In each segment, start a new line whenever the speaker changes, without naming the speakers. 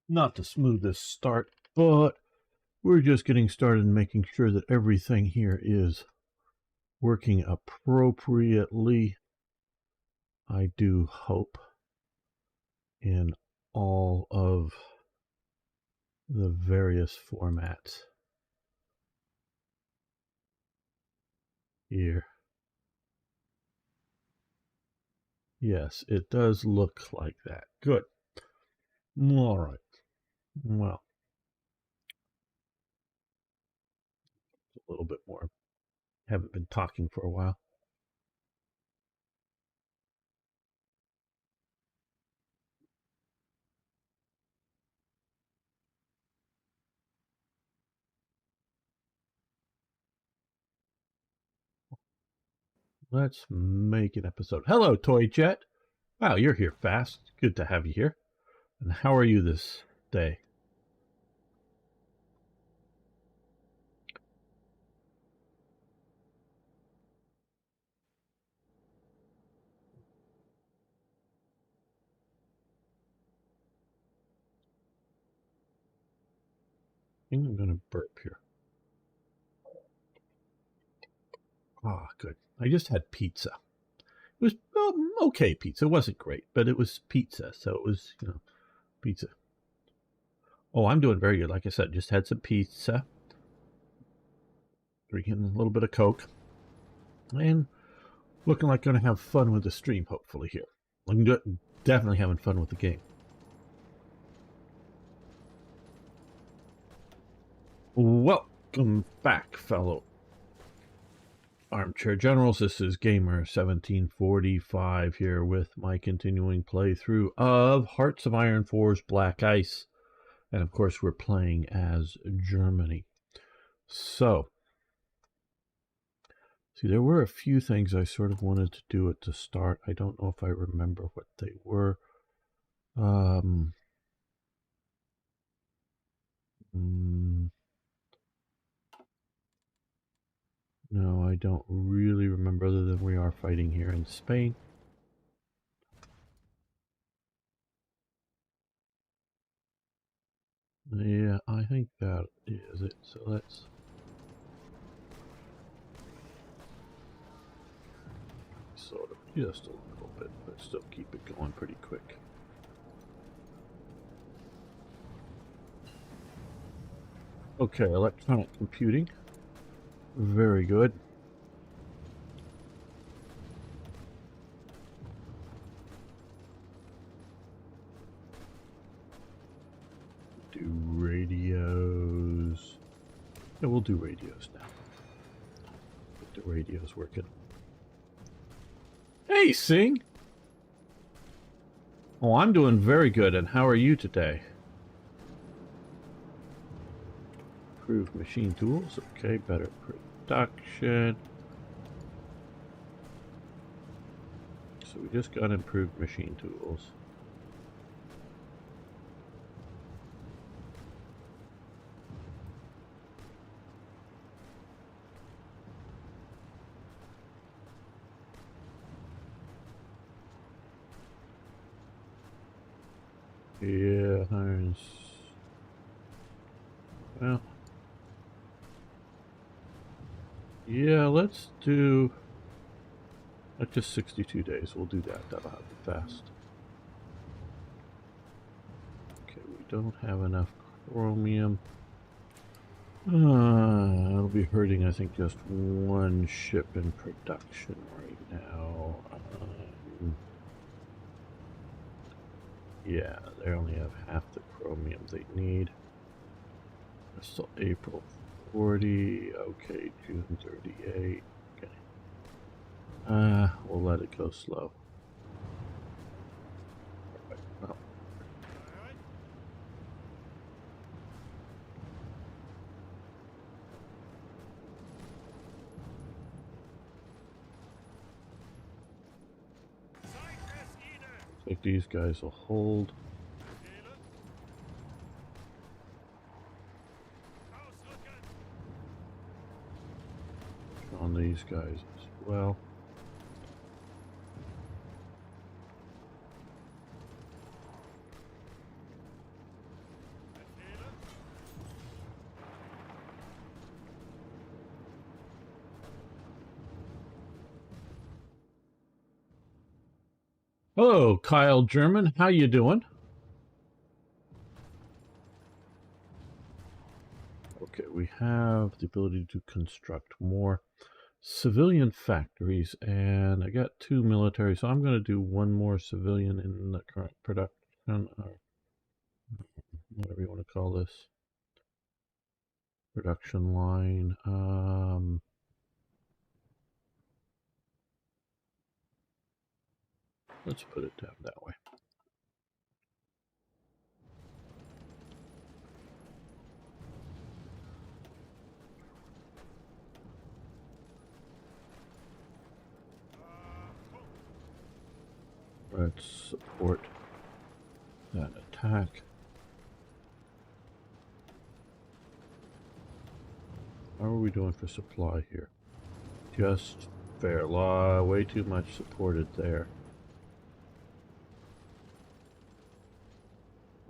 Not the smoothest start, but we're just getting started and making sure that everything here is working appropriately. I do hope in all of the various formats here. Yes, it does look like that. Good. All right. Well, a little bit more. Haven't been talking for a while. Let's make an episode. Hello, Toy Jet. Wow, you're here fast. Good to have you here. And how are you this day? I think I'm going to burp here. Ah, good. I just had pizza. It was okay pizza. It wasn't great, but it was pizza, so it was, pizza. Oh, I'm doing very good. Like I said, just had some pizza, drinking a little bit of Coke, and looking like going to have fun with the stream, hopefully, here. I'm definitely having fun with the game. Welcome back, fellow Armchair Generals. This is Gamer 1745 here with my continuing playthrough of Hearts of Iron 4's Black Ice. And of course, we're playing as Germany. So, see, there were a few things I sort of wanted to do at the start. I don't know if I remember what they were. No, I don't really remember, other than we are fighting here in Spain. Yeah, I think that is it. So let's... sort of just a little bit, but still keep it going pretty quick. Okay, electronic computing. Very good. Do radios. Yeah, we'll do radios now. Get the radios working. Hey, Sing! Oh, I'm doing very good, and how are you today? Improved machine tools. Okay, better production. So we just got improved machine tools. Yeah, irons. Well, yeah, let's do just 62 days. We'll do that. That'll happen fast. Okay, we don't have enough chromium. It'll be hurting, I think, just one ship in production right now. Yeah, they only have half the chromium they need. It's still April 40. Okay, June 38. Okay. We'll let it go slow. Well. I think these guys will hold. On these guys as well. Hello, Kyle German. How you doing? Okay, we have the ability to construct more civilian factories, and I got 2 military, so I'm going to do 1 more civilian in the current production, or whatever you want to call this, production line. Let's put it down that way. Let's support that attack. How are we doing for supply here? Just fair. Way too much supported there.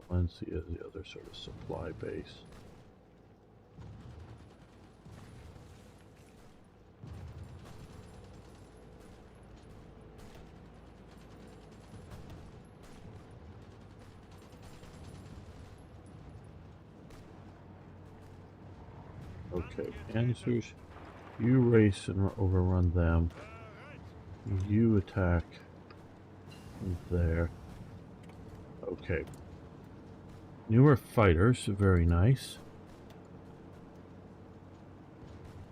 Valencia is the other sort of supply base. Okay, answers. You race and overrun them. You attack there. Okay. Newer fighters, very nice.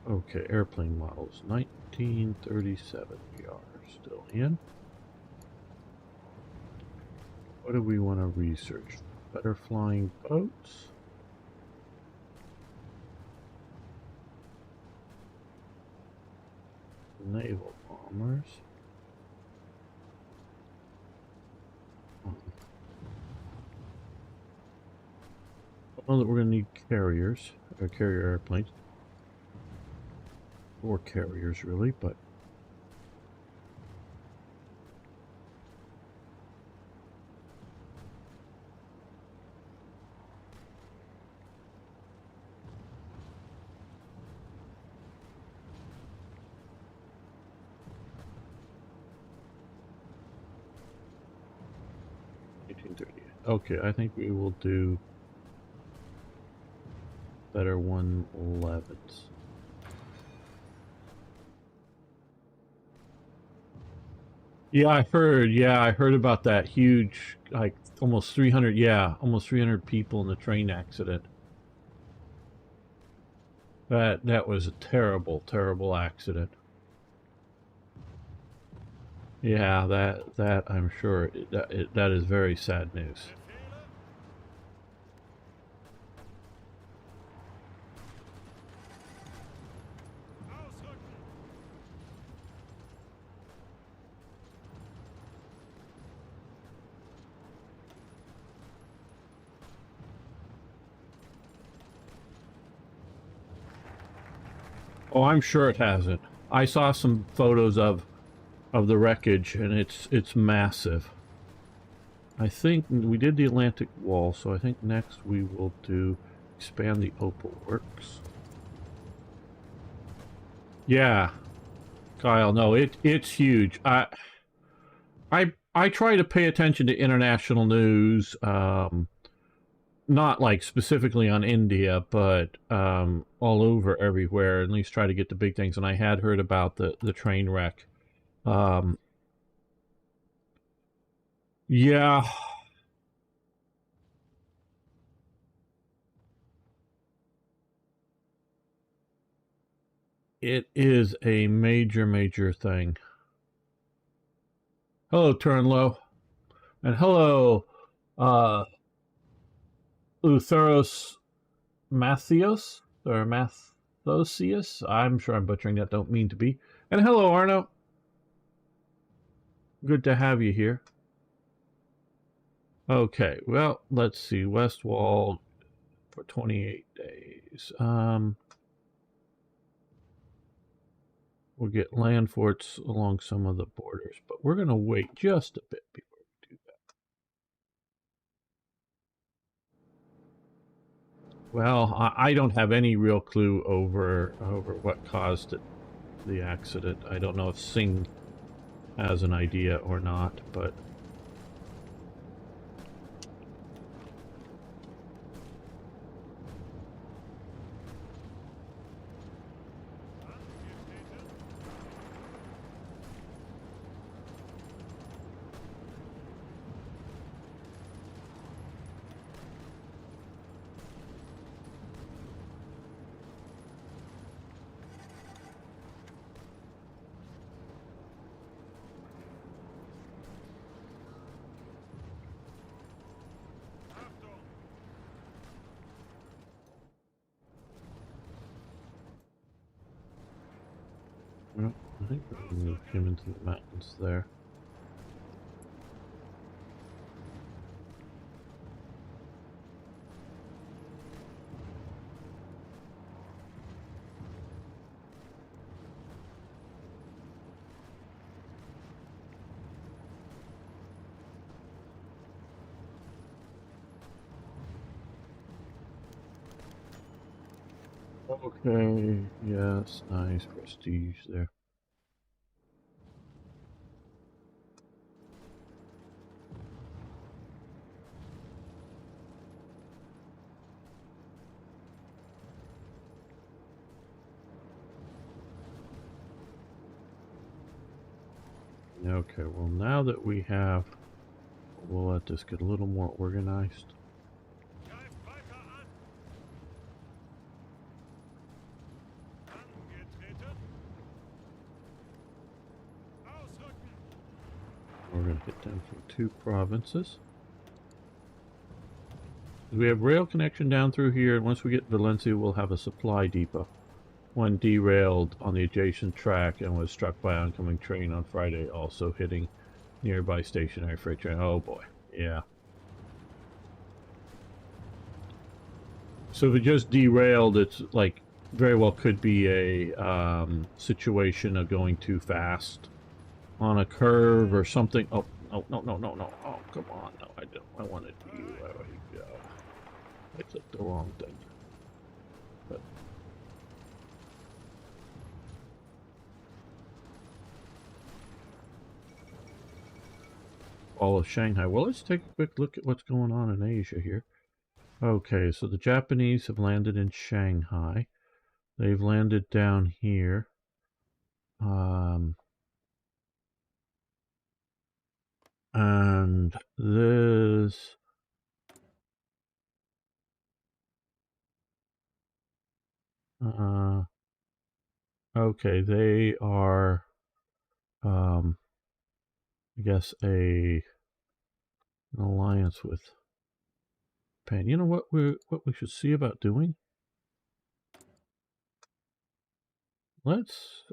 Okay, airplane models, 1937 we are still in. What do we want to research? Better flying boats? Naval bombers. I know that we're going to need carriers, or carrier airplanes. Or carriers, really, but... Okay, I think we will do better 111s. Yeah, I heard about that huge, like almost 300, almost 300 people in the train accident. That was a terrible, terrible accident. Yeah, that I'm sure that is very sad news. Oh, I'm sure it hasn't. I saw some photos of the wreckage, and it's massive. I think we did the Atlantic Wall, so I think next we will do expand the Opal Works. Yeah, Kyle, no, it's huge. I try to pay attention to international news, not like specifically on India, but all over everywhere, at least try to get the big things. And I had heard about the train wreck. Yeah. It is a major, major thing. Hello, Turnlow. And hello, Utheros Mathios, or Mathosius. I'm sure I'm butchering that, don't mean to be. And hello, Arno. Good to have you here. Okay, well, let's see. West Wall for 28 days. We'll get land forts along some of the borders, but we're going to wait just a bit before we do that. Well, I don't have any real clue over what caused it, the accident. I don't know if Singh has an idea or not, but Well, I think we can move him into the mountains there. Okay, yes, nice prestige there. Okay, well now that we have, we'll let this get a little more organized. We're going to hit them from 2 provinces. We have rail connection down through here, and once we get Valencia, we'll have a supply depot. One derailed on the adjacent track and was struck by oncoming train on Friday, also hitting nearby stationary freight train. Oh boy, yeah. So if it just derailed, it's like very well could be a situation of going too fast on a curve or something. Oh, no. Oh, come on. No, I don't. I wanted you. I clicked the wrong thing. But all of Shanghai. Well, let's take a quick look at what's going on in Asia here. Okay, so the Japanese have landed in Shanghai. They've landed down here. And this... okay, they are, I guess, an alliance with Japan. You know what we should see about doing? Let's,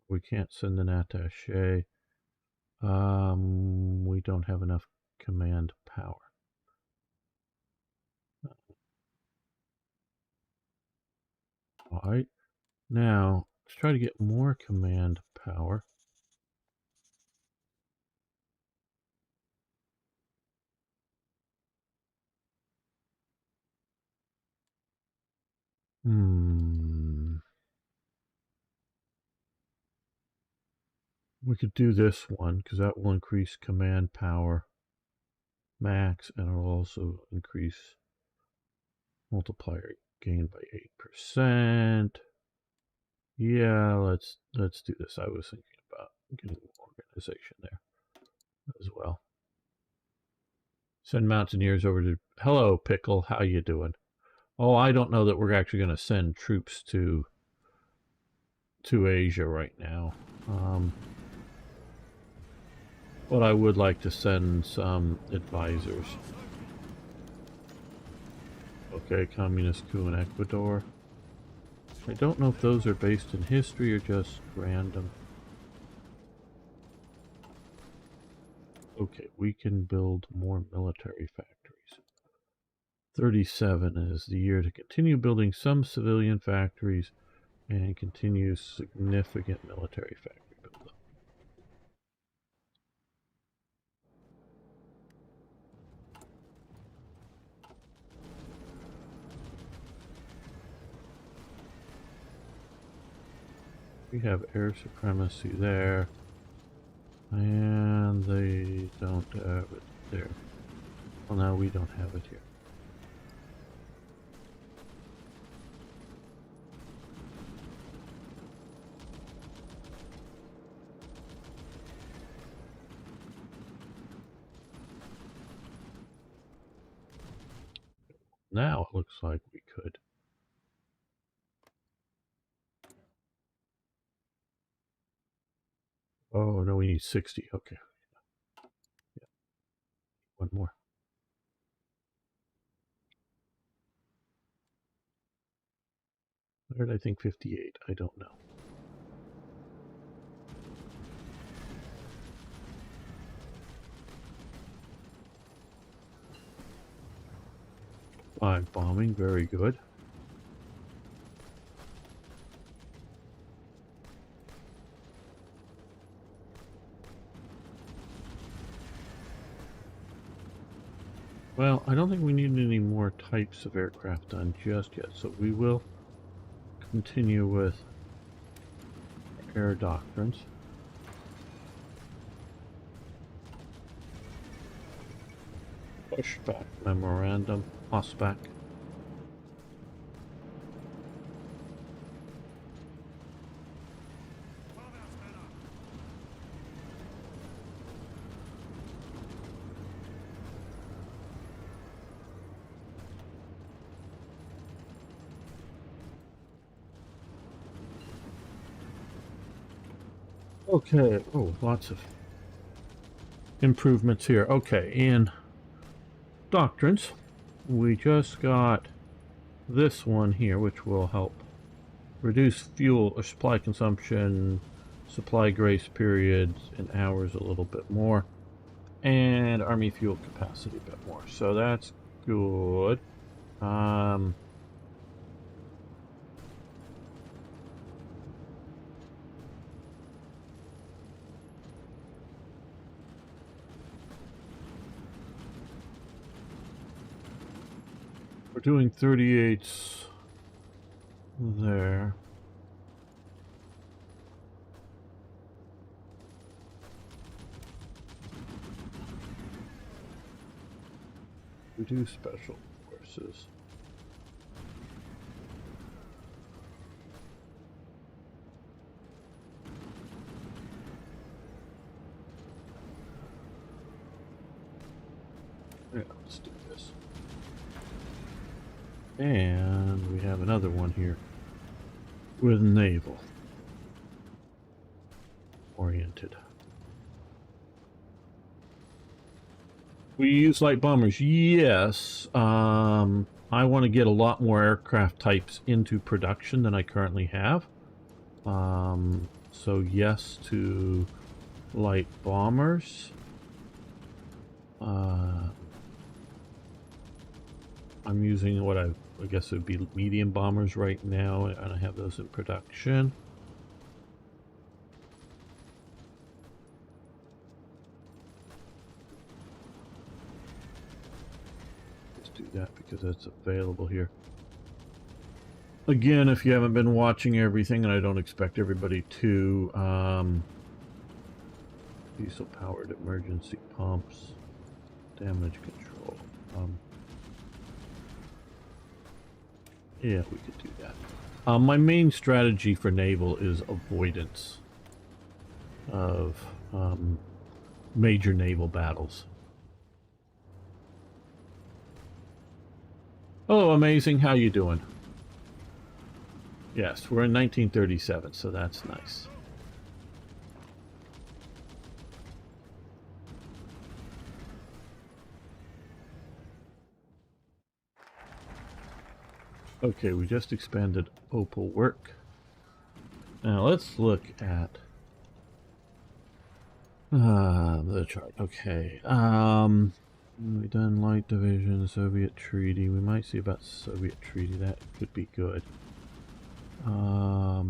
we can't send an attaché. We don't have enough command power. All right. Now, let's try to get more command power. We could do this one, because that will increase command power max, and it will also increase multiplier gain by 8%. Yeah, let's do this. I was thinking about getting organization there as well. Send mountaineers over to... Hello, Pickle. How you doing? Oh, I don't know that we're actually going to send troops to Asia right now. But I would like to send some advisors. Okay, communist coup in Ecuador. I don't know if those are based in history or just random. Okay, we can build more military factories. 37 is the year to continue building some civilian factories and continue significant military factory buildup. We have air supremacy there, and they don't have it there. Well, now we don't have it here. Now it looks like we could. Oh, no, we need 60. Okay. Yeah. One more. Why did I think 58? I don't know. Five bombing, very good. Well, I don't think we need any more types of aircraft done just yet, so we will continue with air doctrines. Pushback memorandum, Osback. Okay, oh, lots of improvements here. Okay, in doctrines, we just got this one here, which will help reduce fuel or supply consumption, supply grace periods in hours a little bit more, and army fuel capacity a bit more. So that's good. We're doing 38s there. We do special forces. Yeah, let's do this. And we have another one here with naval oriented. We use light bombers, yes. I want to get a lot more aircraft types into production than I currently have. So yes to light bombers. I'm using what I guess would be medium bombers right now, and I have those in production. Let's do that because that's available here. Again, if you haven't been watching everything, and I don't expect everybody to, diesel-powered emergency pumps, damage control. Yeah, we could do that. My main strategy for naval is avoidance of major naval battles. Oh, amazing. How you doing? Yes, we're in 1937, so that's nice. Okay, we just expanded Opal work. Now let's look at the chart. Okay. We've done light division, Soviet treaty. We might see about Soviet treaty. That could be good. Yeah,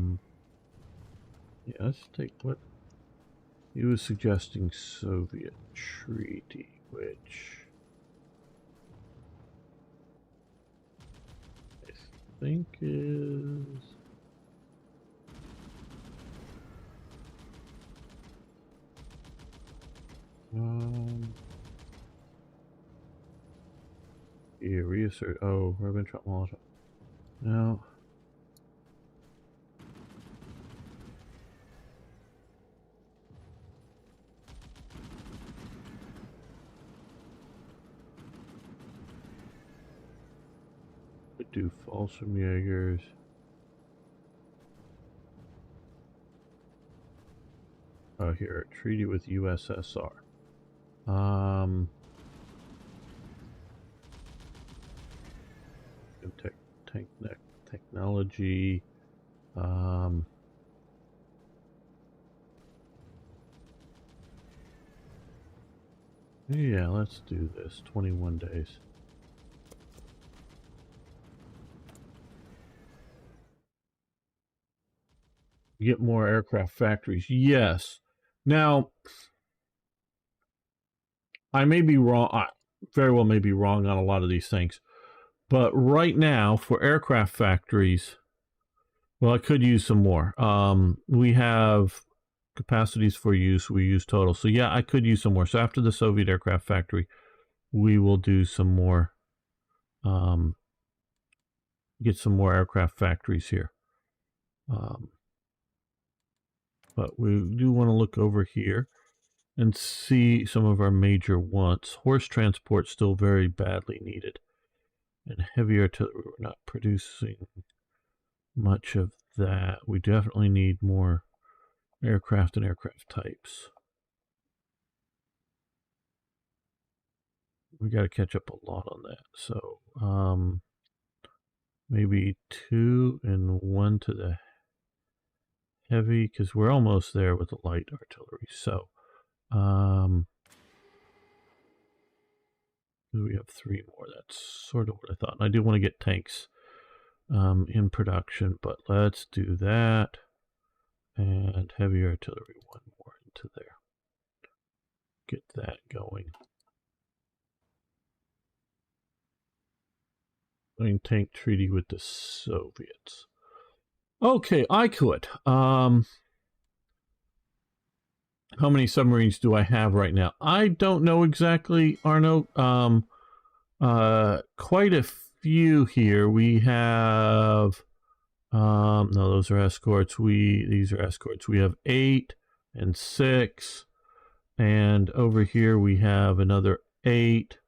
let's take what he was suggesting, Soviet treaty, which I think is yeah, reassert. Oh, Ribbentrop Molotov. No. Could do Fallschirmjägers. Oh, here, treaty with USSR. Technology. Yeah, let's do this. 21 days. Get more aircraft factories. Yes. Now, I may be wrong. I very well may be wrong on a lot of these things. But right now, for aircraft factories, well, I could use some more. We have capacities for use. We use total. So yeah, I could use some more. So after the Soviet aircraft factory, we will do some more. Get some more aircraft factories here. But we do want to look over here and see some of our major wants. Horse transport still very badly needed. And heavy artillery, we're not producing much of that. We definitely need more aircraft and aircraft types. We got to catch up a lot on that. So maybe 2 and 1 to the heavy, because we're almost there with the light artillery. So we have 3 more. That's sort of what I thought. And I do want to get tanks in production, but let's do that. And heavy artillery, 1 more into there. Get that going. Tank treaty with the Soviets. Okay, I could. How many submarines do I have right now? I don't know exactly, Arno. Quite a few here. We have no, those are escorts. These are escorts. We have 8 and 6, and over here we have another 8.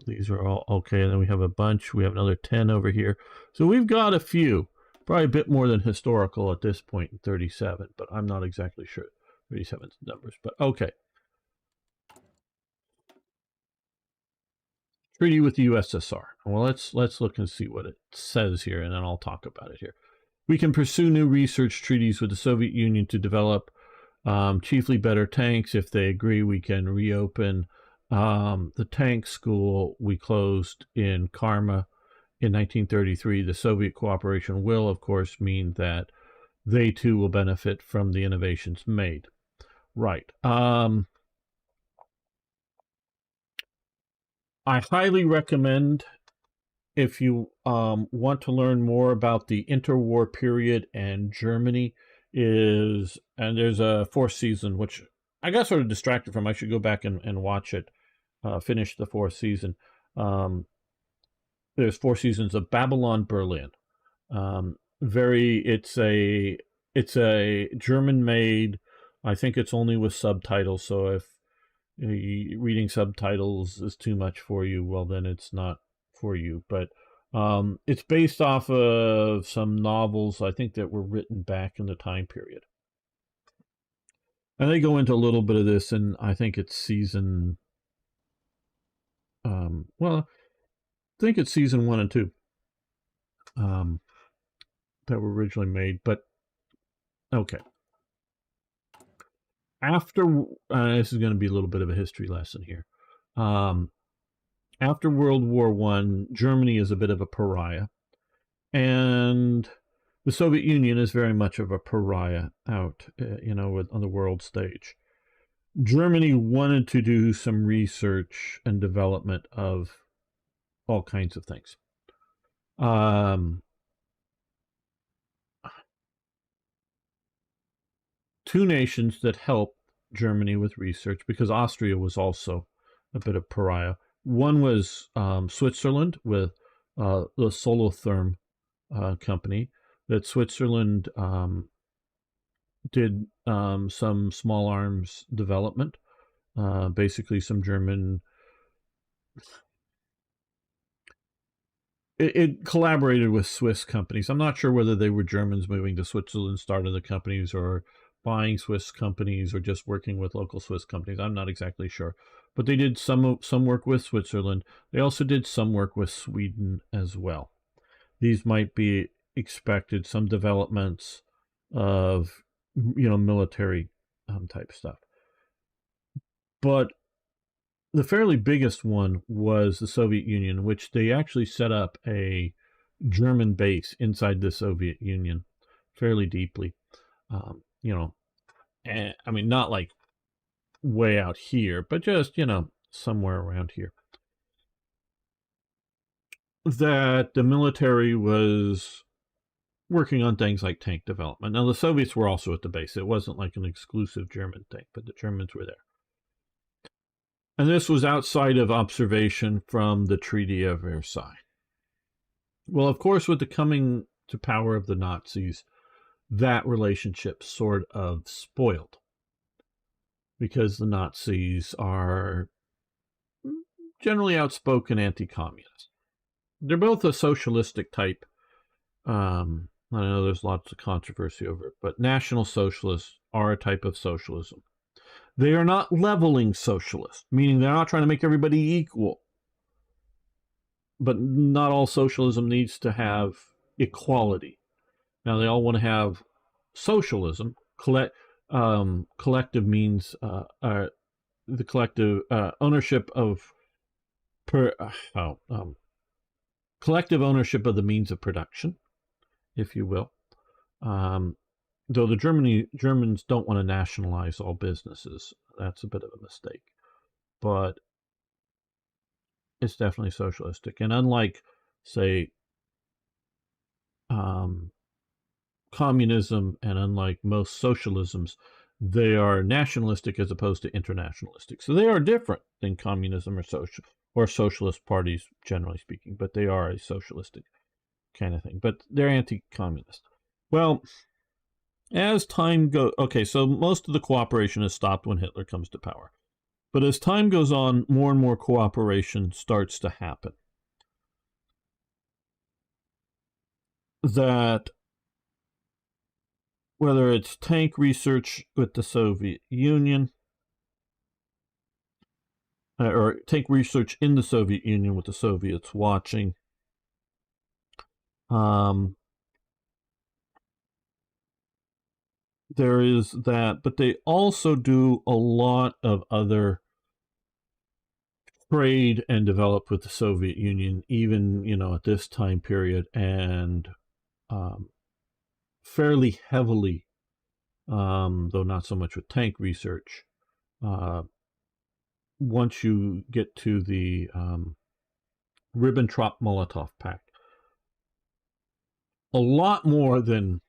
These are all okay, and then we have a bunch. We have another 10 over here. So we've got a few, probably a bit more than historical at this point in 37, but I'm not exactly sure 37 numbers, but okay. Treaty with the USSR. Well, let's look and see what it says here, and then I'll talk about it here. We can pursue new research treaties with the Soviet Union to develop chiefly better tanks. If they agree, we can reopen the tank school we closed in Karma in 1933. The Soviet cooperation will, of course, mean that they too will benefit from the innovations made. Right. I highly recommend, if you want to learn more about the interwar period and Germany, and there's a 4th season, which I got sort of distracted from. I should go back and watch it, finish the 4th season. There's 4 seasons of Babylon Berlin. It's a German made. I think it's only with subtitles. So if reading subtitles is too much for you, well, then it's not for you. But it's based off of some novels, I think, that were written back in the time period. And they go into a little bit of this, and I think it's season. Well, I think it's season 1 and 2 that were originally made. But okay. After this is going to be a little bit of a history lesson here. After World War I, Germany is a bit of a pariah, and the Soviet Union is very much of a pariah out, on the world stage. Germany wanted to do some research and development of all kinds of things. Two nations that helped Germany with research, because Austria was also a bit of pariah. One was Switzerland with the Solotherm company. That Switzerland did some small arms development, basically some German. It collaborated with Swiss companies. I'm not sure whether they were Germans moving to Switzerland, started the companies, or buying Swiss companies, or just working with local Swiss companies. I'm not exactly sure. But they did some work with Switzerland. They also did some work with Sweden as well. These might be expected some developments of, military type stuff. But the fairly biggest one was the Soviet Union, which they actually set up a German base inside the Soviet Union fairly deeply. And I mean, not like way out here, but just, somewhere around here. That the military was working on things like tank development. Now, the Soviets were also at the base. It wasn't like an exclusive German thing, but the Germans were there. And this was outside of observation from the Treaty of Versailles. Well, of course, with the coming to power of the Nazis, that relationship sort of spoiled, because the Nazis are generally outspoken anti-communist. They're both a socialistic type. I know there's lots of controversy over it, but National Socialists are a type of socialism. They are not leveling socialists, meaning they're not trying to make everybody equal. But not all socialism needs to have equality. Now, they all want to have socialism. Collective means the collective ownership of collective ownership of the means of production, if you will. Though the Germans don't want to nationalize all businesses. That's a bit of a mistake. But it's definitely socialistic. And unlike, say, communism, and unlike most socialisms, they are nationalistic as opposed to internationalistic. So they are different than communism or socialist parties, generally speaking, but they are a socialistic kind of thing. But they're anti-communist. Well, as time goes, okay, so most of the cooperation is stopped when Hitler comes to power. But as time goes on, more and more cooperation starts to happen. That whether it's tank research with the Soviet Union, or tank research in the Soviet Union with the Soviets watching, there is that, but they also do a lot of other trade and develop with the Soviet Union, even, at this time period, and fairly heavily, though not so much with tank research, once you get to the Ribbentrop-Molotov Pact. A lot more than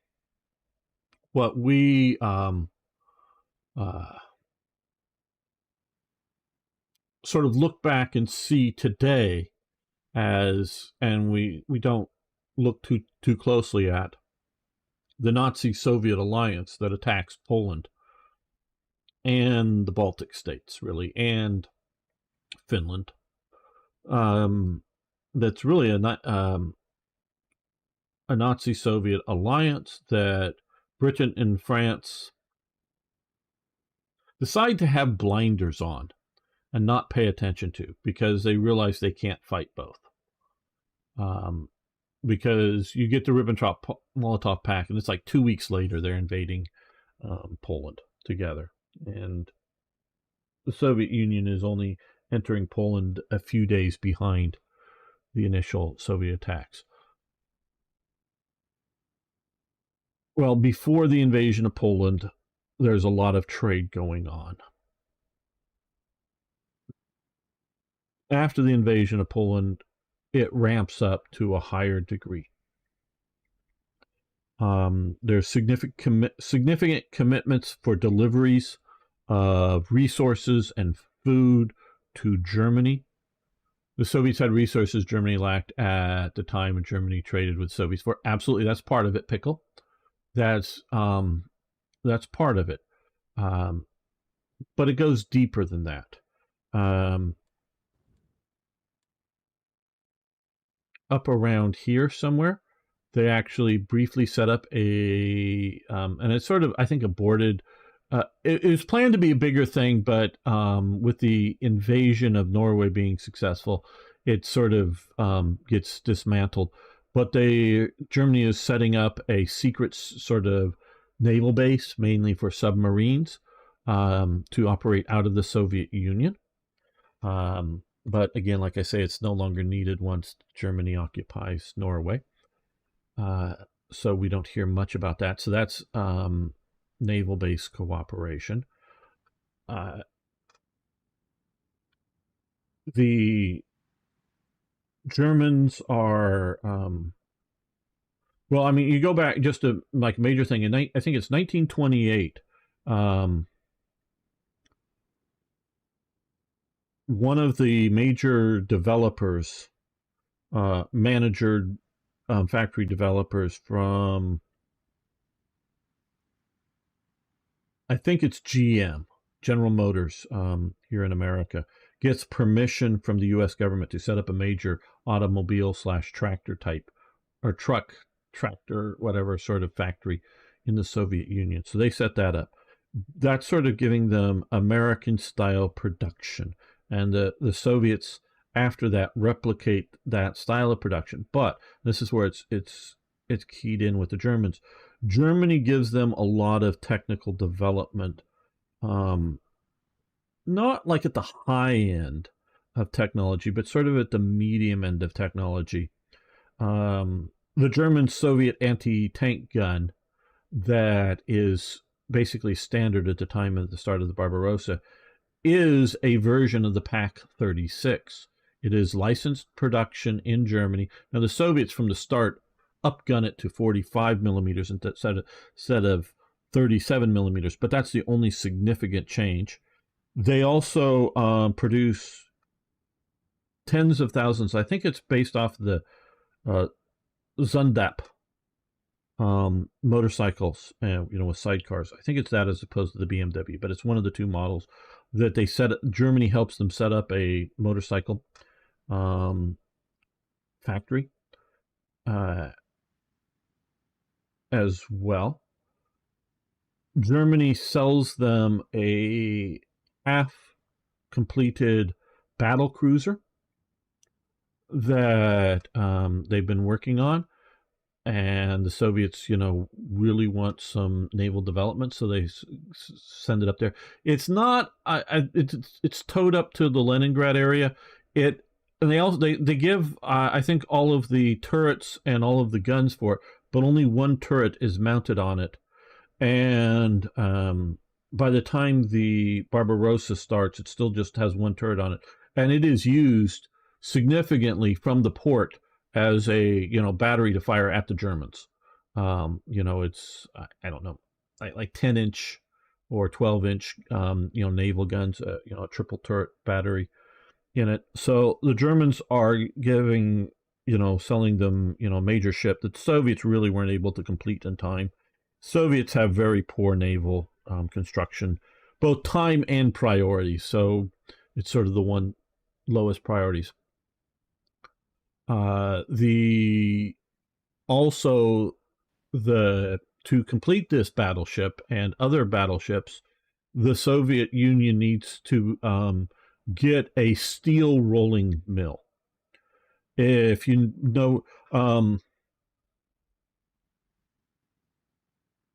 what we sort of look back and see today as, and we don't look too closely at, the Nazi-Soviet alliance that attacks Poland and the Baltic states, really, and Finland. That's really a Nazi-Soviet alliance that Britain and France decide to have blinders on and not pay attention to, because they realize they can't fight both. Because you get the Ribbentrop-Molotov Pact, and it's like 2 weeks later they're invading Poland together. And the Soviet Union is only entering Poland a few days behind the initial Soviet attacks. Well, before the invasion of Poland, there's a lot of trade going on. After the invasion of Poland, it ramps up to a higher degree. There's significant commitments for deliveries of resources and food to Germany. The Soviets had resources Germany lacked at the time when Germany traded with Soviets. For absolutely, that's part of it, Pickle. That's part of it. But it goes deeper than that. Up around here somewhere, they actually briefly set up a, and it's sort of, I think, aborted. It was planned to be a bigger thing, but with the invasion of Norway being successful, it sort of gets dismantled. but Germany is setting up a secret sort of naval base, mainly for submarines, to operate out of the Soviet Union. But again, like I say, it's no longer needed once Germany occupies Norway. So we don't hear much about that. So that's naval base cooperation. The Germans are, well, I mean, you go back just to like major thing, and I think it's 1928. One of the major developers, manager factory developers from, I think it's GM, General Motors, here in America, gets permission from the U.S. government to set up a major automobile / tractor type, or tractor, whatever sort of factory in the Soviet Union. So they set that up. That's sort of giving them American style production. And the Soviets, after that, replicate that style of production. But this is where it's keyed in with the Germans. Germany gives them a lot of technical development, not like at the high end of technology, but sort of at the medium end of technology. The German-Soviet anti-tank gun that is basically standard at the time of the start of the Barbarossa is a version of the Pak-36. It is licensed production in Germany. Now, the Soviets from the start upgun it to 45 millimeters instead of 37 millimeters, but that's the only significant change. They also produce tens of thousands. I think it's based off the Zundap motorcycles, with sidecars. I think it's that as opposed to the BMW, but it's one of the two models that they set up. Germany helps them set up a motorcycle factory as well. Germany sells them a half-completed battle cruiser that they've been working on. And the Soviets, really want some naval development, so they send it up there. It's not, it's towed up to the Leningrad area. And they give, I think, all of the turrets and all of the guns for it, but only one turret is mounted on it. And by the time the Barbarossa starts, it still just has one turret on it, and it is used significantly from the port as a battery to fire at the Germans. It's I don't know, like 10-inch or 12-inch naval guns, a triple turret battery in it. So the Germans are giving selling them major ship that the Soviets really weren't able to complete in time. Soviets have very poor naval construction, both time and priority. So it's sort of the one lowest priorities. To complete this battleship and other battleships, the Soviet Union needs to get a steel rolling mill. If you know,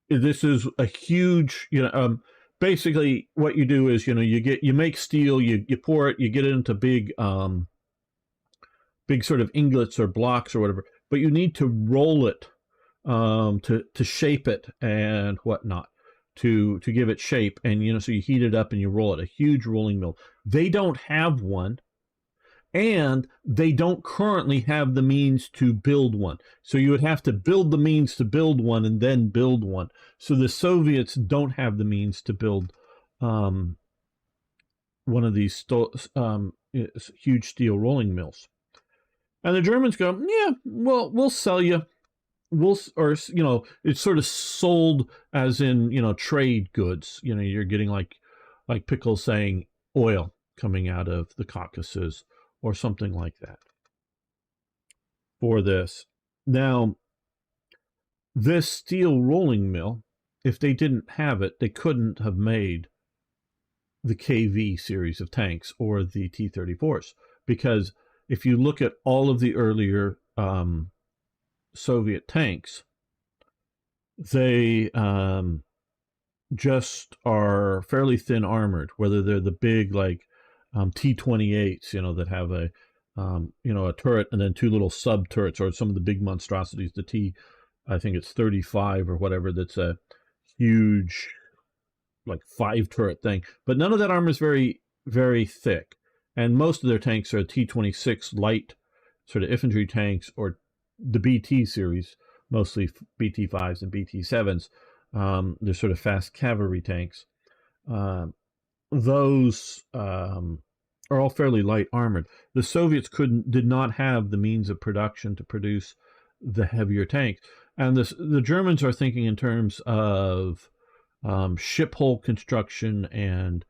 this is a huge, basically what you do is, you make steel, you pour it, you get it into big sort of ingots or blocks or whatever, but you need to roll it to shape it and whatnot, to give it shape. And so you heat it up and you roll it. A huge rolling mill. They don't have one, and they don't currently have the means to build one. So you would have to build the means to build one and then build one. So the Soviets don't have the means to build one of these huge steel rolling mills. And the Germans go, yeah, well, we'll sell you. It's sort of sold as in, trade goods. You're getting like Pickles saying oil coming out of the Caucasus or something like that for this. Now, this steel rolling mill, if they didn't have it, they couldn't have made the KV series of tanks or the T-34s, because if you look at all of the earlier Soviet tanks, they just are fairly thin armored, whether they're the big like T-28s, that have a a turret and then two little sub turrets, or some of the big monstrosities, I think it's 35 or whatever, that's a huge like 5 turret thing. But none of that armor is very, very thick. And most of their tanks are T-26 light sort of infantry tanks, or the BT series, mostly BT-5s and BT-7s. They're sort of fast cavalry tanks. Those are all fairly light armored. The Soviets did not have the means of production to produce the heavier tanks. And the Germans are thinking in terms of ship hull construction and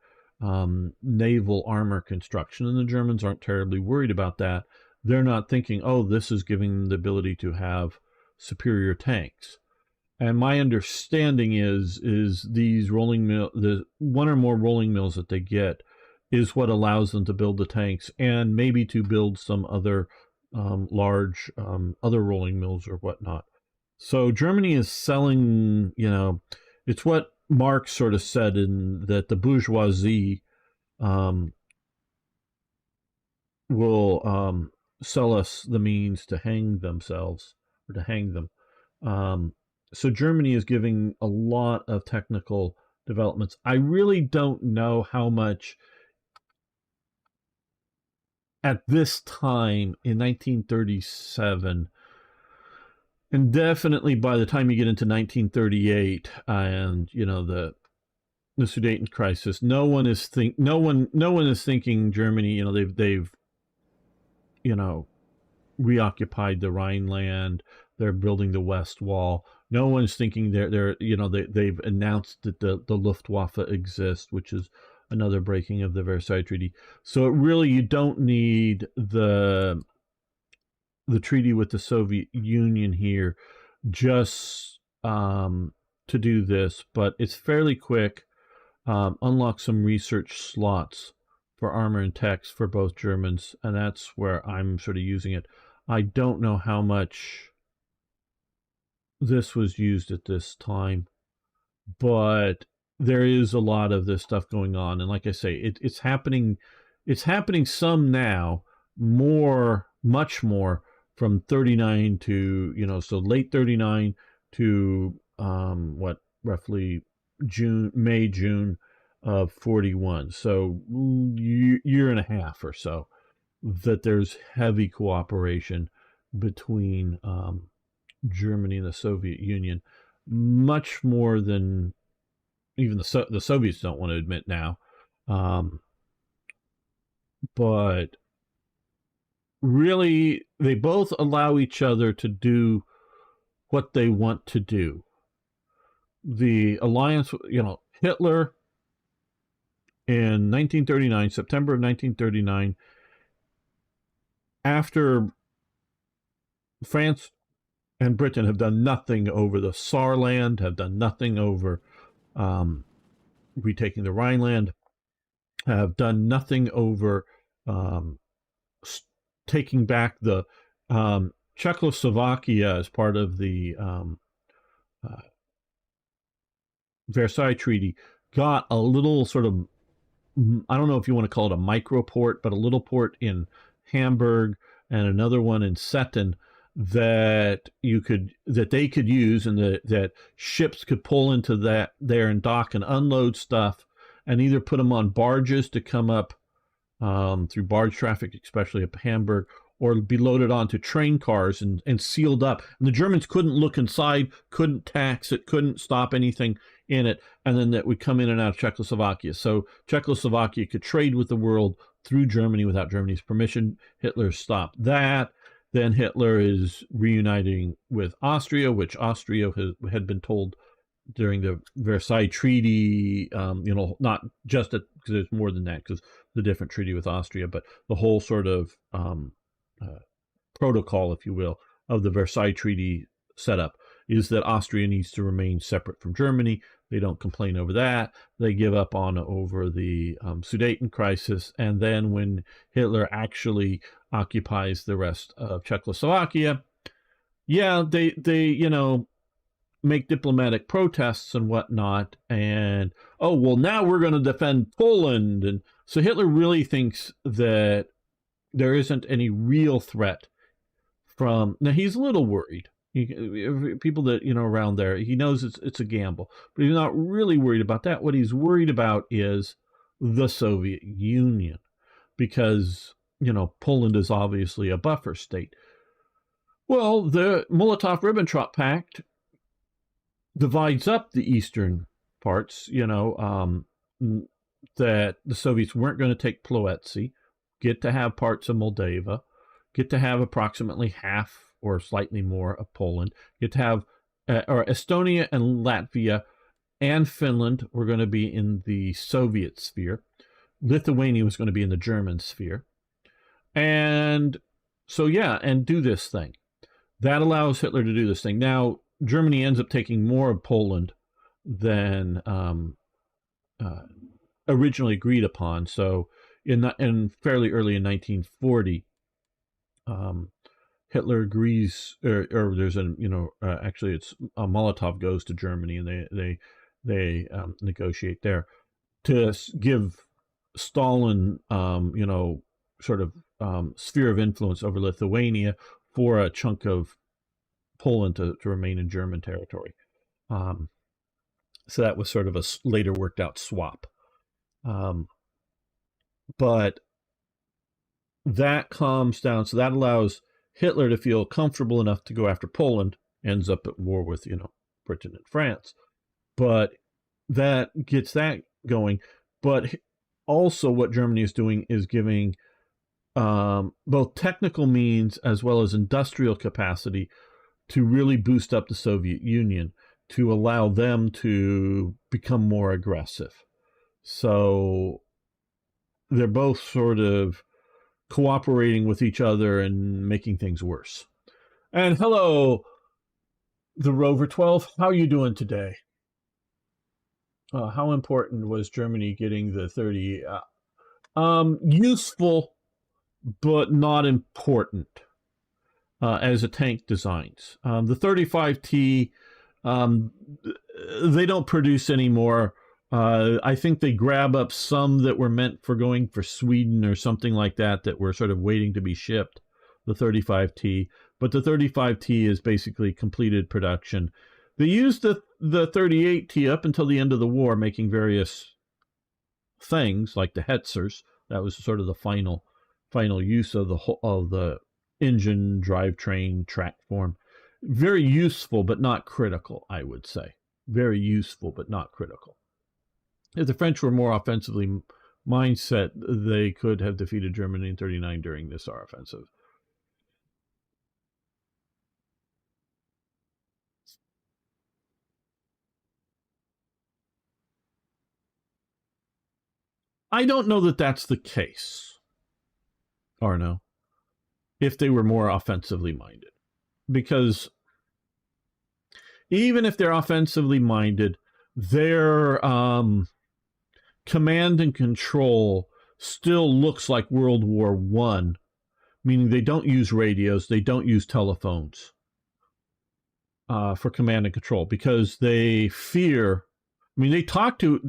naval armor construction, and the Germans aren't terribly worried about that. They're not thinking, oh, this is giving them the ability to have superior tanks. And my understanding is these rolling the one or more rolling mills that they get is what allows them to build the tanks, and maybe to build some other large other rolling mills or whatnot. So Germany is selling, it's what Marx sort of said, in that the bourgeoisie will sell us the means to hang themselves, or to hang them. So Germany is giving a lot of technical developments. I really don't know how much at this time in 1937, and definitely by the time you get into 1938 and the Sudeten crisis, no one is thinking Germany. They've reoccupied the Rhineland. They're building the West Wall. No one's thinking they've announced that the Luftwaffe exists, which is another breaking of the Versailles Treaty. So really, you don't need the treaty with the Soviet Union here just to do this, but it's fairly quick. Unlock some research slots for armor and techs for both Germans, and that's where I'm sort of using it. I don't know how much this was used at this time, but there is a lot of this stuff going on. And like I say, it's happening some now, much more from 39 to, so late 39 to roughly May, June of 41. So year and a half or so that there's heavy cooperation between Germany and the Soviet Union, much more than even the Soviets don't want to admit now. But really, they both allow each other to do what they want to do. The alliance, Hitler in 1939, September of 1939, after France and Britain have done nothing over the Saarland, have done nothing over retaking the Rhineland, have done nothing over taking back the Czechoslovakia as part of the Versailles Treaty, got a little sort of, I don't know if you want to call it a micro port, but a little port in Hamburg and another one in Stettin that they could use, and that ships could pull into that there and dock and unload stuff, and either put them on barges to come up through barge traffic, especially up Hamburg, or be loaded onto train cars and sealed up. And the Germans couldn't look inside, couldn't tax it, couldn't stop anything in it, and then that would come in and out of Czechoslovakia. So Czechoslovakia could trade with the world through Germany without Germany's permission. Hitler stopped that. Then Hitler is reuniting with Austria, which Austria had been told during the Versailles Treaty, not just because there's more than that, because the different treaty with Austria, but the whole sort of protocol, if you will, of the Versailles Treaty setup is that Austria needs to remain separate from Germany. They don't complain over that. They give up over the Sudeten crisis. And then when Hitler actually occupies the rest of Czechoslovakia, yeah, they you know, make diplomatic protests and whatnot, and oh well, now we're going to defend Poland, and so Hitler really thinks that there isn't any real threat from. Now he's a little worried. People that around there, he knows it's a gamble, but he's not really worried about that. What he's worried about is the Soviet Union, because Poland is obviously a buffer state. Well, the Molotov-Ribbentrop Pact divides up the eastern parts, that the Soviets weren't going to take Ploetsi, get to have parts of Moldova, get to have approximately half or slightly more of Poland, get to have or Estonia and Latvia and Finland were going to be in the Soviet sphere. Lithuania was going to be in the German sphere. And so, yeah, and do this thing. That allows Hitler to do this thing. Now, Germany ends up taking more of Poland than originally agreed upon. So, in fairly early in 1940, Hitler agrees, or there's actually it's Molotov goes to Germany and they negotiate there to give Stalin, sort of sphere of influence over Lithuania for a chunk of Poland to remain in German territory. So that was sort of a later worked out swap. But that calms down. So that allows Hitler to feel comfortable enough to go after Poland, ends up at war with, Britain and France. But that gets that going. But also what Germany is doing is giving both technical means as well as industrial capacity to really boost up the Soviet Union, to allow them to become more aggressive. So they're both sort of cooperating with each other and making things worse. And hello, the Rover 12. How are you doing today? How important was Germany getting the 30? Useful, but not important as a tank designs. The 35T, they don't produce anymore. I think they grab up some that were meant for going for Sweden or something like that were sort of waiting to be shipped, the 35T. But the 35T is basically completed production. They used the 38T up until the end of the war, making various things like the Hetzers. That was sort of the final use of the engine, drivetrain, track form. Very useful, but not critical, I would say. Very useful, but not critical. If the French were more offensively mindset, they could have defeated Germany in 1939 during the Saar offensive. I don't know that that's the case, Arno, if they were more offensively minded. Because even if they're offensively minded, their command and control still looks like World War I, meaning they don't use radios, they don't use telephones for command and control, because they fear. I mean, they talk to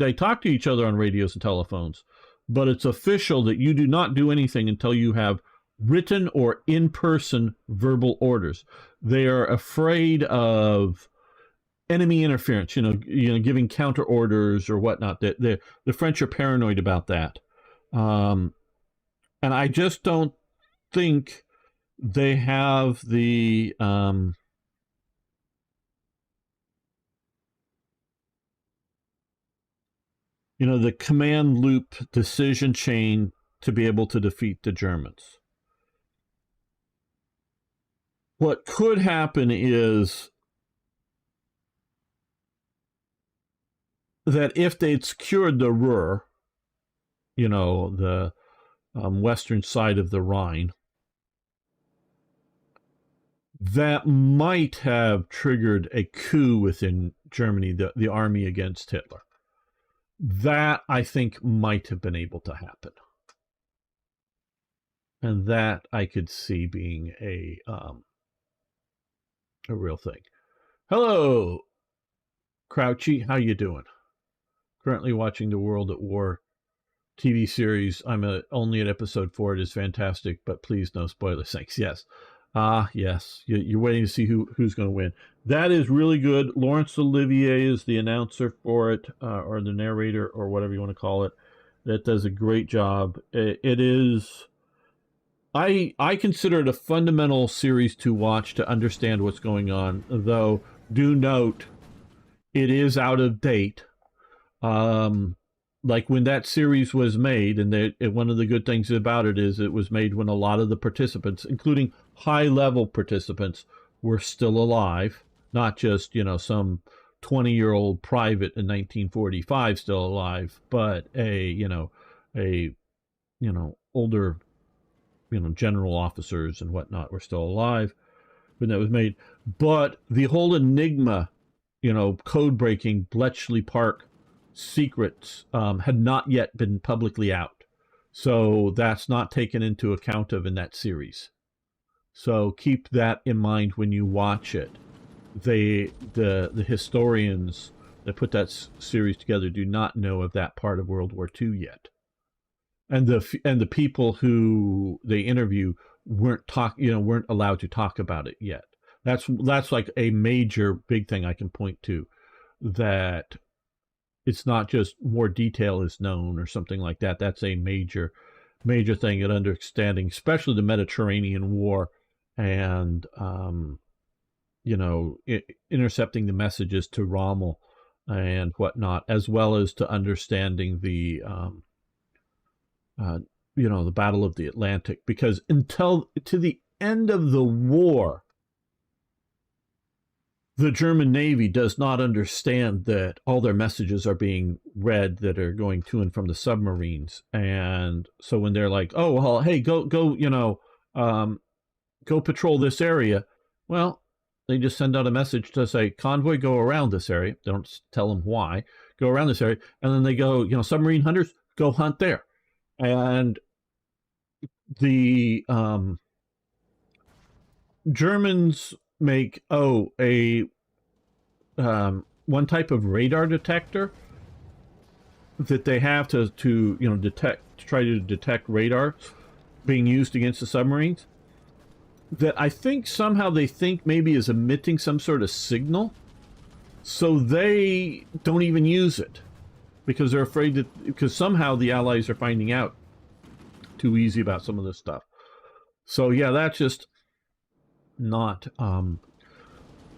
each other on radios and telephones, but it's official that you do not do anything until you have written or in-person verbal orders. They are afraid of enemy interference, giving counter orders or whatnot. The French are paranoid about that. And I just don't think they have the the command loop decision chain to be able to defeat the Germans. What could happen is that if they'd secured the Ruhr, the western side of the Rhine, that might have triggered a coup within Germany, the army against Hitler. That, I think, might have been able to happen. And that I could see being a real thing. Hello, Crouchy. How you doing? Currently watching the World at War TV series. I'm only at episode 4. It is fantastic, but please no spoilers. Thanks. Yes. Yes. You're waiting to see who's going to win. That is really good. Laurence Olivier is the announcer for it, or the narrator, or whatever you want to call it. That does a great job. It is. I consider it a fundamental series to watch to understand what's going on. Though, do note, it is out of date. Like when that series was made, and one of the good things about it is it was made when a lot of the participants, including high-level participants, were still alive, not just, some 20-year-old private in 1945 still alive, but a older, general officers and whatnot were still alive when that was made. But the whole Enigma, code breaking Bletchley Park secrets had not yet been publicly out. So that's not taken into account of in that series. So keep that in mind when you watch it. The historians that put that series together do not know of that part of World War II yet. And the people who they interview weren't allowed to talk about it yet. That's like a major big thing I can point to, that it's not just more detail is known or something like that. That's a major thing in understanding, especially the Mediterranean War, and intercepting the messages to Rommel and whatnot, as well as to understanding the the Battle of the Atlantic, because until to the end of the war, the German Navy does not understand that all their messages are being read that are going to and from the submarines. And so when they're like, oh, well, hey, go, go patrol this area. Well, they just send out a message to say, convoy, go around this area. They don't tell them why. Go around this area. And then they go, submarine hunters, go hunt there. And the Germans make one type of radar detector that they have to try to detect radar being used against the submarines, that I think somehow they think maybe is emitting some sort of signal, so they don't even use it because they're afraid that, because somehow the Allies are finding out too easy about some of this stuff. So yeah, that's just not in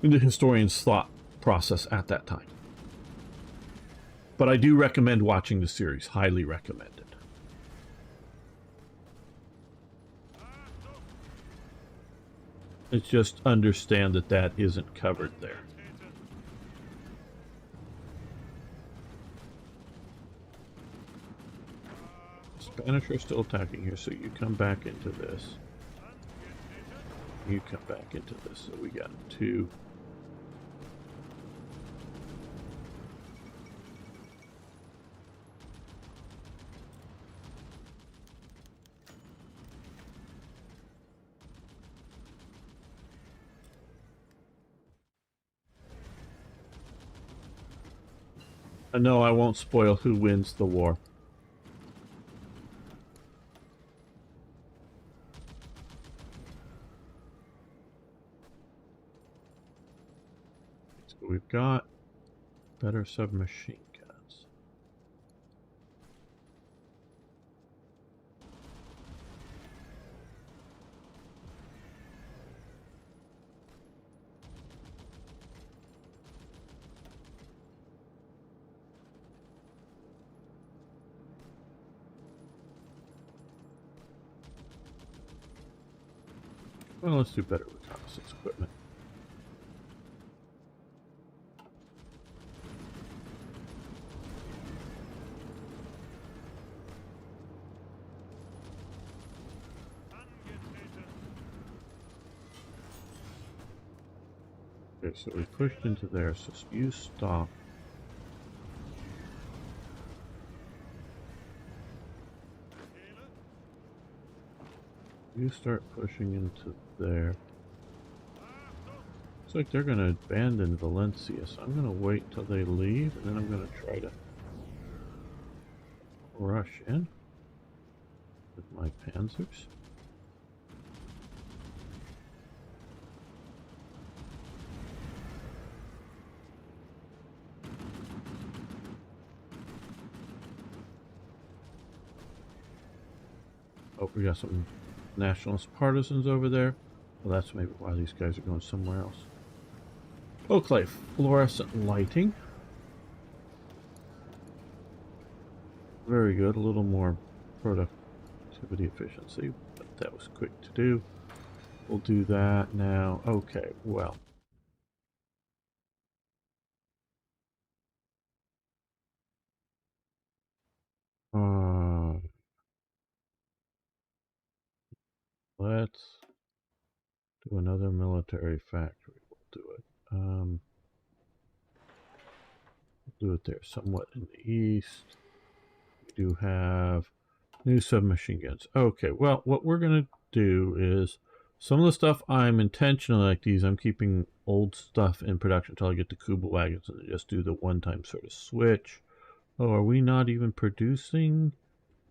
the historian's thought process at that time. But I do recommend watching the series. Highly recommend it. It's just understand that that isn't covered there. Spanish are still attacking here, so you come back into this. You come back into this. So we got 2. No, I won't spoil who wins the war. So we've got better submachine guns. Well, let's do better reconnaissance equipment. Okay, so we pushed into there, so you stop. You start pushing into there. Looks like they're going to abandon Valencia, so I'm going to wait till they leave, and then I'm going to try to rush in with my panzers. Oh, we got some nationalist partisans over there. Well, that's maybe why these guys are going somewhere else. Okay, fluorescent lighting. Very good. A little more productivity efficiency, but that was quick to do. We'll do that now. Okay, well. Let's do another military factory. We'll do it. Do it there, somewhat in the east. We do have new submachine guns. Okay, well, what we're going to do is some of the stuff I'm intentionally like these, I'm keeping old stuff in production until I get the Kuba wagons and just do the one-time sort of switch. Oh, are we not even producing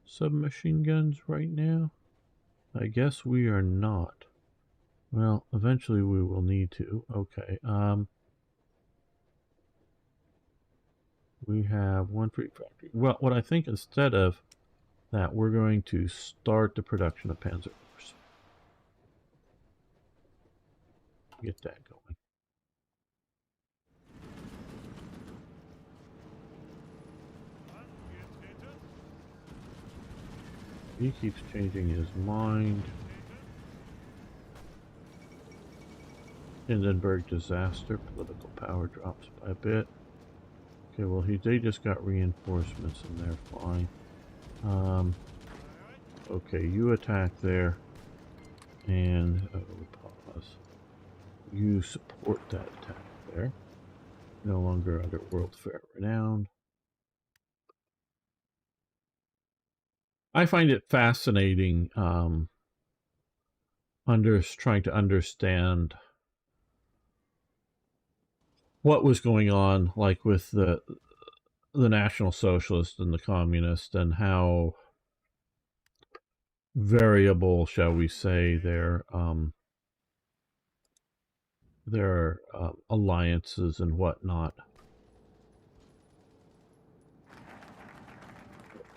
submachine guns right now? I guess we are not. Well, eventually we will need to. Okay, we have one free factory. Well, what I think instead of that, we're going to start the production of Panzer Force. Get that going. He keeps changing his mind. Hindenburg disaster, political power drops by a bit. Okay, well they just got reinforcements and they're fine. Okay, you attack there, and pause. You support that attack there. No longer under World Fair renown. I find it fascinating, trying to understand what was going on, like with the National Socialists and the Communists, and how variable, shall we say, their alliances and whatnot.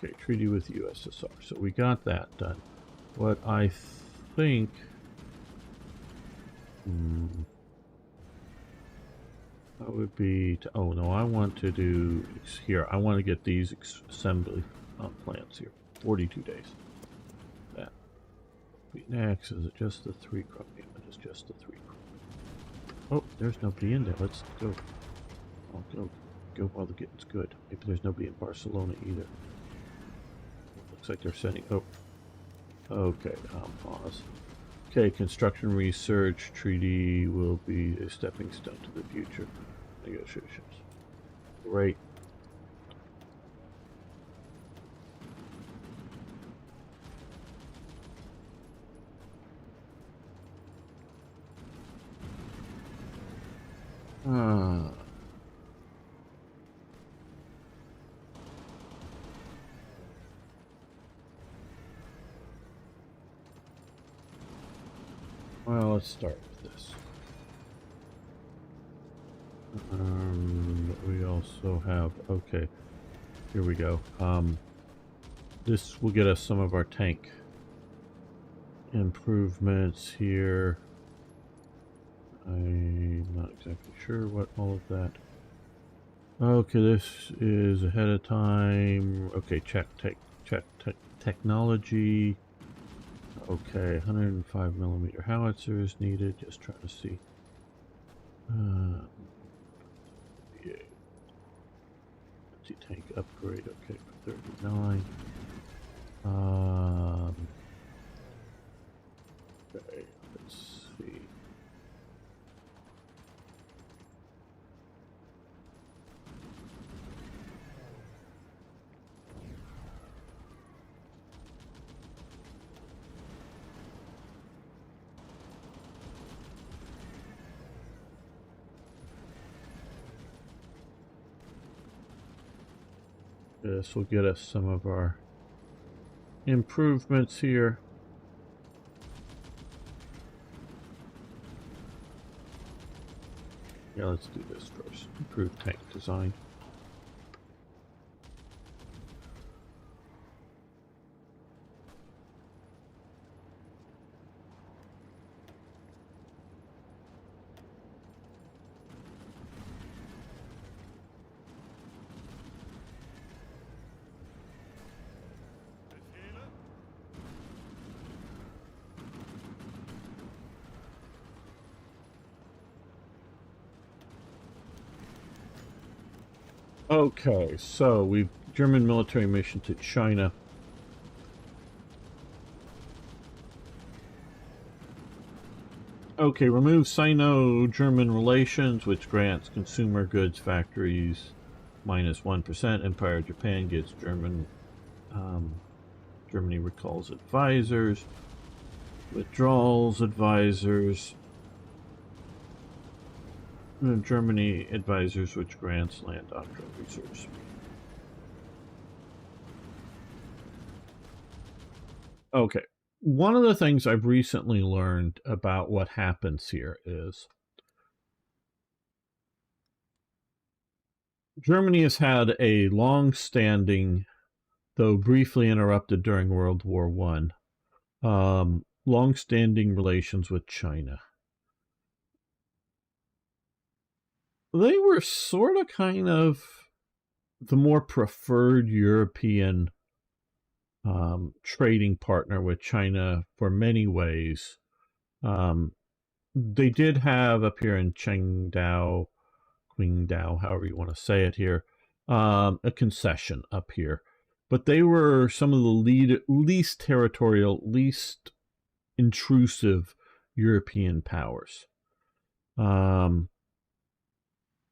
Okay, treaty with USSR. So we got that done. What I think... that would be... oh, no, I want to do... here, I want to get these assembly plants here. 42 days. That. Next, is it just the 3 chromium? It is just the 3 chromium. Oh, there's nobody in there. Let's go. I'll go while the getting's good. Maybe there's nobody in Barcelona either. Looks like they're sending... oh. Okay, pause. Okay, construction research treaty will be a stepping stone to the future negotiations. Great. Well, let's start with this. We also have, okay, here we go. This will get us some of our tank improvements here. I'm not exactly sure what all of that. Okay, this is ahead of time. Okay, check technology. Okay, 105 millimeter howitzers needed. Just trying to see. Yeah. Anti-tank upgrade. Okay, for 39. Okay, let's see. This will get us some of our improvements here. Yeah, let's do this first. Improve tank design. Okay, so we've German military mission to China. Okay, remove Sino-German relations, which grants consumer goods factories minus 1%. Empire of Japan gets Germany recalls advisors. Withdrawals advisors. Germany advisors, which grants land doctrine reserves. Okay. One of the things I've recently learned about what happens here is Germany has had a long-standing, though briefly interrupted during World War I, long-standing relations with China. They were sort of kind of the more preferred European trading partner with China for many ways. They did have up here in Qingdao, however you want to say it here, a concession up here. But they were some of the least territorial, least intrusive European powers.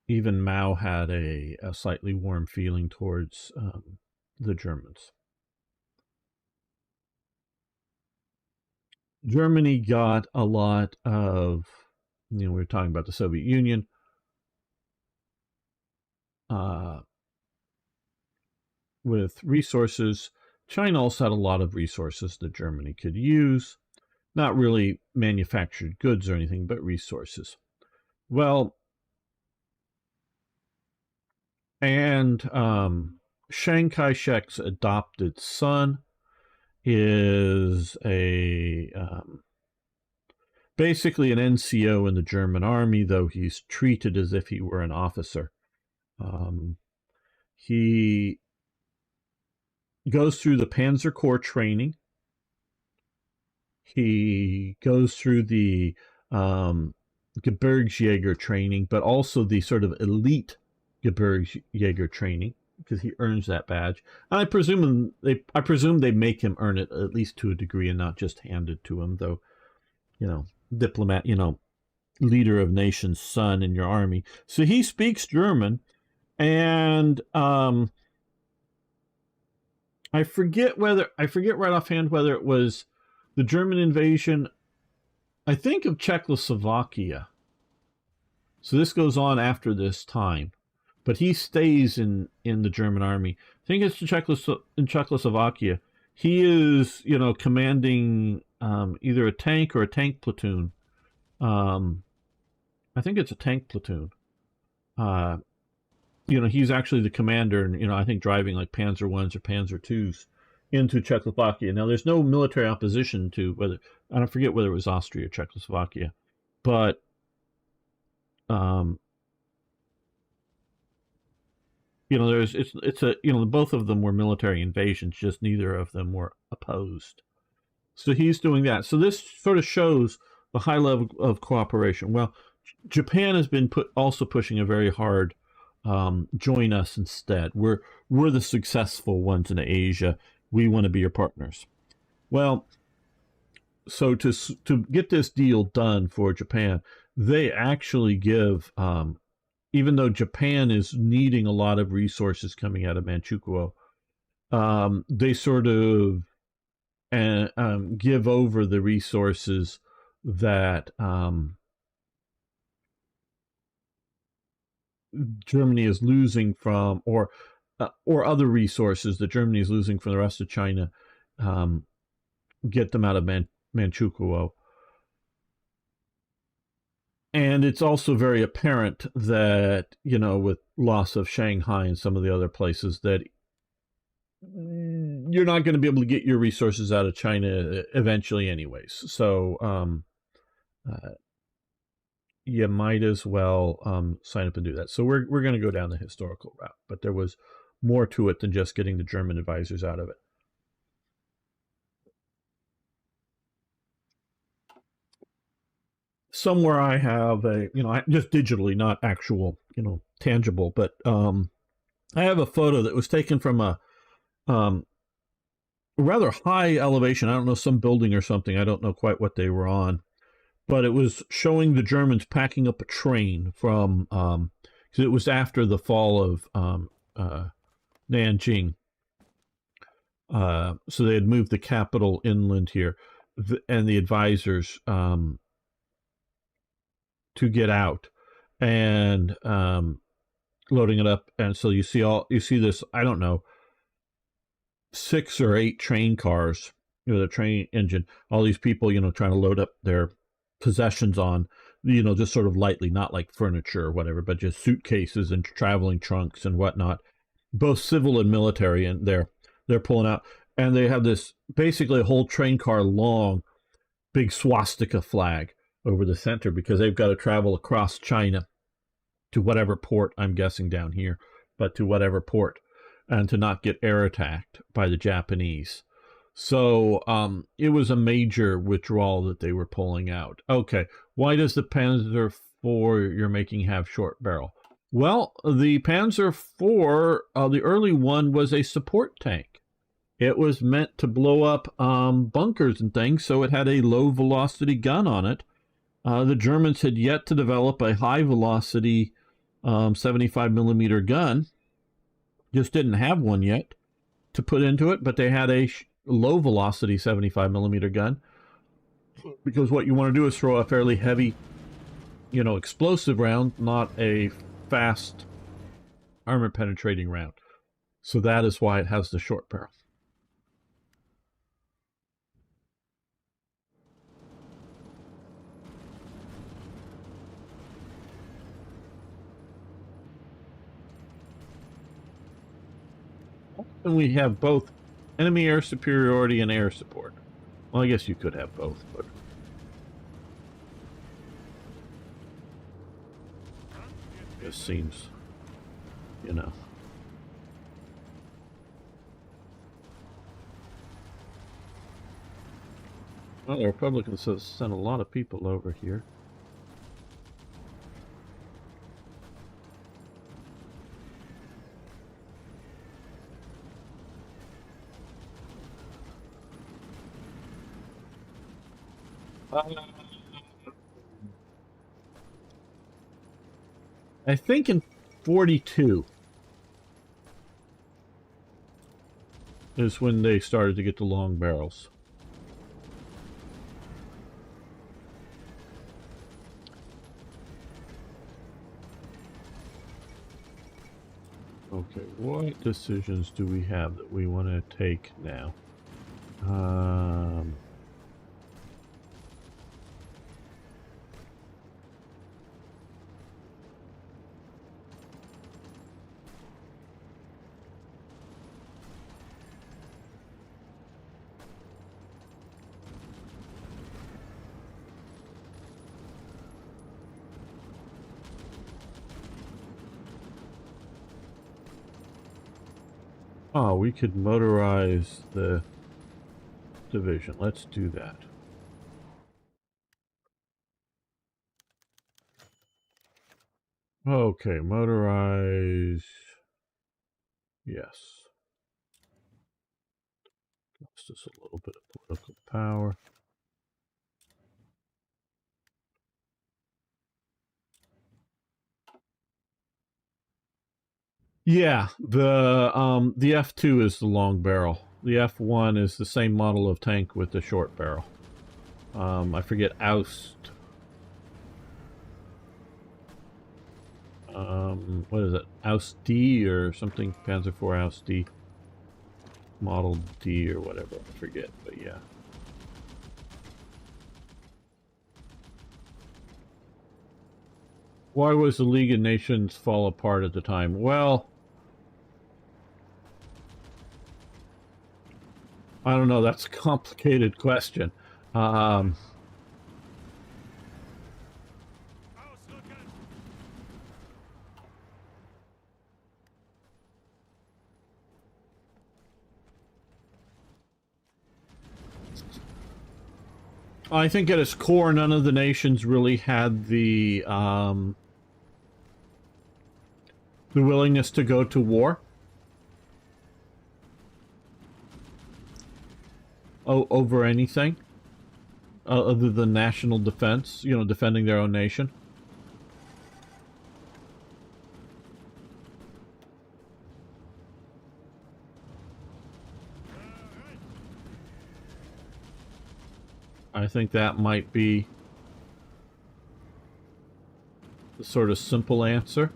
Even Mao had a slightly warm feeling towards the Germans. Germany got a lot of, we were talking about the Soviet Union. With resources, China also had a lot of resources that Germany could use. Not really manufactured goods or anything, but resources. Well, and Chiang Kai-shek's adopted son is basically an NCO in the German army, though he's treated as if he were an officer. He goes through the Panzer Corps training. He goes through the Gebirgsjäger training, but also the sort of elite Gebirgsjäger training, because he earns that badge. And I presume they make him earn it at least to a degree and not just hand it to him, though, diplomat, leader of nation's son in your army. So he speaks German, and I forget right offhand whether it was the German invasion, I think, of Czechoslovakia. So this goes on after this time, but he stays in the German army. I think it's in Czechoslovakia. He is, commanding either a tank or a tank platoon. I think it's a tank platoon. He's actually the commander, and I think driving like Panzer Is or Panzer IIs into Czechoslovakia. Now, there's no military opposition to whether, I don't forget whether it was Austria or Czechoslovakia, but both of them were military invasions, just neither of them were opposed. So he's doing that. So this sort of shows the high level of cooperation. Well, Japan has been also pushing a very hard join us instead. We're the successful ones in Asia. We want to be your partners. Well, so to get this deal done for Japan, they actually give, even though Japan is needing a lot of resources coming out of Manchukuo, they sort of give over the resources that Germany is losing from, or or other resources that Germany is losing from the rest of China, get them out of Manchukuo. And it's also very apparent that, you know, with loss of Shanghai and some of the other places, that you're not going to be able to get your resources out of China eventually anyways. So you might as well sign up and do that. So we're going to go down the historical route, but there was more to it than just getting the German advisors out of it. Somewhere I have a, you know, just digitally, not actual, you know, tangible, but I have a photo that was taken from a rather high elevation. I don't know, some building or something. I don't know quite what they were on, but it was showing the Germans packing up a train from, because it was after the fall of Nanjing. So they had moved the capital inland here, and the advisors to get out, and loading it up. And so you see this, I don't know, 6 or 8 train cars, you know, the train engine, all these people, you know, trying to load up their possessions on, you know, just sort of lightly, not like furniture or whatever, but just suitcases and traveling trunks and whatnot, both civil and military. And they're pulling out, and they have this basically a whole train car long big swastika flag over the center, because they've got to travel across China to whatever port, I'm guessing down here, but to whatever port, and to not get air attacked by the Japanese. So it was a major withdrawal that they were pulling out. Okay, why does the Panzer IV you're making have short barrel? Well, the Panzer IV, the early one, was a support tank. It was meant to blow up bunkers and things, so it had a low velocity gun on it. The Germans had yet to develop a high velocity 75 millimeter gun, just didn't have one yet to put into it, but they had a low velocity 75 millimeter gun, because what you want to do is throw a fairly heavy, you know, explosive round, not a fast armor penetrating round. So that is why it has the short barrel. And we have both enemy air superiority and air support. Well, I guess you could have both, but it just seems, you know. Well, the Republicans have sent a lot of people over here. I think in 42 is when they started to get the long barrels. Okay, what decisions do we have that we want to take now? Oh, we could motorize the division. Let's do that. Okay, motorize. Yes. Lost us a little bit of political power. Yeah, the F2 is the long barrel. The F1 is the same model of tank with the short barrel. I forget, Oust. What is it? Aus D or something? Panzer IV Aus D. Model D or whatever, I forget, but yeah. Why was the League of Nations fall apart at the time? Well, I don't know. That's a complicated question. I think at its core, none of the nations really had the willingness to go to war. Over anything other than national defense, you know, defending their own nation. I think that might be the sort of simple answer.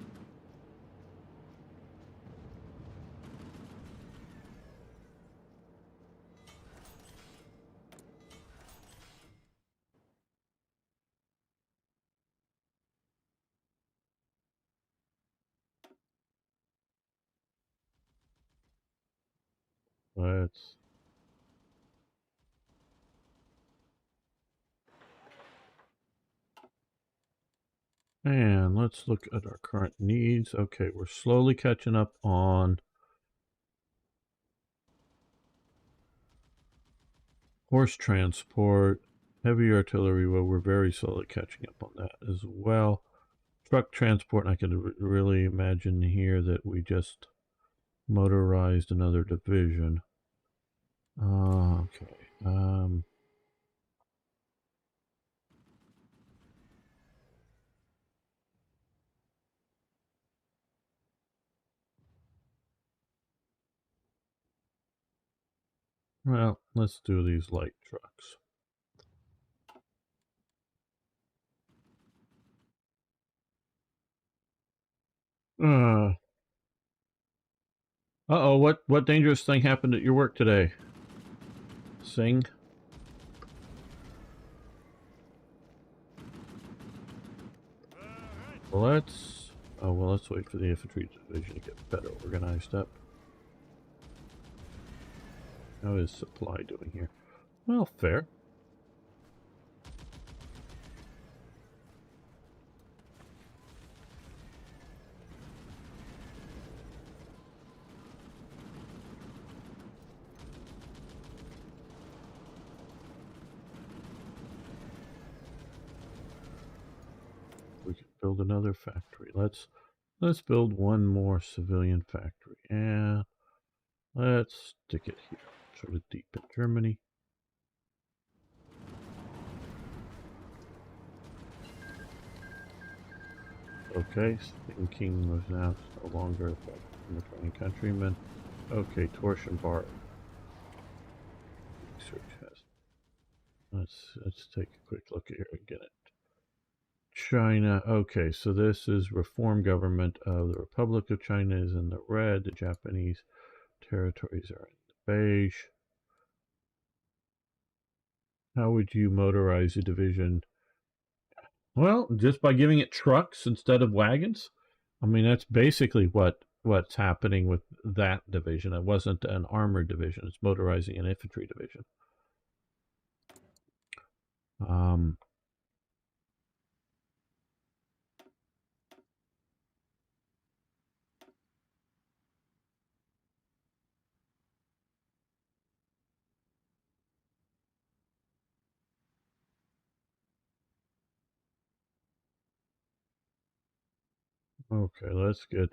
Let's... And let's look at our current needs. Okay, we're slowly catching up on horse transport, heavy artillery. Well, we're very slowly catching up on that as well. Truck transport, I could really imagine here that we just motorized another division. Okay. Well, let's do these light trucks. Uh-oh, what dangerous thing happened at your work today? Sing? Let's... Oh, well, let's wait for the infantry division to get better organized up. How is supply doing here? Well, fair. We could build another factory. Let's build one more civilian factory. And let's stick it here, sort of deep in Germany. Okay, thinking was now no longer a training countryman. Okay, torsion bar. Research has. Let's take a quick look here again at China. Okay, so this is reform government of the Republic of China is in the red. The Japanese territories are in the beige. How would you motorize a division? Well, just by giving it trucks instead of wagons. I mean, that's basically what's happening with that division. It wasn't an armored division. It's motorizing an infantry division. Okay, let's get,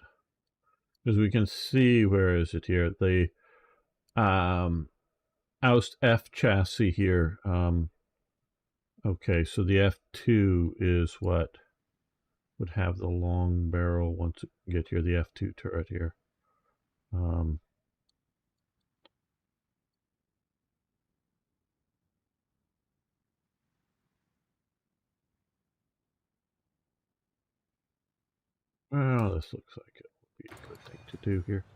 because we can see, where is it here? The Oust F chassis here. Okay, so the F2 is what would have the long barrel once it get here, the F2 turret here. Well, this looks like it would be a good thing to do here.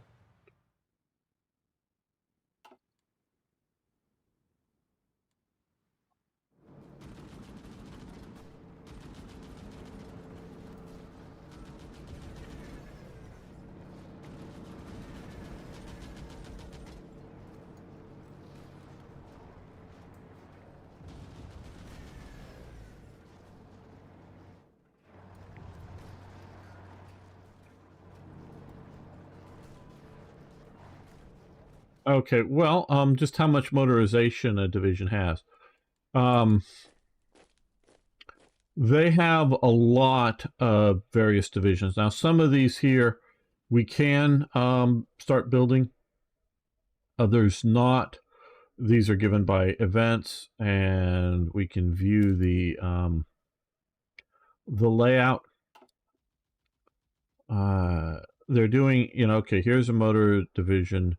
Okay, well, just how much motorization a division has. They have a lot of various divisions. Now, some of these here we can start building, others not. These are given by events, and we can view the layout. They're doing, okay, here's a motor division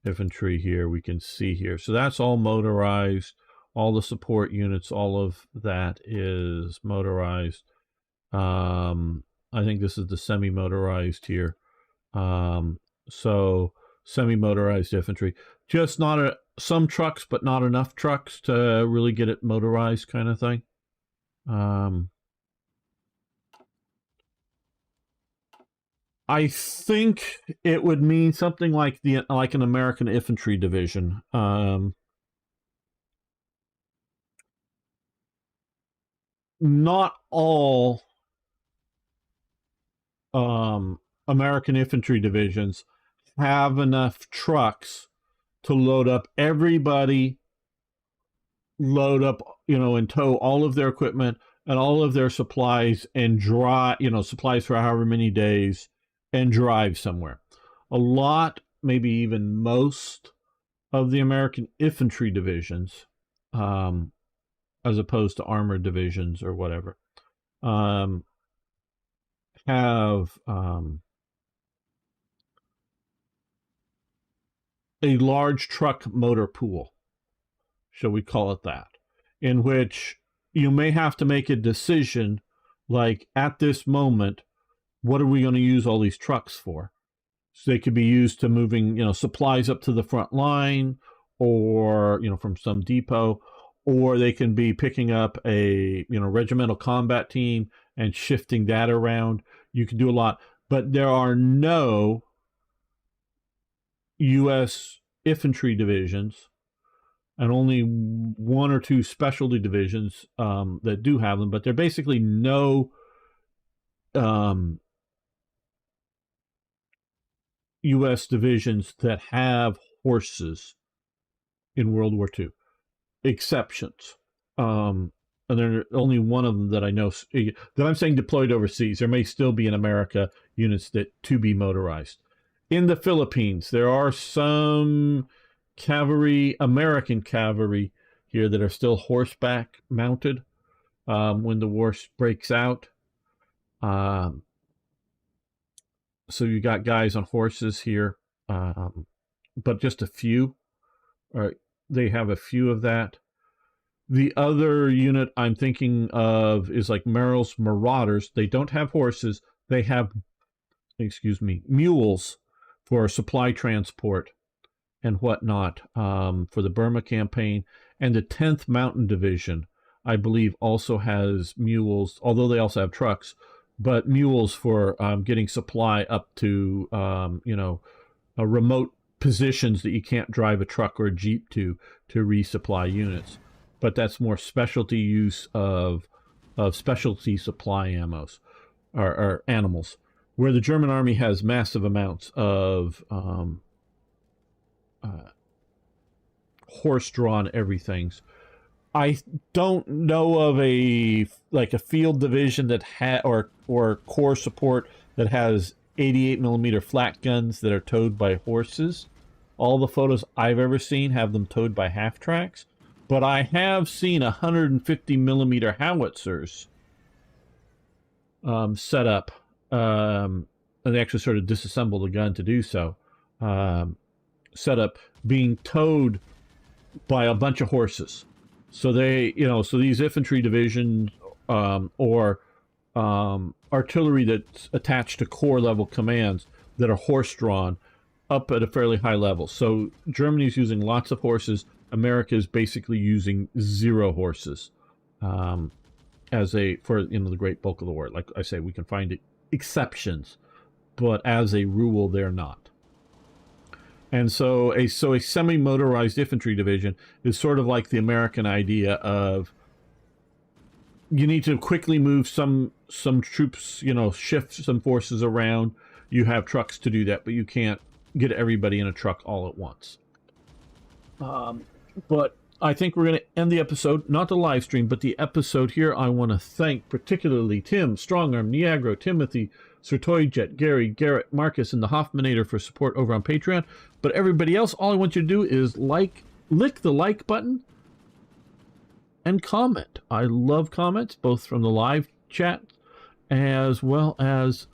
infantry here. We can see here. So that's all motorized. All the support units, all of that is motorized. I think this is the semi-motorized here. So semi-motorized infantry. Just not some trucks, but not enough trucks to really get it motorized kind of thing. I think it would mean something like an American infantry division. Not all American infantry divisions have enough trucks to load up everybody, and tow all of their equipment and all of their supplies and drive, supplies for however many days and drive somewhere. A lot, maybe even most of the American infantry divisions, as opposed to armored divisions or whatever, have a large truck motor pool, shall we call it that, in which you may have to make a decision like, at this moment, what are we going to use all these trucks for? So they could be used to moving, supplies up to the front line, or, from some depot, or they can be picking up a, regimental combat team and shifting that around. You can do a lot, but there are no U.S. infantry divisions, and only one or two specialty divisions that do have them, but they're basically no U.S. divisions that have horses in World War II. Exceptions. And there's only one of them that I know that I'm saying deployed overseas. There may still be in America units that to be motorized. In the Philippines, there are some cavalry, American cavalry here, that are still horseback mounted when the war breaks out. So you got guys on horses here, but just a few. They have a few of that. The other unit I'm thinking of is like Merrill's Marauders. They don't have horses. They have, mules for supply transport and whatnot, for the Burma campaign. And the 10th Mountain Division, I believe, also has mules, although they also have trucks, but mules for getting supply up to, remote positions that you can't drive a truck or a Jeep to resupply units. But that's more specialty use of specialty supply ammos or animals, where the German army has massive amounts of horse-drawn everythings. I don't know of a field division that or corps support that has 88 millimeter flat guns that are towed by horses. All the photos I've ever seen have them towed by half tracks, but I have seen 150 millimeter howitzers set up, and they actually sort of disassemble the gun to do so. Set up being towed by a bunch of horses. So they, so these infantry divisions, or artillery that's attached to corps level commands that are horse drawn up at a fairly high level. So Germany's using lots of horses. America is basically using 0 horses as for the great bulk of the war. Like I say, we can find exceptions, but as a rule, they're not. And so a semi-motorized infantry division is sort of like the American idea of you need to quickly move some troops, shift some forces around. You have trucks to do that, but you can't get everybody in a truck all at once. But I think we're going to end the episode, not the live stream, but the episode here. I want to thank particularly Tim, Strongarm, Niagro, Timothy, Sir Toyjet, Gary, Garrett, Marcus, and the Hoffmanator for support over on Patreon. But everybody else, all I want you to do is lick the like button and comment. I love comments, both from the live chat as well as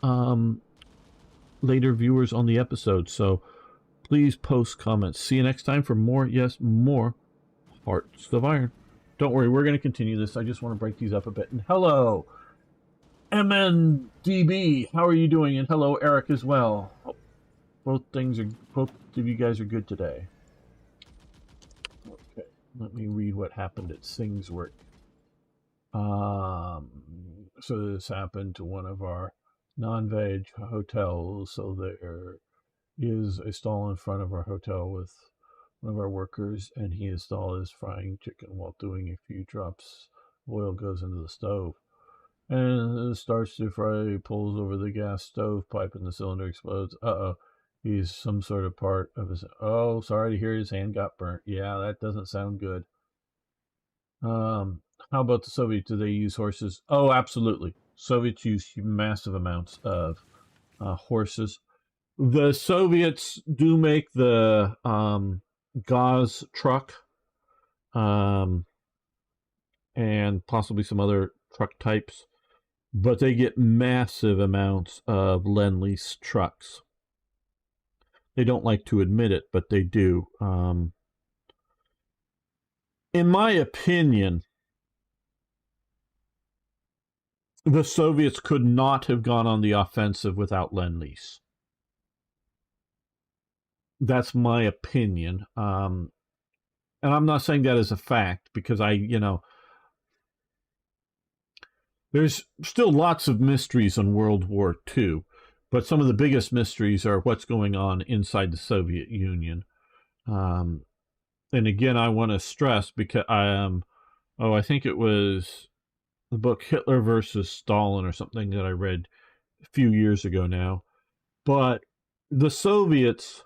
later viewers on the episode. So please post comments. See you next time for more, more Hearts of Iron. Don't worry, we're going to continue this. I just want to break these up a bit. And hello, MNDB. How are you doing? And hello, Eric, as well. Both of you guys are good today. Okay, let me read what happened at Singsworth. So this happened to one of our non-veg hotels. So there is a stall in front of our hotel with one of our workers, and he is frying chicken while doing a few drops of oil goes into the stove. And it starts to fry, pulls over the gas stove pipe, and the cylinder explodes. Uh-oh. He's some sort of part of his... Oh, sorry to hear his hand got burnt. Yeah, that doesn't sound good. How about the Soviets? Do they use horses? Oh, absolutely. Soviets use massive amounts of horses. The Soviets do make the Gauze truck and possibly some other truck types, but they get massive amounts of Lend-Lease trucks. They don't like to admit it, but they do. In my opinion, the Soviets could not have gone on the offensive without Lend-Lease. That's my opinion. And I'm not saying that as a fact, because there's still lots of mysteries in World War II, but some of the biggest mysteries are what's going on inside the Soviet Union. And again, I want to stress, because I think it was the book Hitler versus Stalin or something that I read a few years ago now. But the Soviets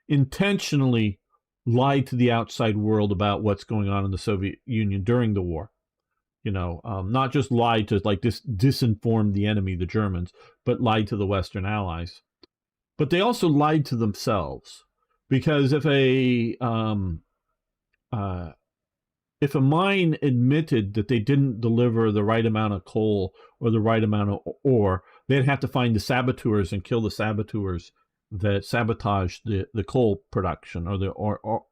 intentionally lied to the outside world about what's going on in the Soviet Union during the war. Not just lied to disinform the enemy, the Germans, but lied to the Western Allies. But they also lied to themselves, because if a mine admitted that they didn't deliver the right amount of coal or the right amount of ore, they'd have to find the saboteurs and kill the saboteurs that sabotaged the coal production or the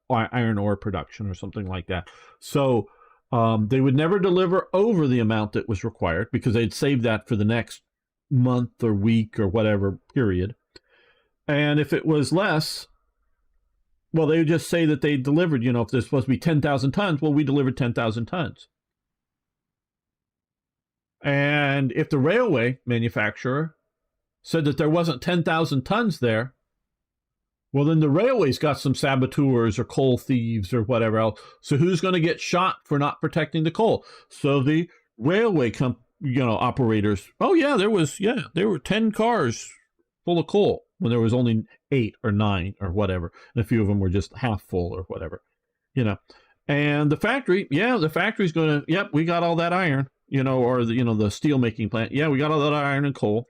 iron ore production or something like that. So they would never deliver over the amount that was required, because they'd save that for the next month or week or whatever period. And if it was less, well, they would just say that they delivered, if there's supposed to be 10,000 tons, well, we delivered 10,000 tons. And if the railway manufacturer said that there wasn't 10,000 tons there, well, then the railway's got some saboteurs or coal thieves or whatever else. So who's going to get shot for not protecting the coal? So the railway operators, there were 10 cars full of coal when there was only 8 or 9 or whatever. And a few of them were just half full or whatever, And the factory, the factory's going to, yep, we got all that iron, or the steel making plant. Yeah, we got all that iron and coal.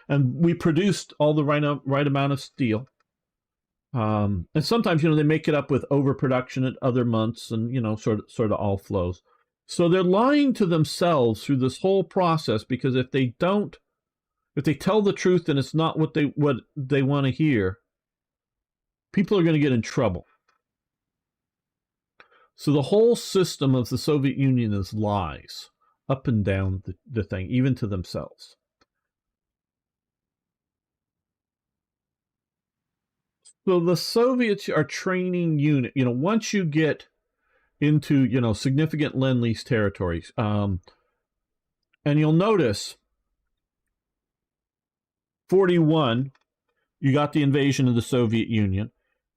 And we produced all the right amount of steel. And sometimes, they make it up with overproduction at other months, and, sort of all flows. So they're lying to themselves through this whole process, because if they tell the truth and it's not what they want to hear, people are going to get in trouble. So the whole system of the Soviet Union is lies. up and down the thing, even to themselves. So the Soviets are training unit. Once you get into significant Lend-Lease territories, and you'll notice 41, you got the invasion of the Soviet Union.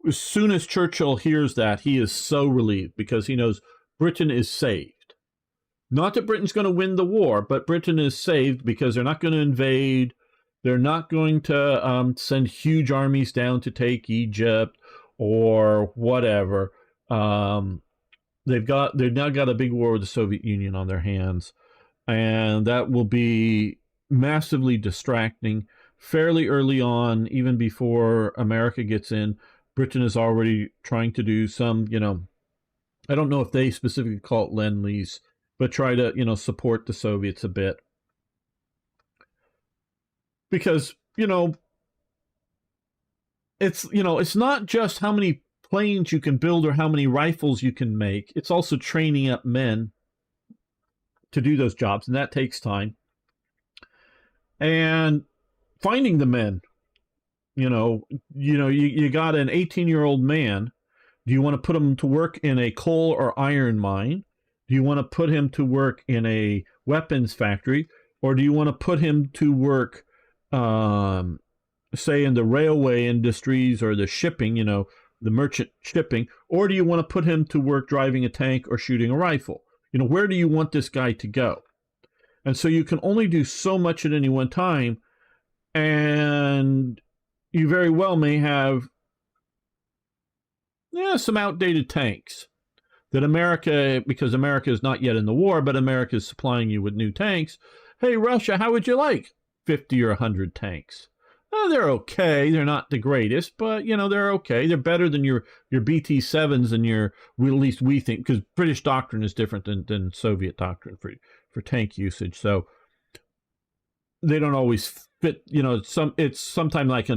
As soon as Churchill hears that, he is so relieved because he knows Britain is saved. Not that Britain's going to win the war, but Britain is saved because they're not going to invade. They're not going to send huge armies down to take Egypt or whatever. They've now got a big war with the Soviet Union on their hands, and that will be massively distracting. Fairly early on, even before America gets in, Britain is already trying to do some, I don't know if they specifically call it Lend-Lease, but try to, support the Soviets a bit. Because, it's not just how many planes you can build or how many rifles you can make. It's also training up men to do those jobs, and that takes time. And finding the men, you got an 18-year-old man. Do you want to put him to work in a coal or iron mine? Do you want to put him to work in a weapons factory? Or do you want to put him to work, say, in the railway industries or the shipping, the merchant shipping? Or do you want to put him to work driving a tank or shooting a rifle? Where do you want this guy to go? And so you can only do so much at any one time. And you very well may have some outdated tanks that America, because America is not yet in the war, but America is supplying you with new tanks. Hey, Russia, how would you like 50 or 100 tanks? They're okay. They're not the greatest, but, they're okay. They're better than your BT-7s and at least we think, because British doctrine is different than Soviet doctrine for tank usage. So they don't always fit, it's sometimes like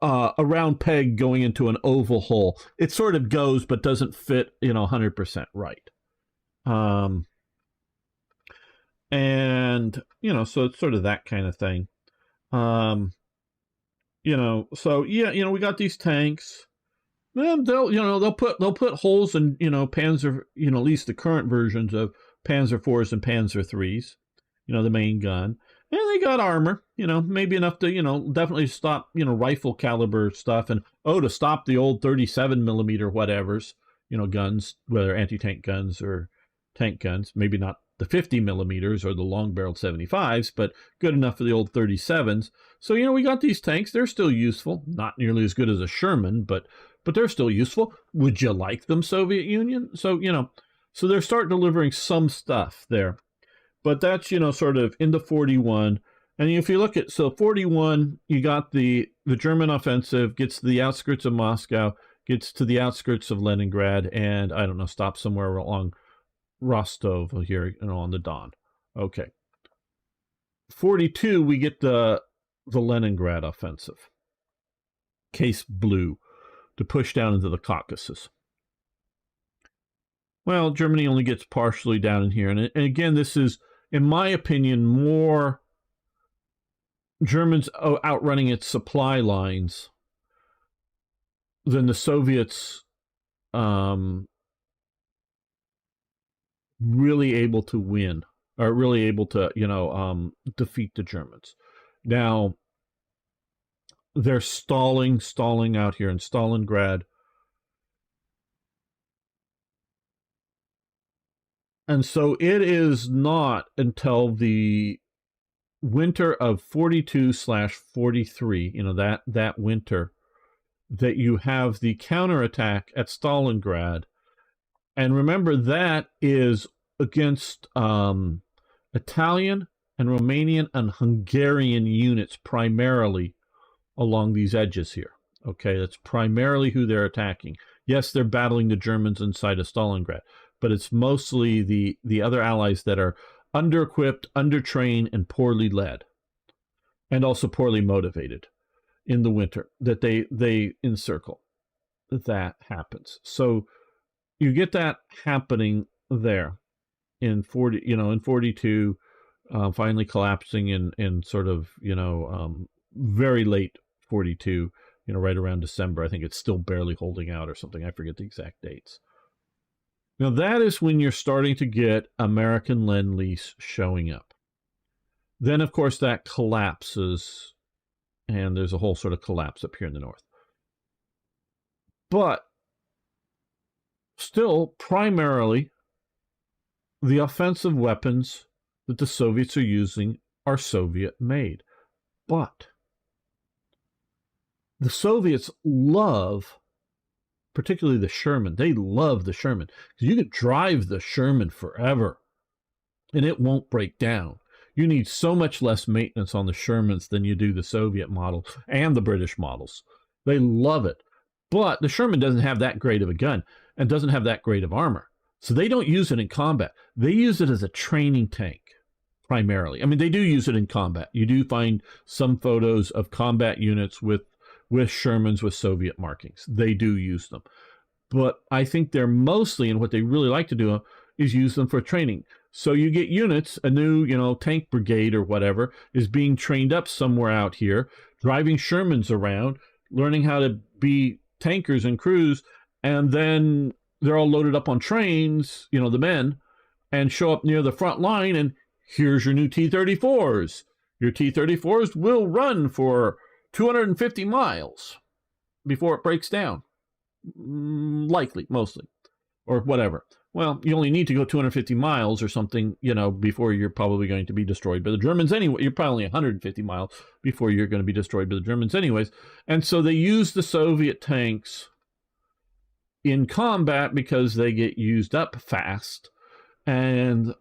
a round peg going into an oval hole. It sort of goes, but doesn't fit, 100% right. And, so it's sort of that kind of thing. So yeah, we got these tanks. Then they'll put holes in, Panzer, at least the current versions of Panzer IVs and Panzer IIIs, the main gun. And they got armor, maybe enough to, definitely stop, rifle caliber stuff, and to stop the old 37 millimeter whatevers, guns, whether anti-tank guns or tank guns, maybe not the 50 millimeters or the long-barreled 75s, but good enough for the old 37s. So, we got these tanks. They're still useful. Not nearly as good as a Sherman, but they're still useful. Would you like them, Soviet Union? So, so they're starting delivering some stuff there. But that's, sort of into 41. And if you look at, 41, you got the German offensive, gets to the outskirts of Moscow, gets to the outskirts of Leningrad, and, I don't know, stops somewhere along Rostov here, on the Don. Okay. 42, we get the Leningrad offensive. Case Blue, to push down into the Caucasus. Well, Germany only gets partially down in here. And again, this is, in my opinion, more Germans outrunning its supply lines than the Soviets really able to win, or really able to, defeat the Germans. Now, they're stalling out here in Stalingrad. And so it is not until the winter of 42/43, that winter, that you have the counterattack at Stalingrad. And remember, that is against Italian and Romanian and Hungarian units primarily along these edges here. Okay, that's primarily who they're attacking. Yes, they're battling the Germans inside of Stalingrad, but it's mostly the other allies that are under-equipped, under-trained, and poorly led, and also poorly motivated in the winter that they encircle. That happens. So you get that happening there. in 40, in 42, finally collapsing in sort of, very late 42, right around December. I think it's still barely holding out or something. I forget the exact dates. Now, that is when you're starting to get American Lend-Lease showing up. Then, of course, that collapses, and there's a whole sort of collapse up here in the north. But still, primarily, the offensive weapons that the Soviets are using are Soviet-made. But the Soviets love, particularly the Sherman, they love the Sherman, because you could drive the Sherman forever, and it won't break down. You need so much less maintenance on the Shermans than you do the Soviet models and the British models. They love it. But the Sherman doesn't have that great of a gun and doesn't have that great of armor. So they don't use it in combat. They use it as a training tank, primarily. I mean, they do use it in combat. You do find some photos of combat units with Shermans with Soviet markings. They do use them. But I think they're mostly, and what they really like to do is use them for training. So you get units, a new, tank brigade or whatever, is being trained up somewhere out here, driving Shermans around, learning how to be tankers and crews, and then they're all loaded up on trains, the men, and show up near the front line, and here's your new T-34s. Your T-34s will run for 250 miles before it breaks down. Likely, mostly, or whatever. Well, you only need to go 250 miles or something, before you're probably going to be destroyed by the Germans anyway. You're probably 150 miles before you're going to be destroyed by the Germans anyways. And so they use the Soviet tanks in combat because they get used up fast. And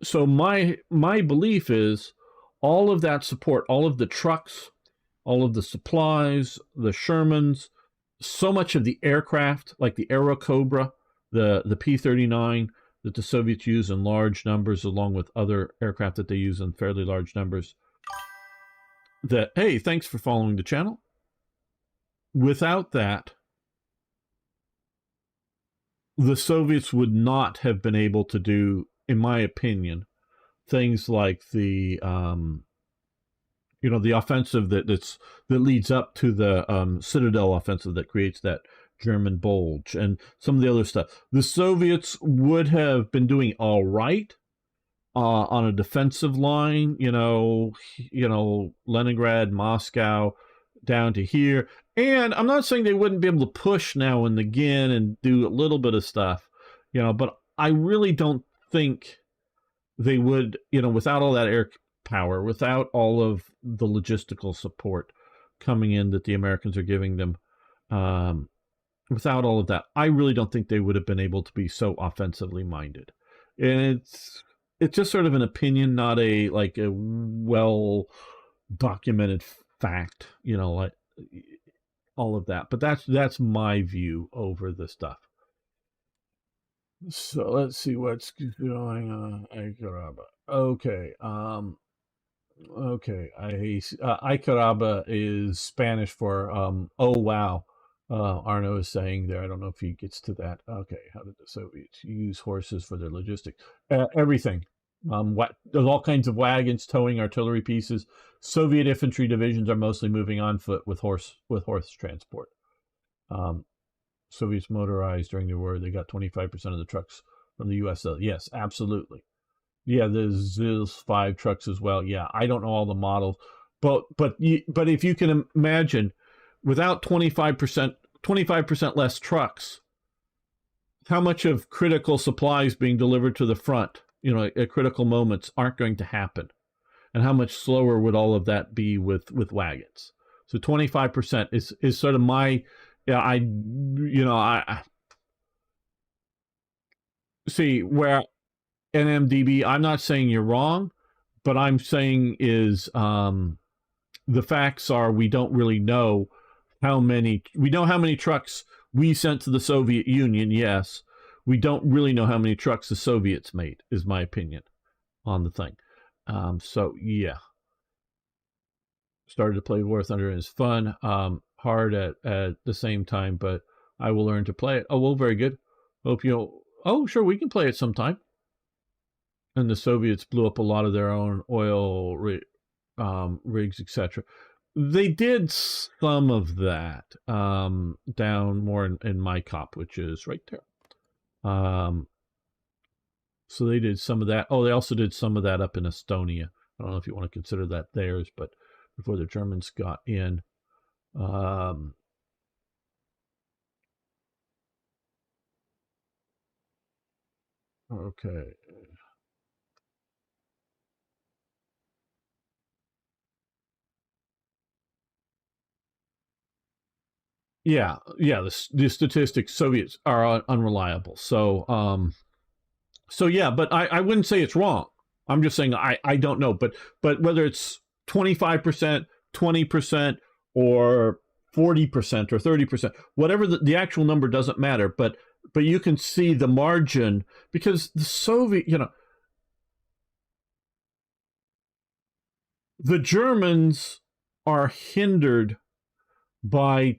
so my belief is all of that support, all of the trucks, all of the supplies, the Shermans, so much of the aircraft, like the Aerocobra, the P-39 that the Soviets use in large numbers, along with other aircraft that they use in fairly large numbers. That, hey, thanks for following the channel. Without that, the Soviets would not have been able to do, in my opinion, things like the offensive that leads up to the Citadel offensive that creates that German bulge and some of the other stuff. The Soviets would have been doing all right on a defensive line, Leningrad, Moscow, down to here. And I'm not saying they wouldn't be able to push now and again and do a little bit of stuff, but I really don't think they would, without all that air power, without all of the logistical support coming in that the Americans are giving them, without all of that, I really don't think they would have been able to be so offensively minded. And it's just sort of an opinion, not a well documented fact, like all of that. But that's my view over the stuff. So let's see what's going on. Okay. Okay. Icaraba is Spanish for oh wow. Arno is saying there. I don't know if he gets to that. Okay. How did the Soviets use horses for their logistics? Everything. There's all kinds of wagons towing artillery pieces. Soviet infantry divisions are mostly moving on foot with horse transport. Soviets motorized during the war. They got 25% of the trucks from the U.S. Yes, absolutely. Yeah, there's ZIL-5 trucks as well. Yeah, I don't know all the models, but if you can imagine, without 25% less trucks, how much of critical supplies being delivered to the front, at critical moments aren't going to happen, and how much slower would all of that be with wagons? So 25% is sort of my, I see where NMDB. I'm not saying you're wrong, but I'm saying is the facts are we don't really know how many. We know how many trucks we sent to the Soviet Union. Yes. We don't really know how many trucks the Soviets made, is my opinion on the thing. So, yeah. Started to play War Thunder and it's fun. Hard at the same time, but I will learn to play it. Oh, well, very good. Hope you'll... Oh, sure, we can play it sometime. and the Soviets blew up a lot of their own oil rigs, etc. They did some of that down more in Mykop, which is right there. So they did some of that. Oh, they also did some of that up in Estonia. I don't know if you want to consider that theirs, but before the Germans got in. Okay. Yeah, the statistics Soviets are unreliable. So yeah, but I wouldn't say it's wrong. I'm just saying I don't know, but whether it's 25%, 20%, or 40% or 30%, whatever the actual number doesn't matter. But you can see the margin because the Soviet, the Germans are hindered by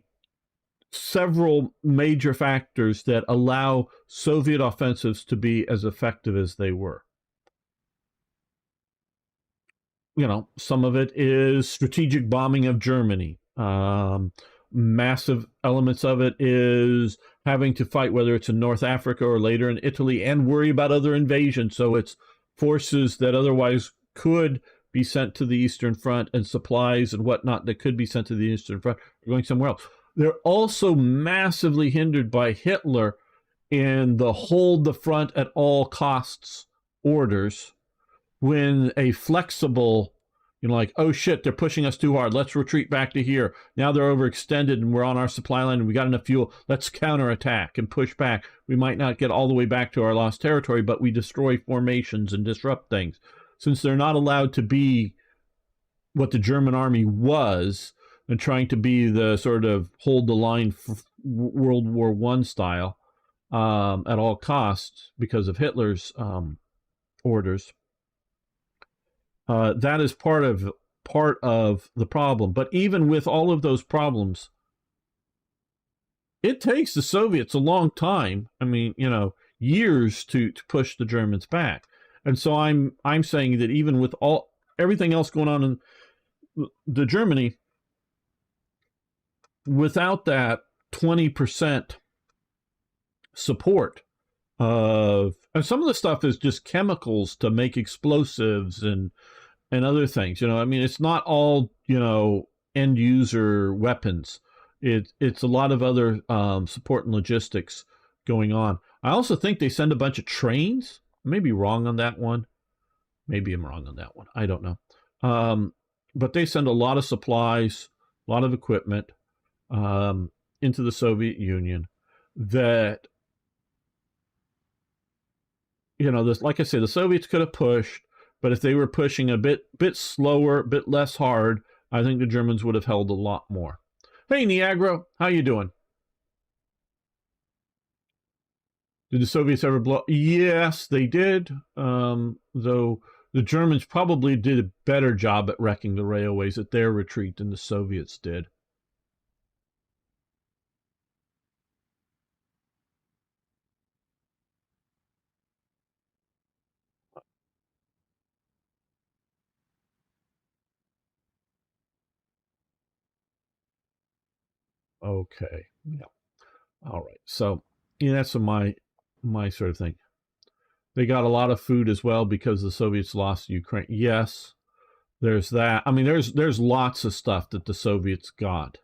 several major factors that allow Soviet offensives to be as effective as they were. Some of it is strategic bombing of Germany. Massive elements of it is having to fight, whether it's in North Africa or later in Italy, and worry about other invasions. So it's forces that otherwise could be sent to the Eastern Front and supplies and whatnot that could be sent to the Eastern Front are going somewhere else. They're also massively hindered by Hitler in the hold the front at all costs orders, when a flexible, like, oh shit, they're pushing us too hard, let's retreat back to here. Now they're overextended and we're on our supply line and we got enough fuel, let's counterattack and push back. We might not get all the way back to our lost territory, but we destroy formations and disrupt things. Since they're not allowed to be what the German army was, and trying to be the sort of hold the line for World War I style at all costs because of Hitler's orders, that is part of the problem. But even with all of those problems, it takes the Soviets a long time. I mean, years to push the Germans back. And so I'm saying that even with everything else going on in the Germany, without that 20% support and some of the stuff is just chemicals to make explosives and other things. I mean, it's not all end user weapons. It's a lot of other support and logistics going on. I also think they send a bunch of trains. I may be wrong on that one. Maybe I'm wrong on that one. I don't know. But they send a lot of supplies, a lot of equipment into the Soviet Union that, like I say, the Soviets could have pushed, but if they were pushing a bit slower, a bit less hard, I think the Germans would have held a lot more. Hey, Niagara, how you doing? Did the Soviets ever blow? Yes, they did. Though the Germans probably did a better job at wrecking the railways at their retreat than the Soviets did. Okay. Yeah. All right. So, that's my sort of thing. They got a lot of food as well because the Soviets lost Ukraine. Yes, there's that. I mean, there's lots of stuff that the Soviets got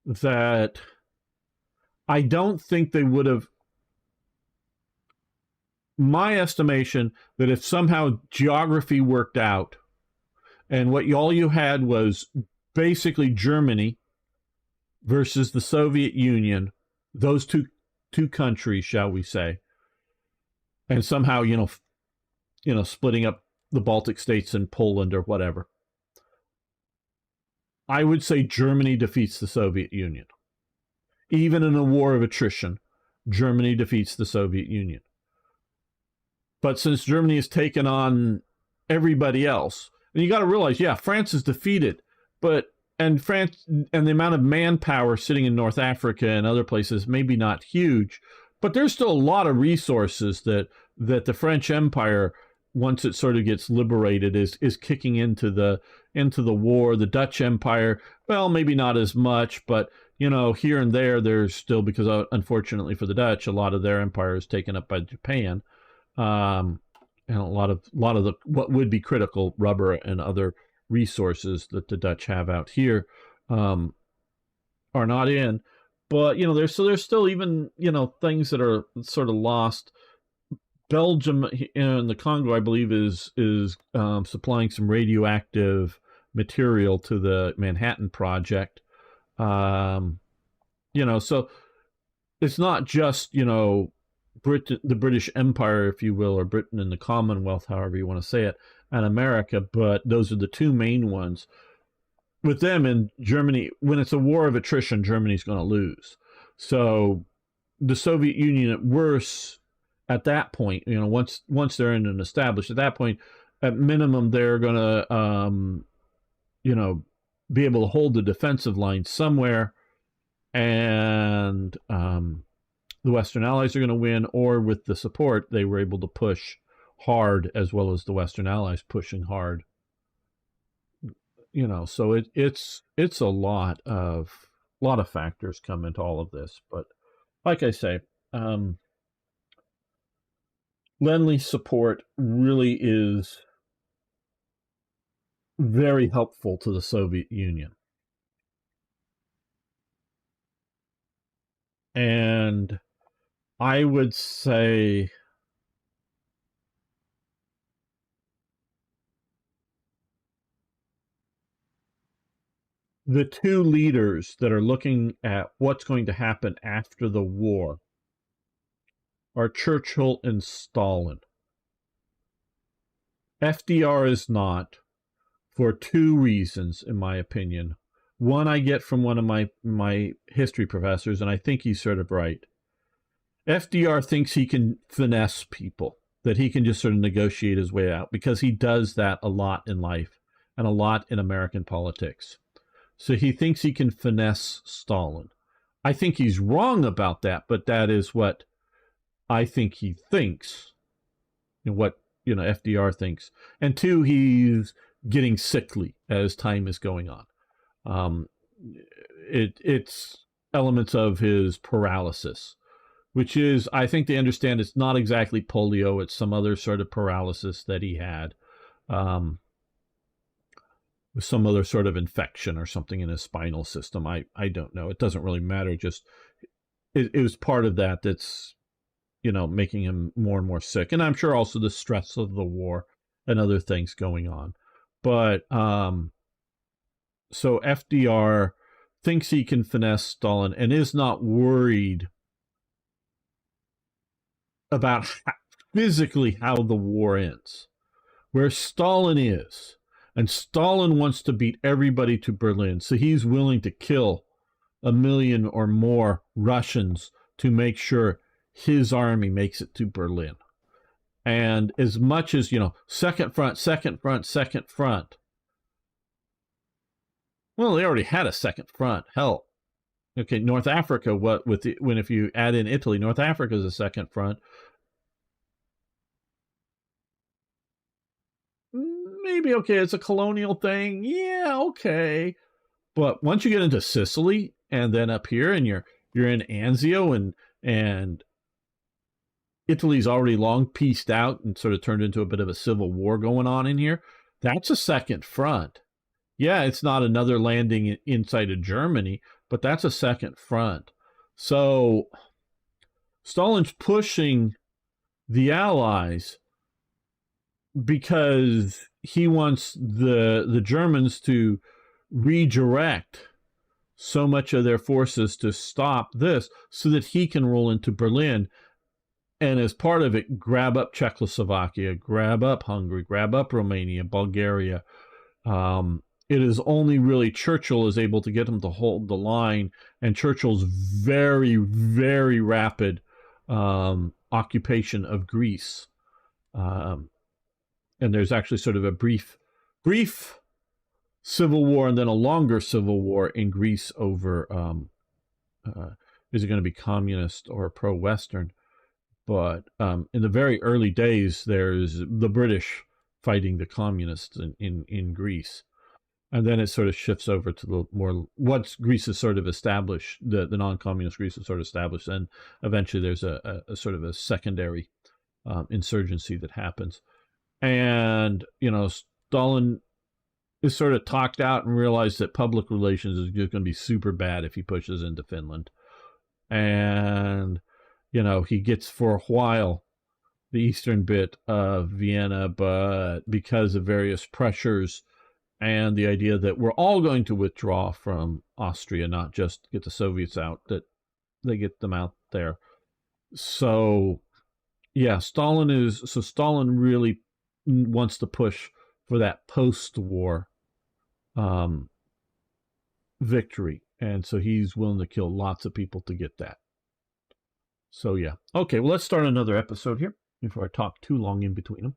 that I don't think they would have. My estimation that if somehow geography worked out and all you had was basically Germany versus the Soviet Union, those two countries, shall we say, and somehow splitting up the Baltic states and Poland or whatever, I would say Germany defeats the Soviet Union. Even in a war of attrition, Germany defeats the Soviet Union. But since Germany has taken on everybody else, and you got to realize, yeah, France is defeated, and France and the amount of manpower sitting in North Africa and other places maybe not huge, but there's still a lot of resources that that the French Empire, once it sort of gets liberated, is kicking into the war. The Dutch Empire, well, maybe not as much, but here and there's still, because unfortunately for the Dutch, a lot of their empire is taken up by Japan, and a lot of the what would be critical rubber and other resources that the Dutch have out here are not in. But there's still even things that are sort of lost. Belgium in the Congo, I believe, is supplying some radioactive material to the Manhattan Project. So it's not just the British Empire, if you will, or Britain and the Commonwealth, however you want to say it, and America, but those are the two main ones. With them in Germany, when it's a war of attrition, Germany's going to lose. So the Soviet Union, at worst, at that point, once they're in and established, at that point, at minimum, they're going to, be able to hold the defensive line somewhere, and the Western Allies are going to win, or with the support, they were able to push hard, as well as the Western Allies pushing hard. So it's a lot of factors come into all of this, but like I say, Lend-Lease support really is very helpful to the Soviet Union. And I would say the two leaders that are looking at what's going to happen after the war are Churchill and Stalin. FDR is not, for two reasons, in my opinion. One I get from one of my history professors, and I think he's sort of right. FDR thinks he can finesse people, that he can just sort of negotiate his way out, because he does that a lot in life and a lot in American politics. So he thinks he can finesse Stalin. I think he's wrong about that, but that is what I think he thinks, and what FDR thinks. And two, he's getting sickly as time is going on. It's elements of his paralysis, which is, I think they understand, it's not exactly polio, it's some other sort of paralysis that he had, with some other sort of infection or something in his spinal system. I don't know. It doesn't really matter. Just it was part of that's making him more and more sick. And I'm sure also the stress of the war and other things going on. But so FDR thinks he can finesse Stalin and is not worried about physically how the war ends, where Stalin is. And Stalin wants to beat everybody to Berlin, so he's willing to kill 1 million or more Russians to make sure his army makes it to Berlin. And as much as, second front, second front, second front. Well, they already had a second front. Hell, okay, North Africa, if you add in Italy, North Africa is a second front. Maybe, okay, it's a colonial thing. Yeah, okay. But once you get into Sicily and then up here, and you're in Anzio, and Italy's already long pieced out and sort of turned into a bit of a civil war going on in here, that's a second front. Yeah, it's not another landing inside of Germany, but that's a second front. So Stalin's pushing the Allies because he wants the Germans to redirect so much of their forces to stop this, so that he can roll into Berlin, and as part of it, grab up Czechoslovakia, grab up Hungary, grab up Romania, Bulgaria. It is only really Churchill is able to get him to hold the line, and Churchill's very, very rapid occupation of Greece. And there's actually sort of a brief civil war, and then a longer civil war in Greece over, is it going to be communist or pro-Western? But in the very early days, there's the British fighting the communists in Greece. And then it sort of shifts over to the more, once Greece is sort of established, the non-communist Greece is sort of established, and eventually there's a sort of a secondary insurgency that happens. And, Stalin is sort of talked out and realized that public relations is just going to be super bad if he pushes into Finland. And, he gets for a while the eastern bit of Vienna, but because of various pressures and the idea that we're all going to withdraw from Austria, not just get the Soviets out, that they get them out there. So, yeah, Stalin really wants to push for that post-war victory, and so he's willing to kill lots of people to get that. So yeah, okay. Well, let's start another episode here before I talk too long in between them.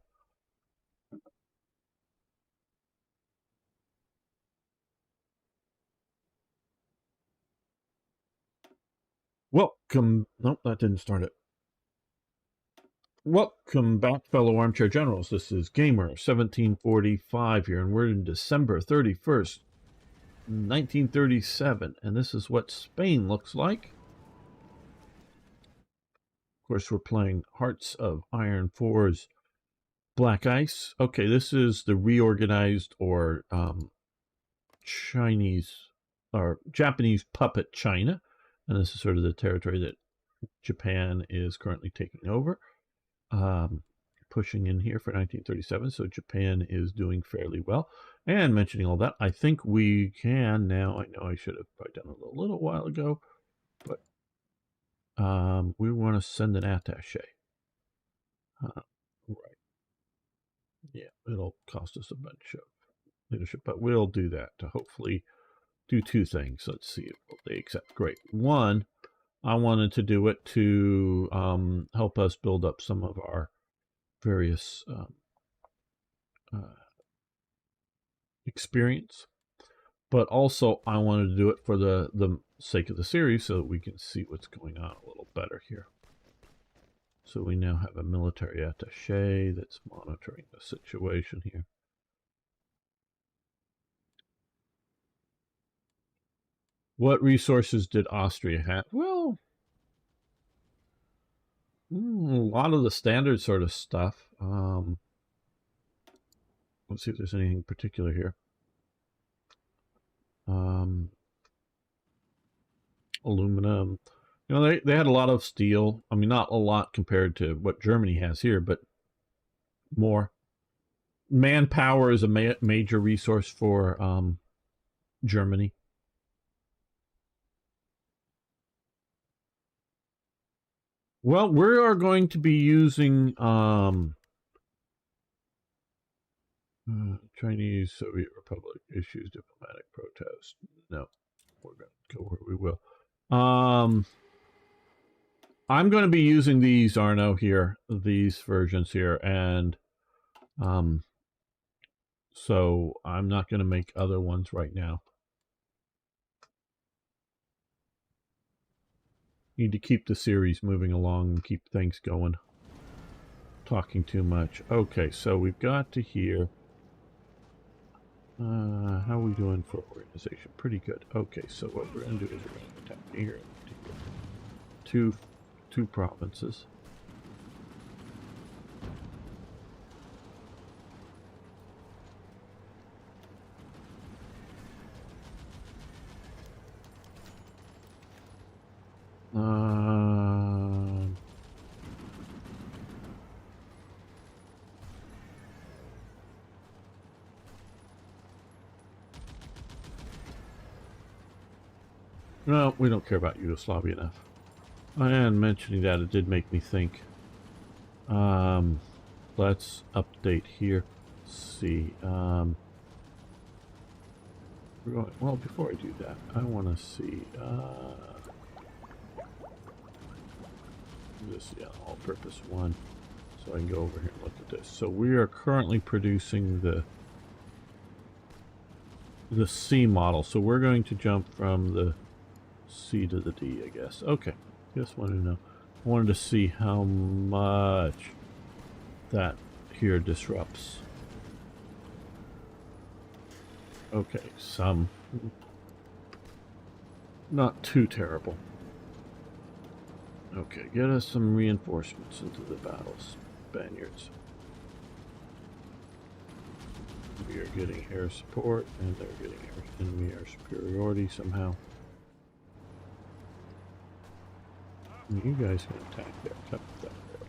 Welcome. Nope, that didn't start it. Welcome back, fellow armchair generals. This is Gamer 1745 here, and we're in December 31st, 1937, and this is what Spain looks like. Of course, we're playing Hearts of Iron 4's Black Ice. Okay, this is the reorganized or Chinese or Japanese puppet China, and this is sort of the territory that Japan is currently taking over. Pushing in here for 1937, so Japan is doing fairly well. And mentioning all that, I think we can now, I know I should have probably done it a little while ago, but we want to send an attaché. Right. Yeah, it'll cost us a bunch of leadership, but we'll do that to hopefully do two things. Let's see if they accept. Great. One, I wanted to do it to help us build up some of our various experience, but also I wanted to do it for the sake of the series so that we can see what's going on a little better here. So we now have a military attaché that's monitoring the situation here. What resources did Austria have? Well, a lot of the standard sort of stuff. Let's see if there's anything particular here. Aluminum. They had a lot of steel. I mean, not a lot compared to what Germany has here, but more. Manpower is a major resource for Germany. Well, we are going to be using Chinese Soviet Republic issues diplomatic protest. No, we're going to go where we will. I'm going to be using these Arno here, these versions here, and so I'm not going to make other ones right now. Need to keep the series moving along and keep things going. Talking too much. Okay, so we've got to here. How are we doing for organization? Pretty good. Okay, so what we're going to do is we're going to attack here. Two provinces. No, we don't care about Yugoslavia enough. And mentioning that, it did make me think. Let's update here. Let's see. We're going, well, before I do that, I want to see. This, yeah, all-purpose one. So I can go over here and look at this. So we are currently producing the C model. So we're going to jump from the C to the D, I guess. Okay, just wanted to know. I wanted to see how much that here disrupts. Okay, some. Not too terrible. Okay, get us some reinforcements into the battles, Spaniards. We are getting air support, and they're getting enemy air superiority somehow. You guys can attack there. Cut that there.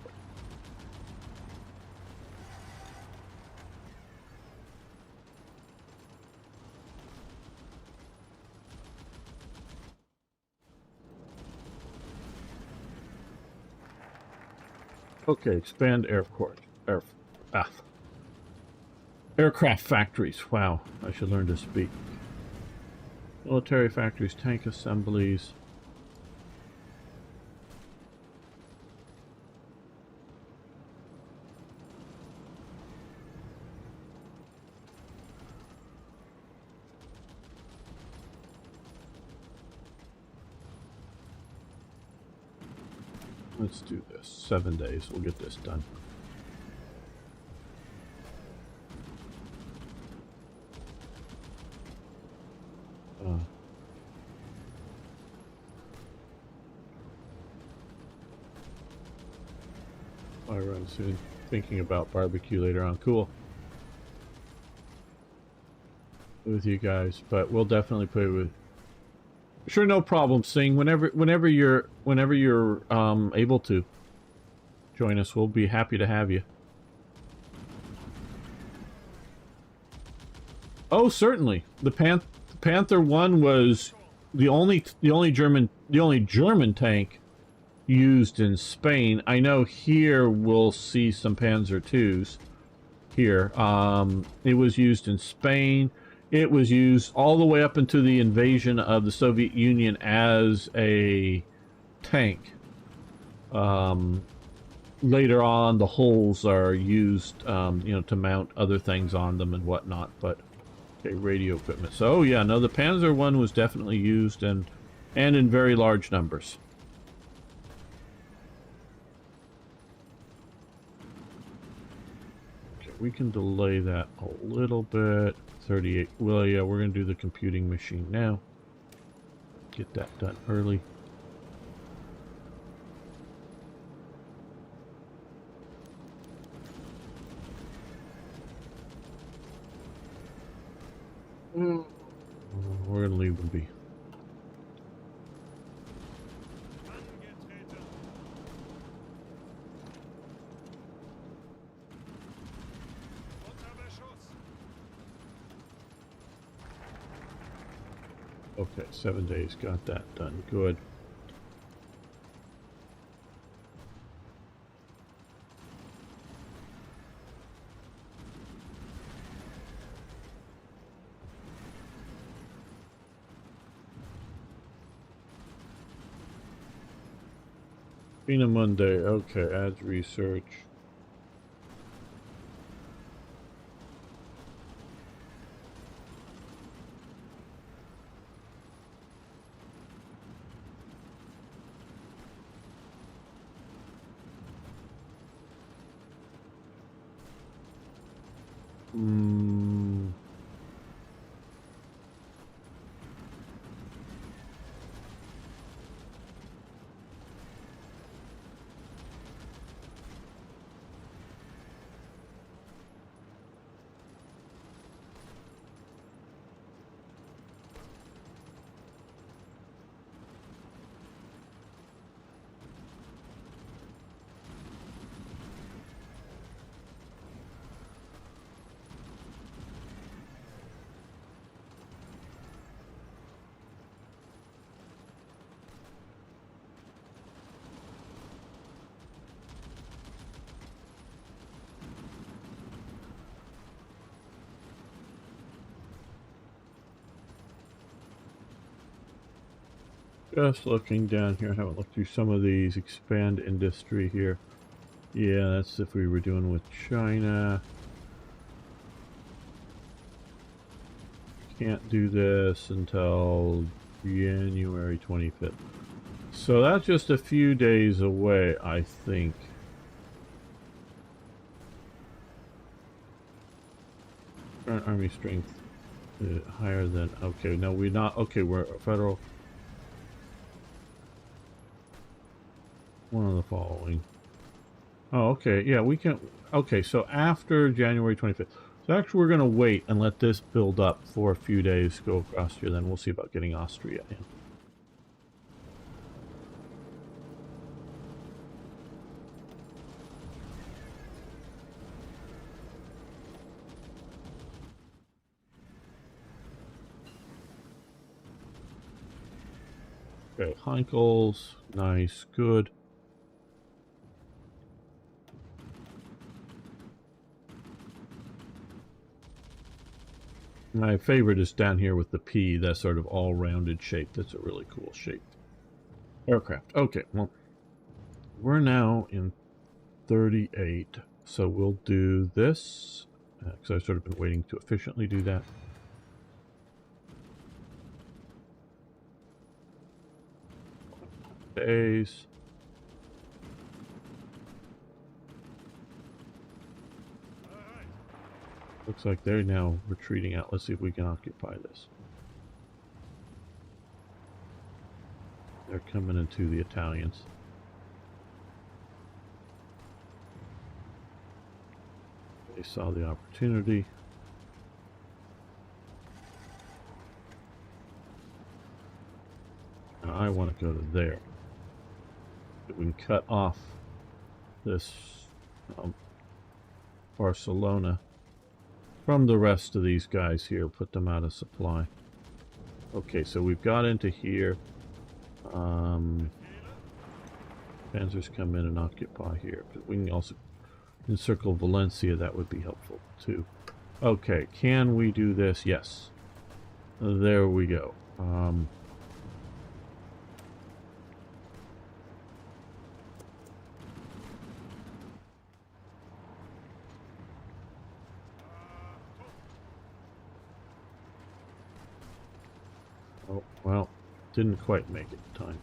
Okay, expand aircraft factories. Wow, I should learn to speak. Military factories, tank assemblies. Let's do this. 7 days. We'll get this done. I run soon. Thinking about barbecue later on. Cool. With you guys, but we'll definitely play with. Sure, no problem. Sing whenever you're able to join us. We'll be happy to have you. Oh, certainly. The Panther 1 was the only German tank used in Spain. I know here we'll see some Panzer 2s here. It was used in Spain. It was used all the way up into the invasion of the Soviet Union as a tank. Later on, the hulls are used, you know, to mount other things on them and whatnot. But okay, radio equipment. So yeah, no, the Panzer 1 was definitely used and in very large numbers. Okay, we can delay that a little bit. 38. Well, yeah, we're going to do the computing machine now. Get that done early. We're going to leave them be. Okay, 7 days. Got that done. Good. Been Monday. Okay, adds research. Just looking down here, I haven't looked through some of these. Expand industry here. Yeah, that's if we were doing with China. Can't do this until January 25th. So that's just a few days away, I think. Current army strength higher than... Okay, no, we're not... Okay, we're federal... One of the following. Oh, okay, yeah, we can... Okay, so after January 25th. So actually we're going to wait and let this build up for a few days, go across here, then we'll see about getting Austria in. Okay, Heinkel's, nice, good. My favorite is down here with the P, that sort of all-rounded shape. That's a really cool shape. Aircraft. Okay, well, we're now in 38, so we'll do this, because I've sort of been waiting to efficiently do that. Days. Looks like they're now retreating out. Let's see if we can occupy this. They're coming into the Italians. They saw the opportunity. Now I want to go to there. We can cut off this Barcelona from the rest of these guys here, put them out of supply. Okay, so we've got into here. Panzers come in and occupy here, but we can also encircle Valencia. That would be helpful too. Okay, can we do this? Yes. There we go. Oh, well, didn't quite make it in time.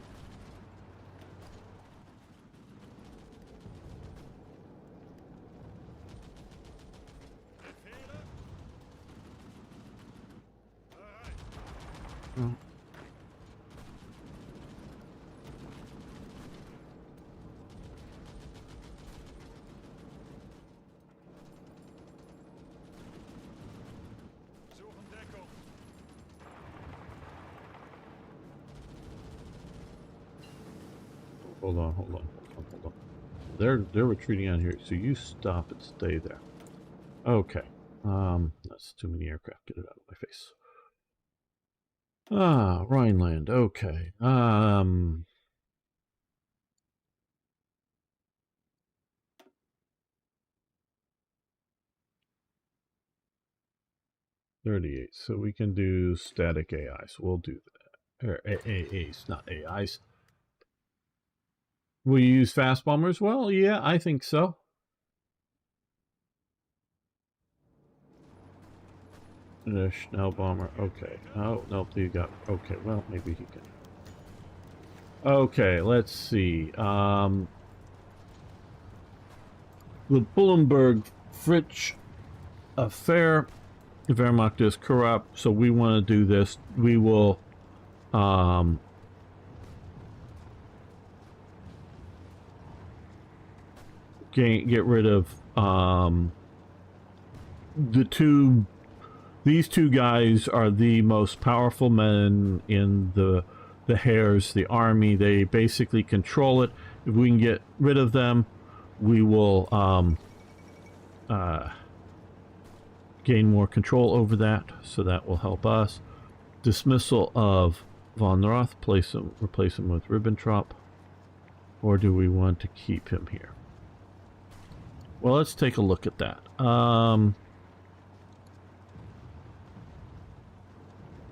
Oh. Hold on. They're retreating out here, so you stop and stay there. Okay. That's too many aircraft. Get it out of my face. Ah, Rhineland. Okay. 38. So we can do static AI. So we'll do that. Or AAs, not AIs. Will you use fast bombers? Well, yeah, I think so. Schnell bomber. Okay. Oh, nope. You got. Okay. Well, maybe he can. Okay. Let's see. The Bullenberg Fritsch affair. The Wehrmacht is corrupt, so we want to do this. We will. Get rid of these two guys are the most powerful men in the Heer's, the army. They basically control it. If we can get rid of them, we will gain more control over that, so that will help us. Dismissal of von Roth, replace him with Ribbentrop, or do we want to keep him here? Well, let's take a look at that.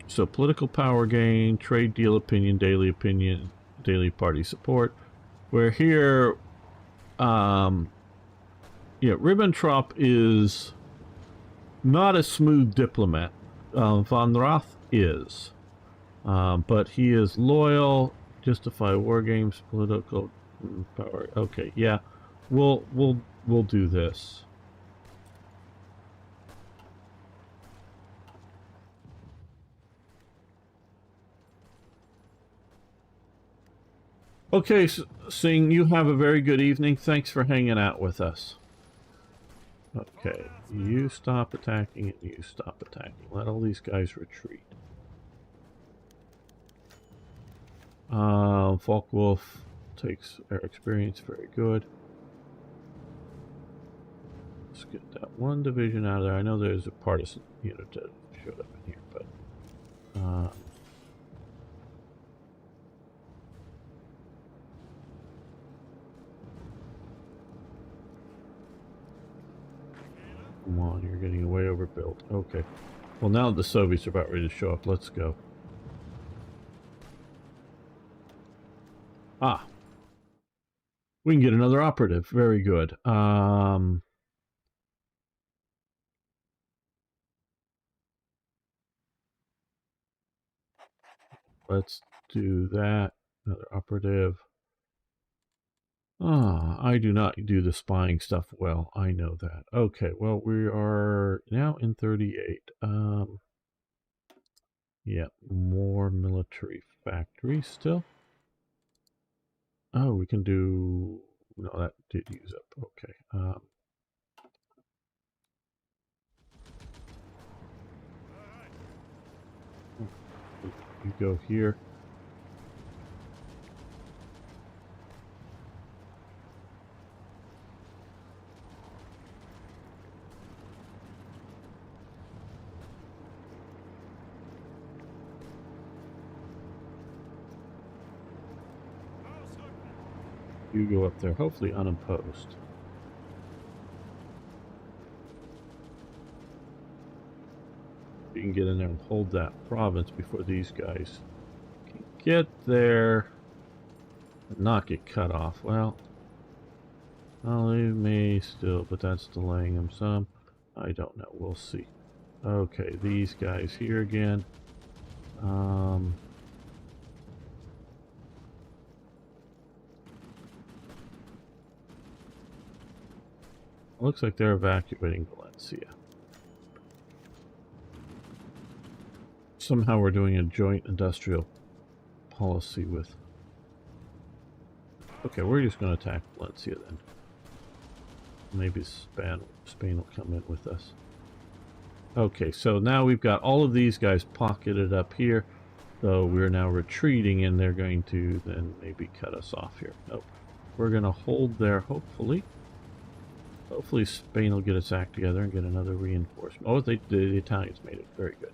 So political power gain, trade deal opinion, daily party support. We're here. Yeah, Ribbentrop is not a smooth diplomat. Von Roth is. But he is loyal. Justify war games, political power. Okay, yeah, we'll do this. Okay, Singh, you have a very good evening. Thanks for hanging out with us. Okay, you stop attacking and you stop attacking. Let all these guys retreat. Falkwolf takes air experience, very good. Let's get that one division out of there. I know there's a partisan unit that showed up in here, but come on, you're getting way overbuilt. Okay. Well, now the Soviets are about ready to show up. Let's go. Ah. We can get another operative. Very good. Let's do that. Another operative. Ah, I do not do the spying stuff well. I know that. Okay, well, we are now in 38. Yeah, more military factories still. Oh, we can do... No, that did use up. Okay. You go here. You go up there, hopefully unopposed. You can get in there and hold that province before these guys can get there and not get cut off. Well, they may still, but that's delaying them some. I don't know. We'll see. Okay, these guys here again. Looks like they're evacuating Valencia. Somehow we're doing a joint industrial policy with... Okay, we're just going to attack Valencia then. Maybe Spain will come in with us. Okay, so now we've got all of these guys pocketed up here. So we're now retreating and they're going to then maybe cut us off here. Nope. We're going to hold there, hopefully. Hopefully Spain will get its act together and get another reinforcement. Oh, the Italians made it. Very good.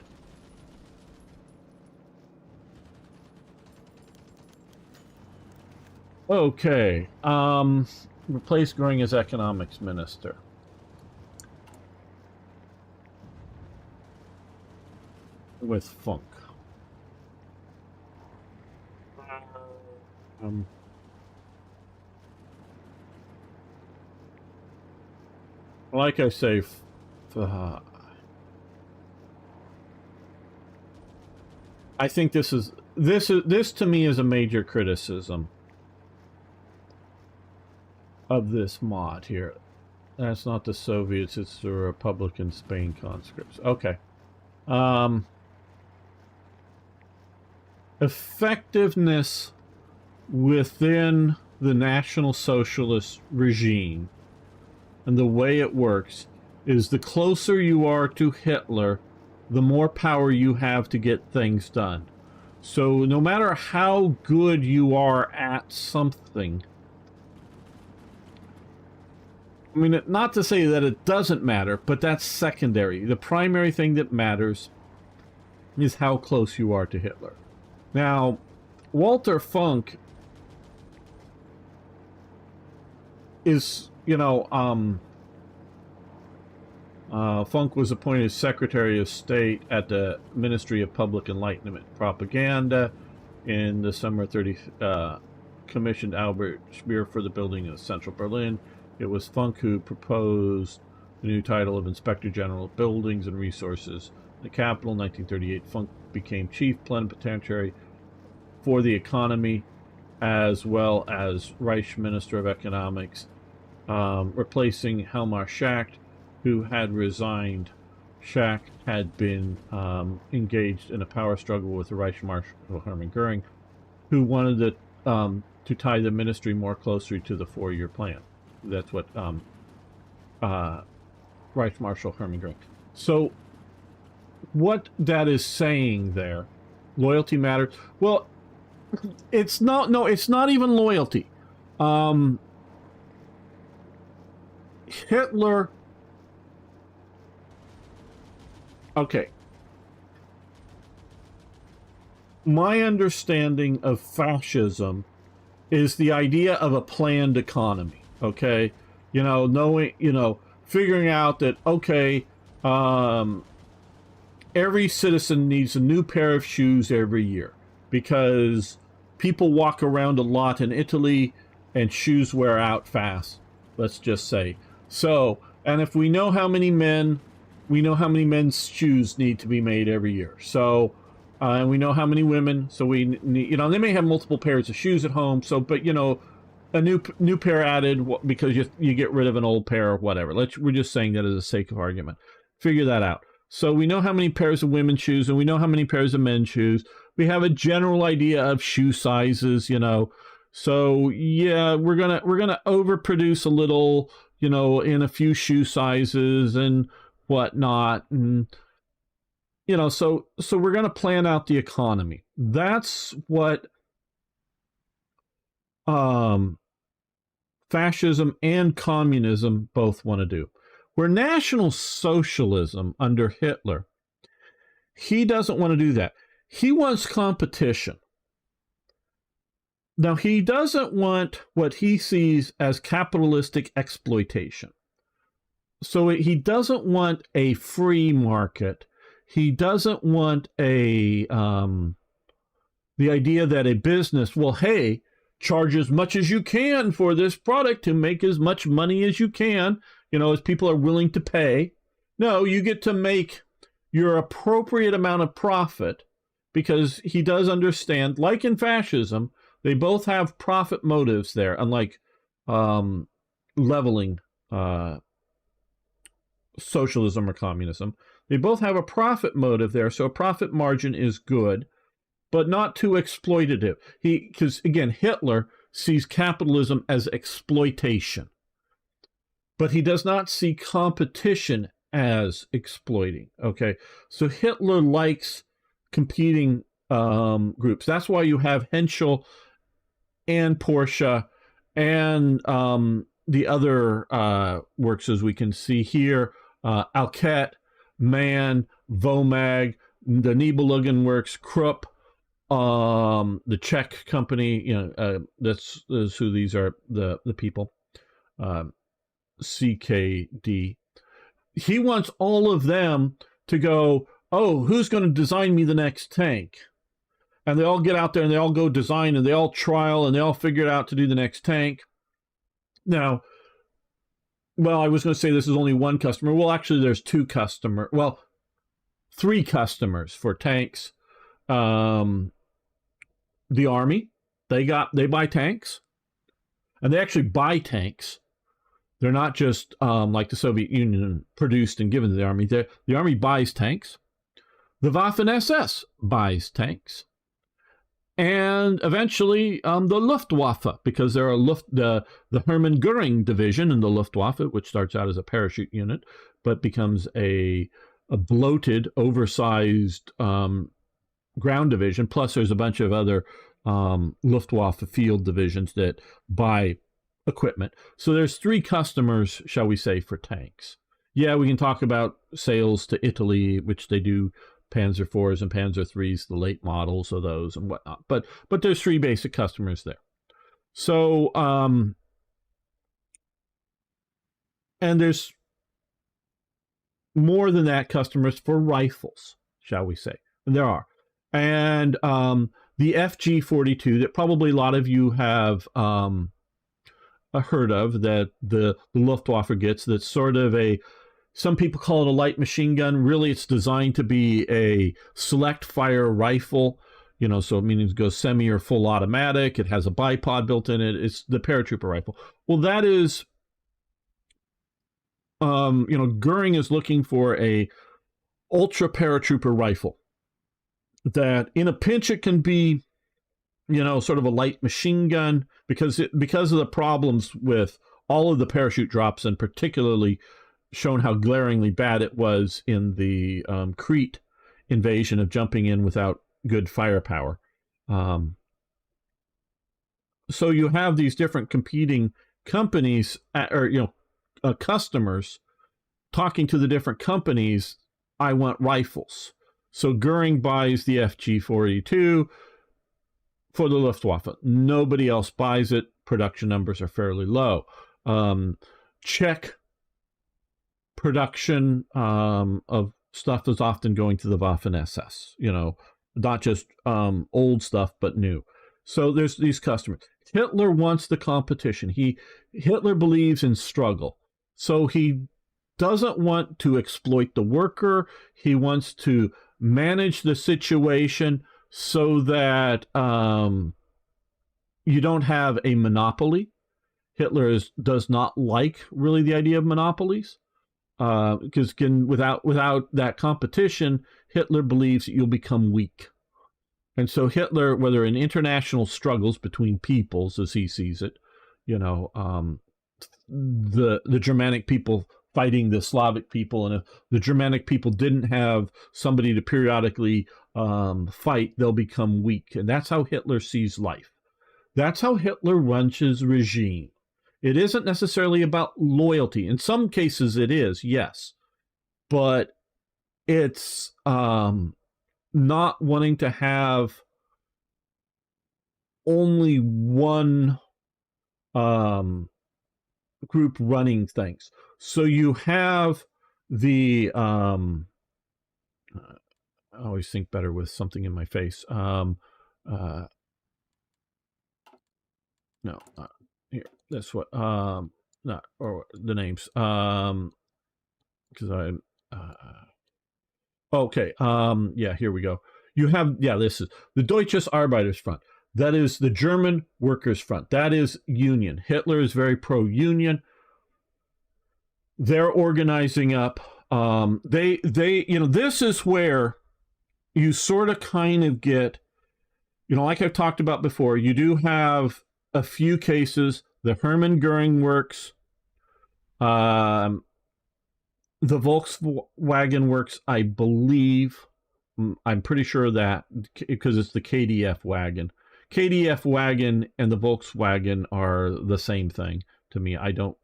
Okay. Replace Goring as economics minister. With Funk. Like I say, I think this to me is a major criticism of this mod here. That's not the Soviets, it's the Republican Spain conscripts. Okay. Effectiveness within the National Socialist regime and the way it works is the closer you are to Hitler, the more power you have to get things done. So no matter how good you are at something, I mean, not to say that it doesn't matter, but that's secondary. The primary thing that matters is how close you are to Hitler. Now, Walter Funk is, you know, Funk was appointed Secretary of State at the Ministry of Public Enlightenment Propaganda in the summer 30, commissioned Albert Speer for the building of Central Berlin. It was Funk who proposed the new title of Inspector General of Buildings and Resources. In the capital, in 1938, Funk became Chief Plenipotentiary for the Economy as well as Reich Minister of Economics, replacing Helmar Schacht, who had resigned. Schacht had been engaged in a power struggle with the Reich Marshal Hermann Goering, who wanted to tie the ministry more closely to the four-year plan. That's what Reich Marshal Hermann Goering. So what that is saying there, loyalty matters. Well, it's not, no, it's not even loyalty. Hitler, okay. My understanding of fascism is the idea of a planned economy, okay? You know, knowing, you know, figuring out that, okay, every citizen needs a new pair of shoes every year because people walk around a lot in Italy and shoes wear out fast, let's just say. So, and if we know how many men, we know how many men's shoes need to be made every year. So, and we know how many women, so we need, you know, they may have multiple pairs of shoes at home, so, but, you know, a new pair added because you get rid of an old pair or whatever. We're just saying that as a sake of argument. Figure that out. So we know how many pairs of women's shoes, and we know how many pairs of men's shoes. We have a general idea of shoe sizes, you know. So yeah, we're gonna overproduce a little, you know, in a few shoe sizes and whatnot, and you know, so we're gonna plan out the economy. That's what fascism and communism both want to do. Where National Socialism under Hitler, he doesn't want to do that. He wants competition. Now, he doesn't want what he sees as capitalistic exploitation. So he doesn't want a free market. He doesn't want the idea that a business, well, hey, charge as much as you can for this product to make as much money as you can, you know, as people are willing to pay. No, you get to make your appropriate amount of profit, because he does understand, like in fascism, they both have profit motives there, unlike leveling socialism or communism. They both have a profit motive there, so a profit margin is good, but not too exploitative. Because again, Hitler sees capitalism as exploitation, but he does not see competition as exploiting. Okay, so Hitler likes competing groups. That's why you have Henschel and Porsche and the other works, as we can see here, Alket, Mann, Vomag, the Nibelungen works, Krupp, the Czech company, you know, that's who these are, the people, CKD. He wants all of them to go, oh, who's going to design me the next tank? And they all get out there and they all go design and they all trial and they all figure it out to do the next tank. Now, well, I was going to say this is only one customer. Well, actually, there's three customers for tanks. The Army, they buy tanks, and they actually buy tanks. They're not just like the Soviet Union produced and given to the Army. The Army buys tanks. The Waffen-SS buys tanks. And eventually the Luftwaffe, because there are the Hermann Goering division in the Luftwaffe, which starts out as a parachute unit, but becomes a bloated, oversized ground division. Plus, there's a bunch of other Luftwaffe field divisions that buy equipment. So there's three customers, shall we say, for tanks. Yeah, we can talk about sales to Italy, which they do. Panzer IVs and Panzer IIIs, the late models of those and whatnot. But there's three basic customers there. So, and there's more than that customers for rifles, shall we say. And there are. And the FG-42 that probably a lot of you have heard of, that the Luftwaffe gets, that's sort of some people call it a light machine gun. Really, it's designed to be a select fire rifle. So it means it goes semi or full automatic. It has a bipod built in it. It's the paratrooper rifle. Well, that is, Goering is looking for a ultra paratrooper rifle that in a pinch it can be, sort of a light machine gun because of the problems with all of the parachute drops, and particularly shown how glaringly bad it was in the Crete invasion of jumping in without good firepower. So you have these different competing companies customers talking to the different companies. I want rifles. So Goering buys the FG-42 for the Luftwaffe. Nobody else buys it. Production numbers are fairly low. Czech production of stuff is often going to the Waffen-SS, not just old stuff, but new. So there's these customers. Hitler wants the competition. Hitler believes in struggle. So he doesn't want to exploit the worker. He wants to manage the situation so that you don't have a monopoly. Hitler does not like really the idea of monopolies because without that competition, Hitler believes that you'll become weak. And so Hitler, whether in international struggles between peoples, as he sees it, the Germanic people fighting the Slavic people, and if the Germanic people didn't have somebody to periodically fight, they'll become weak. And that's how Hitler sees life. That's how Hitler runs his regime. It isn't necessarily about loyalty. In some cases it is, yes. But it's not wanting to have only one group running things. So you have the I always think better with something in my face. No, here. That's what not or the names because okay. Yeah, here we go. You have this is the Deutsches Arbeitersfront. That is the German Workers' Front. That is union. Hitler is very pro-union. They're organizing up. This is where you sort of kind of get, like I've talked about before, you do have a few cases, the Hermann Goering Works, the Volkswagen Works, I believe, I'm pretty sure of that because it's the KDF wagon. KDF wagon and the Volkswagen are the same thing to me. I don't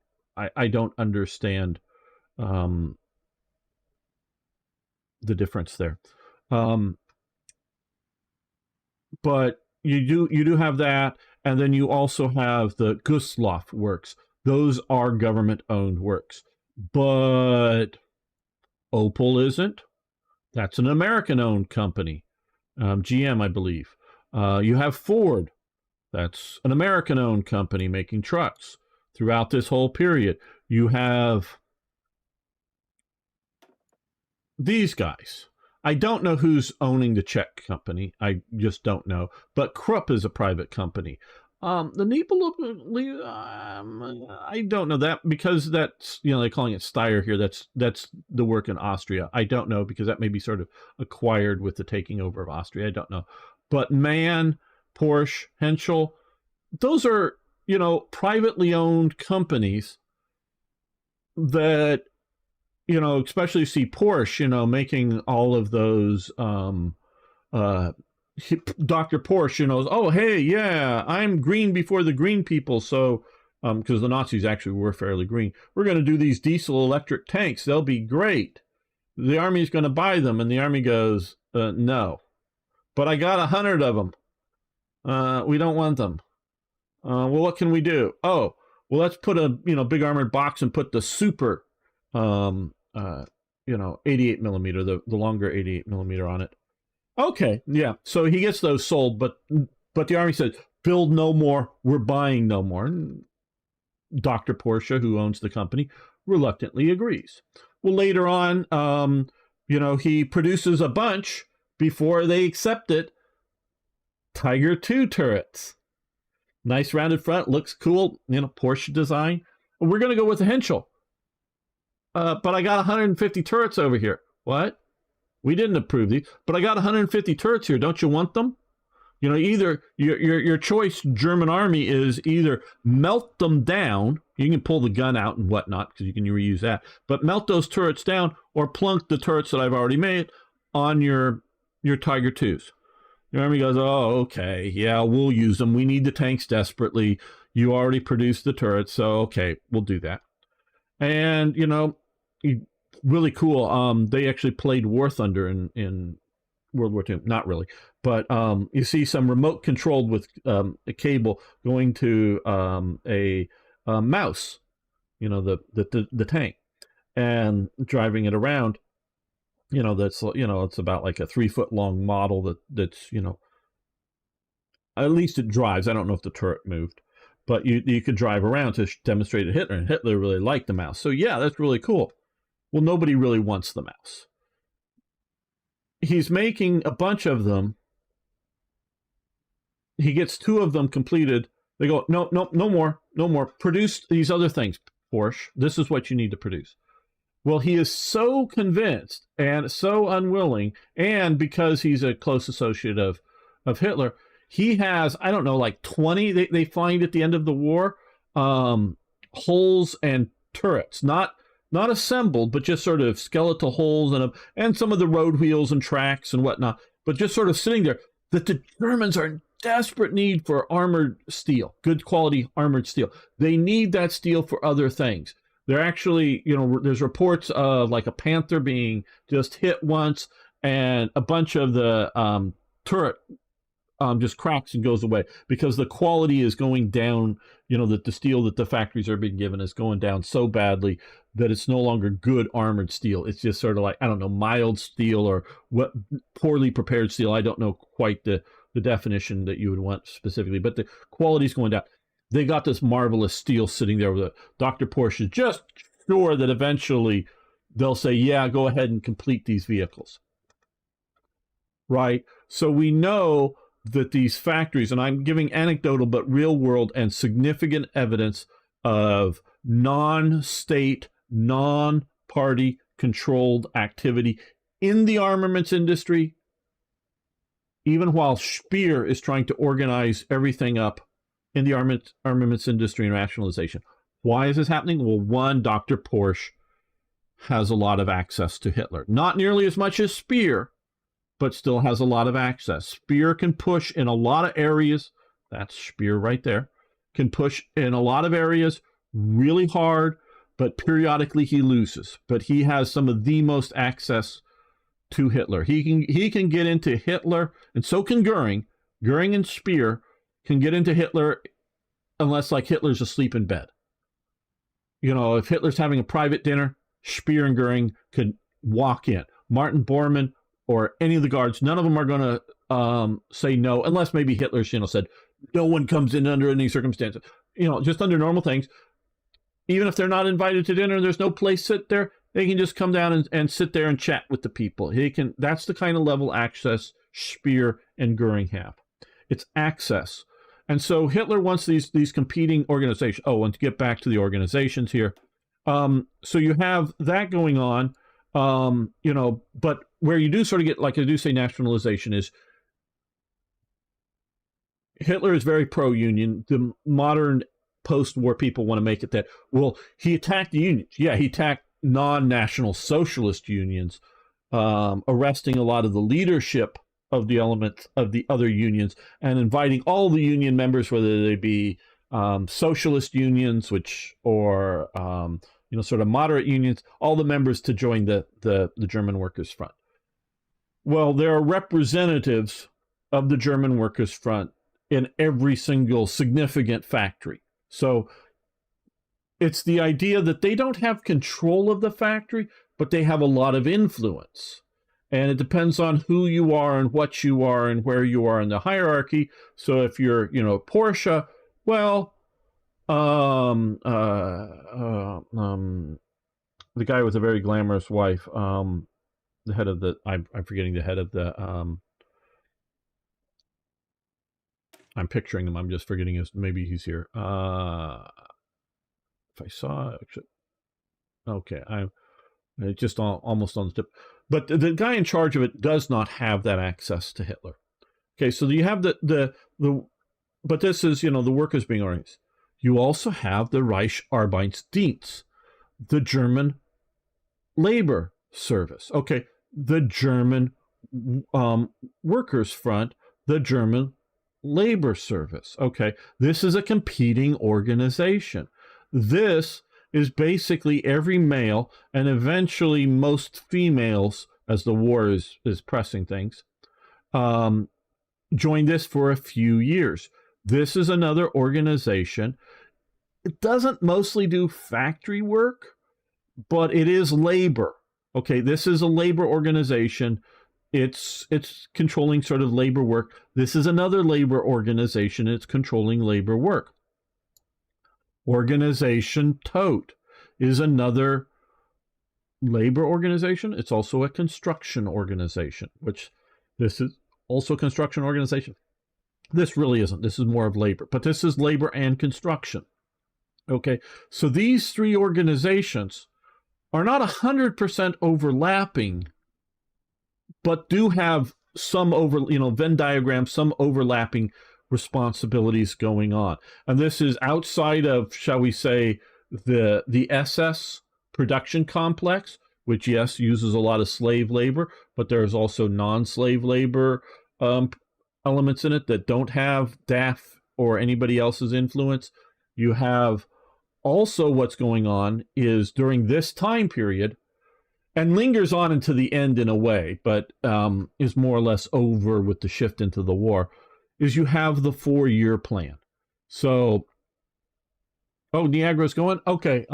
understand the difference there. But you do have that, and then you also have the Gustloff Works. Those are government-owned works. But Opel isn't. That's an American-owned company. GM, I believe. You have Ford. That's an American-owned company making trucks throughout this whole period. You have these guys. I don't know who's owning the Czech company. I just don't know. But Krupp is a private company. The Nibel, I don't know that because that's, they're calling it Steyr here. That's the work in Austria. I don't know because that may be sort of acquired with the taking over of Austria. I don't know. But MAN, Porsche, Henschel, those are, privately owned companies that, especially see Porsche, making all of those, Dr. Porsche, oh, hey, yeah, I'm green before the green people. So, because the Nazis actually were fairly green, we're going to do these diesel electric tanks. They'll be great. The army's going to buy them. And the army goes, no, but I got 100 of them. We don't want them. Well, what can we do? Oh, well, let's put a, big armored box and put the super, 88 millimeter, the longer 88 millimeter on it. Okay, yeah. So he gets those sold, but the army says, build no more. We're buying no more. And Dr. Porsche, who owns the company, reluctantly agrees. Well, later on, he produces a bunch before they accept it. Tiger II turrets. Nice rounded front, looks cool, Porsche design. We're going to go with the Henschel. But I got 150 turrets over here. What? We didn't approve these, but I got 150 turrets here. Don't you want them? Either your choice, German army, is either melt them down. You can pull the gun out and whatnot because you can reuse that. But melt those turrets down or plunk the turrets that I've already made on your Tiger IIs. Your army goes, oh, okay, yeah, we'll use them. We need the tanks desperately. You already produced the turrets, so okay, we'll do that. And, really cool. They actually played War Thunder in World War II. Not really. But you see some remote controlled with a cable going to a mouse, the tank, and driving it around. That's it's about like a 3-foot long model that's at least it drives. I don't know if the turret moved, but you could drive around to demonstrate to Hitler, and Hitler really liked the mouse. So yeah, that's really cool. Well, nobody really wants the mouse. He's making a bunch of them. He gets 2 of them completed. They go, no more. Produce these other things, Porsche. This is what you need to produce. Well, he is so convinced and so unwilling, and because he's a close associate of Hitler, he has, I don't know, like 20, they find at the end of the war, holes and turrets, not assembled, but just sort of skeletal holes and some of the road wheels and tracks and whatnot, but just sort of sitting there, that the Germans are in desperate need for armored steel, good quality armored steel. They need that steel for other things. They're actually, there's reports of like a Panther being just hit once, and a bunch of the turret just cracks and goes away because the quality is going down. That the steel that the factories are being given is going down so badly that it's no longer good armored steel. It's just sort of like, I don't know, mild steel or what, poorly prepared steel. I don't know quite the definition that you would want specifically, but the quality's going down. They got this marvelous steel sitting there with Dr. Porsche is just sure that eventually they'll say, yeah, go ahead and complete these vehicles. Right? So we know that these factories, and I'm giving anecdotal but real world and significant evidence of non-state, non-party controlled activity in the armaments industry, even while Speer is trying to organize everything up in the armaments industry and rationalization. Why is this happening? Well, one, Dr. Porsche has a lot of access to Hitler. Not nearly as much as Speer, but still has a lot of access. Speer can push in a lot of areas. That's Speer right there. Can push in a lot of areas really hard, but periodically he loses. But he has some of the most access to Hitler. He can get into Hitler, and so can Goering. Goering and Speer can get into Hitler unless like Hitler's asleep in bed. If Hitler's having a private dinner, Speer and Goering could walk in. Martin Bormann or any of the guards, none of them are going to say no, unless maybe Hitler's, said, no one comes in under any circumstances. Just under normal things. Even if they're not invited to dinner, there's no place sit there, they can just come down and sit there and chat with the people. That's the kind of level access Speer and Goering have. It's access. And so Hitler wants these competing organizations. Oh, and to get back to the organizations here. So you have that going on, but where you do sort of get, like I do say, nationalization is Hitler is very pro-union. The modern post-war people want to make it that, well, he attacked the unions. Yeah, he attacked non-national socialist unions, arresting a lot of the leadership of the elements of the other unions and inviting all the union members, whether they be socialist unions, or sort of moderate unions, all the members to join the German Workers' Front. Well, there are representatives of the German Workers' Front in every single significant factory. So it's the idea that they don't have control of the factory, but they have a lot of influence. And it depends on who you are and what you are and where you are in the hierarchy. So if you're, Porsche, well, the guy with a very glamorous wife, the head of the, I'm forgetting the head of the, I'm picturing him. I'm just forgetting his. Maybe he's here. If I saw, okay, I'm just almost on the tip. But the guy in charge of it does not have that access to Hitler. Okay, so you have the but this is, the workers being organized. You also have the Reich Arbeitsdienst, the German labor service. Okay, the German workers front, the German labor service. Okay, this is a competing organization. This is basically every male and eventually most females, as the war is pressing things, join this for a few years. This is another organization. It doesn't mostly do factory work, but it is labor. Okay, this is a labor organization. It's controlling sort of labor work. This is another labor organization. It's controlling labor work. Organization Todt is another labor organization. It's also a construction organization, which this is also a construction organization. This really isn't. This is more of labor, but this is labor and construction. Okay, so these three organizations are not 100% overlapping, but do have some Venn diagram, some overlapping responsibilities going on. And this is outside of, shall we say, the SS production complex, which, yes, uses a lot of slave labor, but there's also non-slave labor elements in it that don't have DAF or anybody else's influence. You have also what's going on is during this time period, and lingers on into the end in a way, but is more or less over with the shift into the war, is you have the 4-year plan. So, Niagara's going? Okay.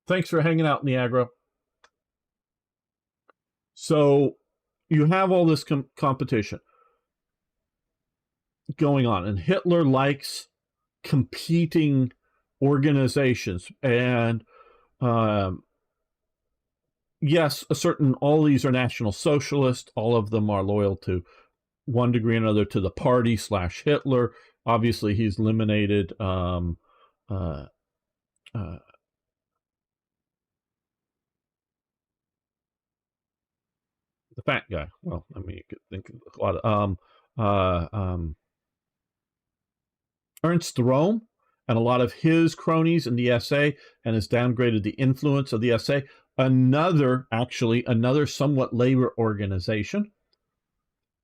Thanks for hanging out, Niagara. So you have all this competition going on, and Hitler likes competing organizations. And yes, all these are National Socialist. All of them are loyal to one degree or another to the party / Hitler. Obviously, he's eliminated the fat guy. Well, I mean, you could think of a lot of Ernst Röhm and a lot of his cronies in the SA, and has downgraded the influence of the SA. Another somewhat labor organization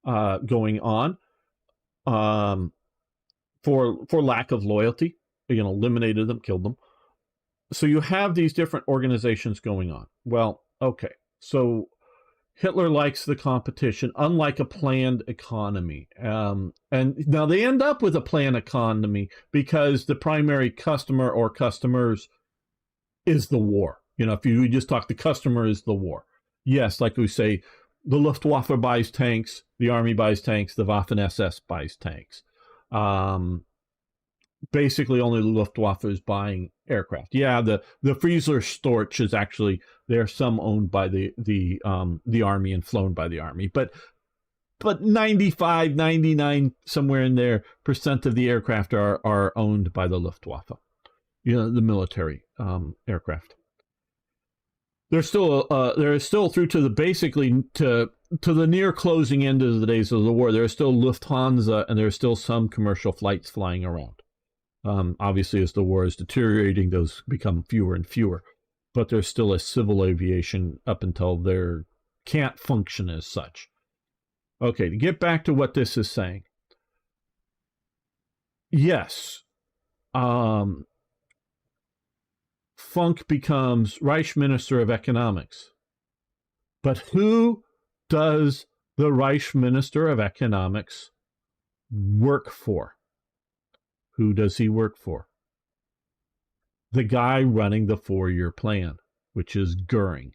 going on for lack of loyalty. Eliminated them, killed them. So you have these different organizations going on. Well, okay, so Hitler likes the competition, unlike a planned economy. And now they end up with a planned economy because the primary customer or customers is the war. If you just talk, the customer is the war. Yes, like we say, the Luftwaffe buys tanks, the Army buys tanks, the Waffen-SS buys tanks. Basically, only the Luftwaffe is buying aircraft. Yeah, the Friesler Storch is actually, they're some owned by the Army and flown by the Army, but 95, 99, somewhere in there, % of the aircraft are owned by the Luftwaffe, the military aircraft. There is still through to the basically to the near closing end of the days of the war. There is still Lufthansa, and there are still some commercial flights flying around. Obviously, as the war is deteriorating, those become fewer and fewer. But there's still a civil aviation up until they can't function as such. Okay, to get back to what this is saying. Yes, Funk becomes Reich Minister of Economics. But who does the Reich Minister of Economics work for? Who does he work for? The guy running the 4-year plan, which is Goering.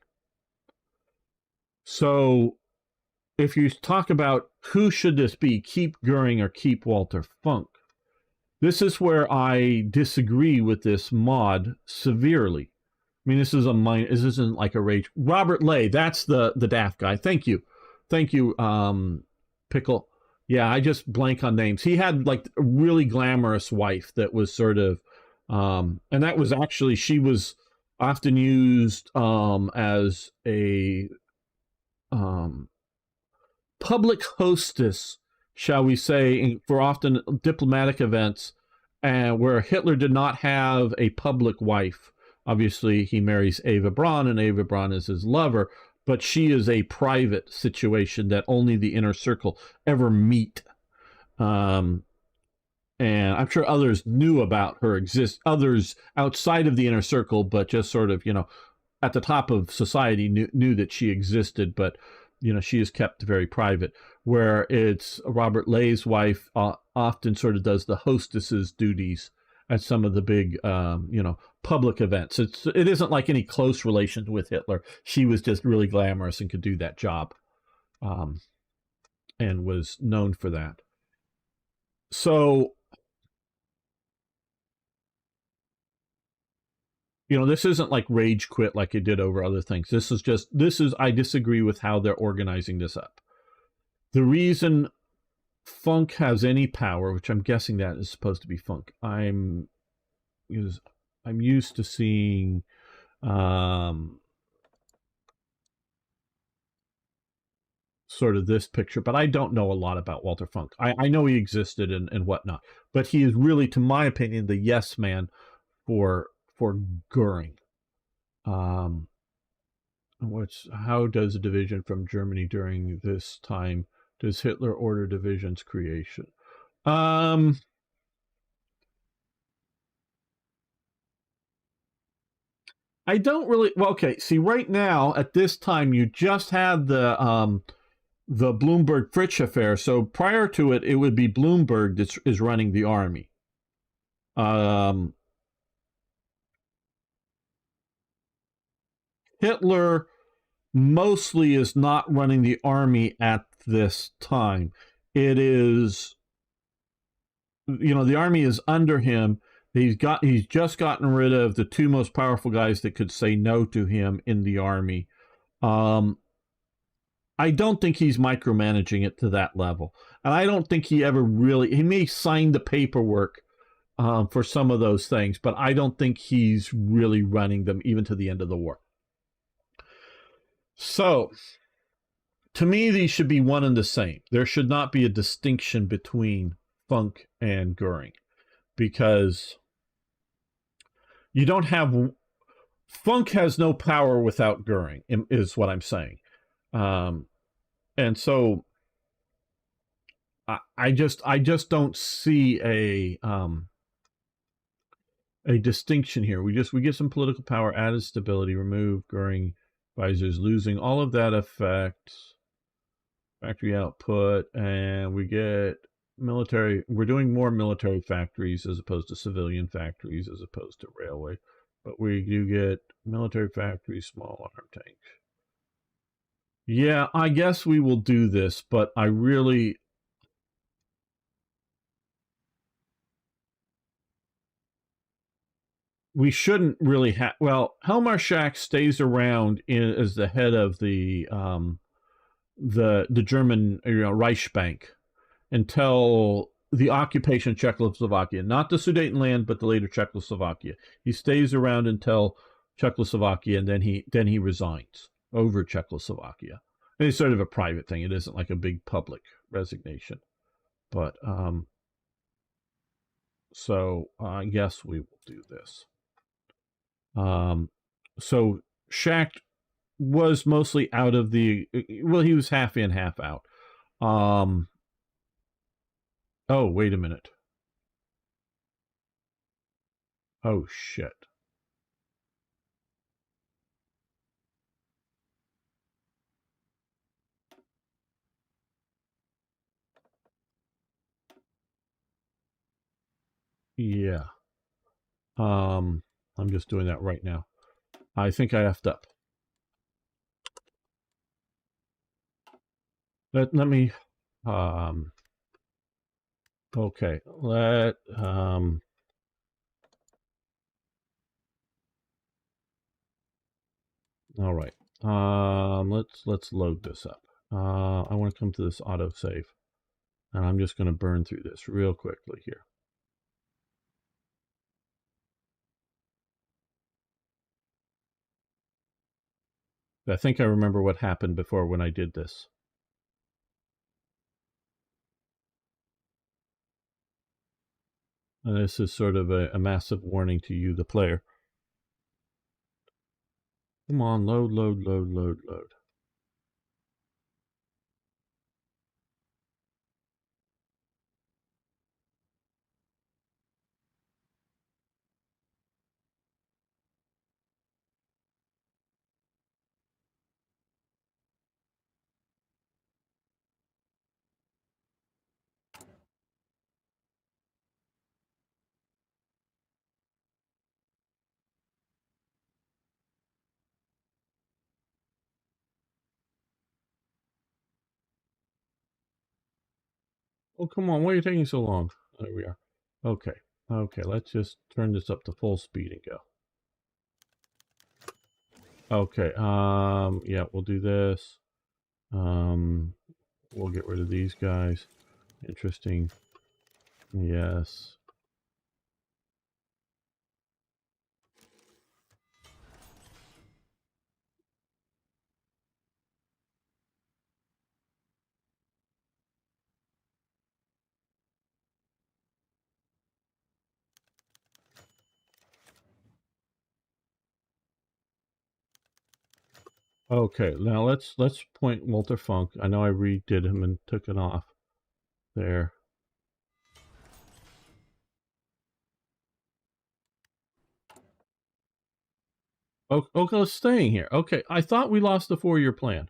So if you talk about who should this be, keep Goering or keep Walter Funk, this is where I disagree with this mod severely. I mean, this isn't like a rage. Robert Lay, that's the DAF guy. Thank you, Pickle. Yeah, I just blank on names. He had like a really glamorous wife that was sort of, and that was actually, she was often used as a um, public hostess, shall we say, for often diplomatic events, and where Hitler did not have a public wife. Obviously, he marries Eva Braun, and Eva Braun is his lover, but she is a private situation that only the inner circle ever meet. Um, and I'm sure others knew about her others outside of the inner circle, but just sort of, at the top of society knew that she existed, but she is kept very private. Where it's Robert Lay's wife often sort of does the hostess's duties at some of the big, public events. It isn't like any close relation with Hitler. She was just really glamorous and could do that job, um, and was known for that. So this isn't like rage quit like it did over other things. I disagree with how they're organizing this up. The reason funk has any power, which I'm guessing that is supposed to be funk, I'm used to seeing sort of this picture, but I don't know a lot about Walter Funk. I know he existed and whatnot, but he is really, to my opinion, the yes man for Goering. How does a division from Germany during this time, does Hitler order divisions creation? I don't really. Well, okay. See, right now at this time, you just had the Bloomberg Fritsch affair. So prior to it, it would be Bloomberg that is running the army. Hitler mostly is not running the army at this time. It is, the army is under him. He's just gotten rid of the two most powerful guys that could say no to him in the army. I don't think he's micromanaging it to that level, and I don't think he ever really. He may sign the paperwork for some of those things, but I don't think he's really running them even to the end of the war. So, to me, these should be one and the same. There should not be a distinction between Funk and Goering, because you don't have. Funk has no power without Goering, is what I'm saying. And so I just don't see a distinction here. We get some political power, added stability, remove Goering visors, losing all of that affects factory output, and we get military. We're doing more military factories as opposed to civilian factories, as opposed to railway, but we do get military factories, small arm tanks. Yeah, I guess we will do this, but I really. We shouldn't really have. Well, Helmarschak stays around as the head of the German Reichsbank until the occupation of Czechoslovakia, not the Sudetenland, but the later Czechoslovakia. He stays around until Czechoslovakia, and then he resigns over Czechoslovakia. And it's sort of a private thing. It isn't like a big public resignation, but so yes, we will do this. So Schacht was mostly out of the. Well, he was half in, half out. Oh, wait a minute. Oh shit. Yeah. I'm just doing that right now. I think I effed up. Let me okay. All right. Let's load this up. I want to come to this autosave. And I'm just going to burn through this real quickly here. I think I remember what happened before when I did this. And this is sort of a massive warning to you, the player. Come on, load, load, load, load, load. Oh, come on, why are you taking so long? There we are. Okay, okay, let's just turn this up to full speed and go. Okay, yeah, we'll do this. We'll get rid of these guys. Interesting. Yes. Okay, now let's point Walter Funk. I know I redid him and took it off. There. Oh, okay, staying here. Okay, I thought we lost the 4-year plan.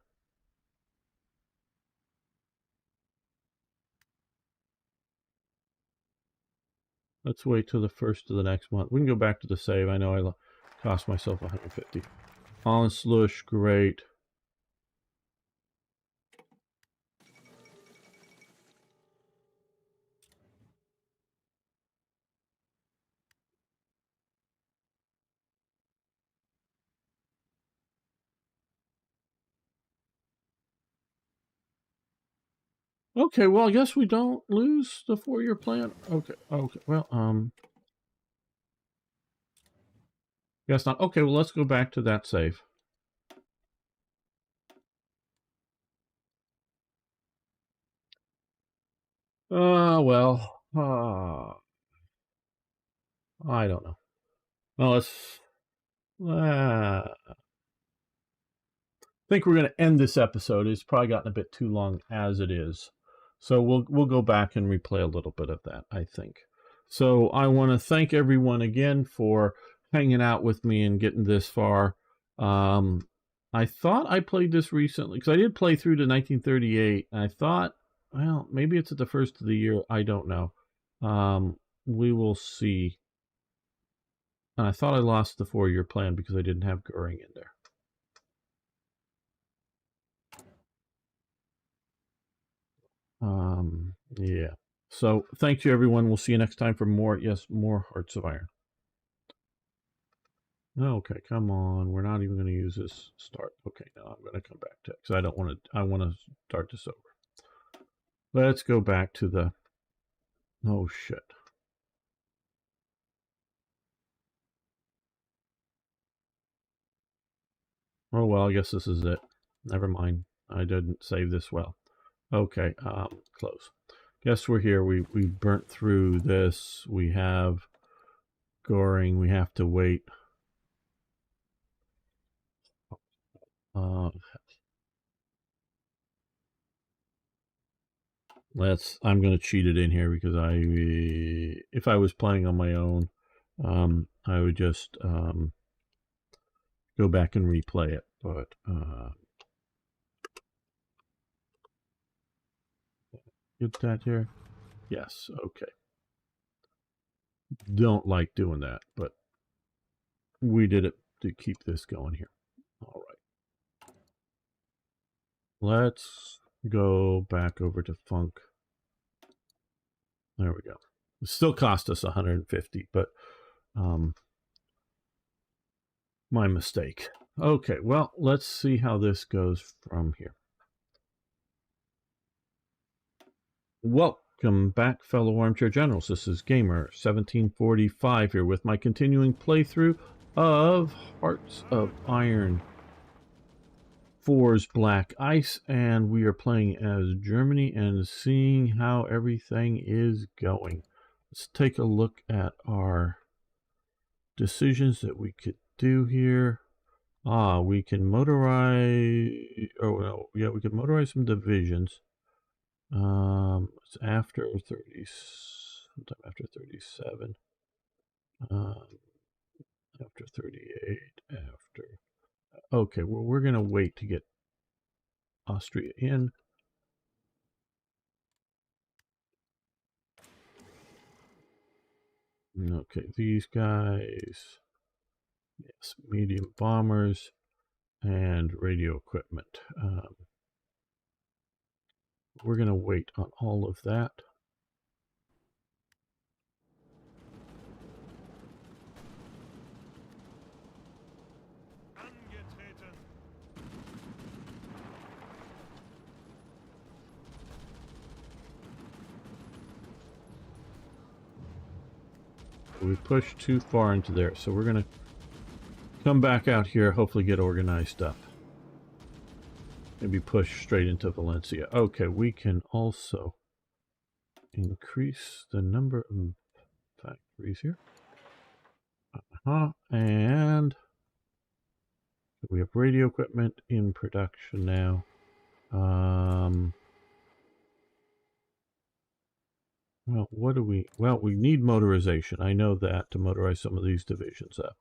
Let's wait till the first of the next month. We can go back to the save. I know I cost myself 150. Holland Slush, great. Okay, well, I guess we don't lose the 4-year plan. Okay, okay, well, guess not. Okay, well, let's go back to that save. Well, I don't know. Well, I think we're going to end this episode. It's probably gotten a bit too long as it is. So we'll go back and replay a little bit of that, I think. So I want to thank everyone again for hanging out with me and getting this far. I thought I played this recently because I did play through to 1938. And I thought, well, maybe it's at the first of the year. I don't know. We will see. And I thought I lost the 4-year plan because I didn't have Goering in there. Yeah. So thank you, everyone. We'll see you next time for more, more Hearts of Iron. Okay, come on. We're not even going to use this start. Okay, now I'm going to come back to it because I don't want to, I want to start this over. Let's go back to the, oh shit. Oh, well, I guess this is it. Never mind. I didn't save this well. Okay, close. Guess we're here. We burnt through this. We have Goring. We have to wait. I'm going to cheat it in here because if I was playing on my own, I would just go back and replay it. But get that here. Yes. Okay. Don't like doing that, but we did it to keep this going here. All right. Let's go back over to Funk. There we go. It still cost us 150, but my mistake. Okay, well, let's see how this goes from here. Welcome back, fellow armchair generals. This is Gamer 1745 here with my continuing playthrough of Hearts of Iron 4's Black Ice, and we are playing as Germany and seeing how everything is going. Let's take a look at our decisions that we could do here. We can motorize. Oh no, yeah, we can motorize some divisions. It's after 30, sometime after 37, after 38, after. Okay, well, we're going to wait to get Austria in. Okay, these guys, yes, medium bombers and radio equipment. We're going to wait on all of that. We pushed too far into there, so we're going to come back out here, hopefully get organized up. Maybe push straight into Valencia. Okay, we can also increase the number of factories here. And we have radio equipment in production now. Well, what do we... Well, we need motorization. I know that, to motorize some of these divisions up.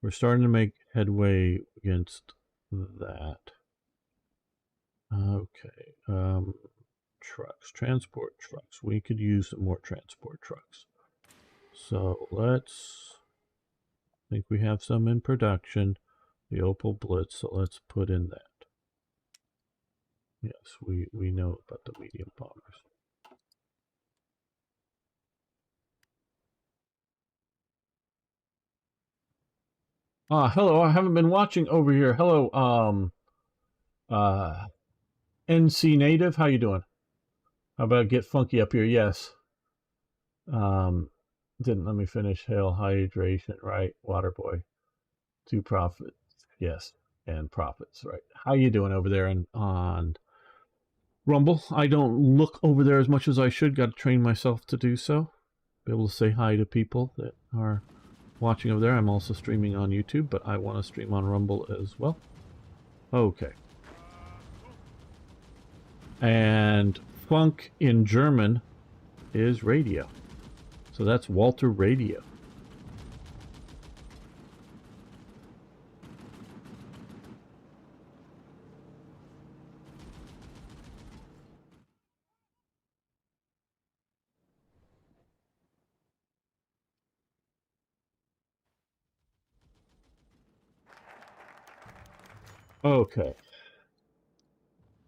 We're starting to make headway against that. Okay. Trucks. Transport trucks. We could use some more transport trucks. So let's... I think we have some in production. The Opel Blitz, so let's put in that. Yes, we know about the medium bombers. Hello, I haven't been watching over here. Hello, NC Native, how you doing? How about Get Funky up here? Yes. Didn't let me finish. Hail hydration, right? Waterboy. Two profits, yes, and profits, right? How you doing over there on Rumble? I don't look over there as much as I should. Got to train myself to do so. Be able to say hi to people that are watching over there. I'm also streaming on YouTube, but I want to stream on Rumble as well. Okay. And funk in German is radio. So that's Walter Radio. Okay.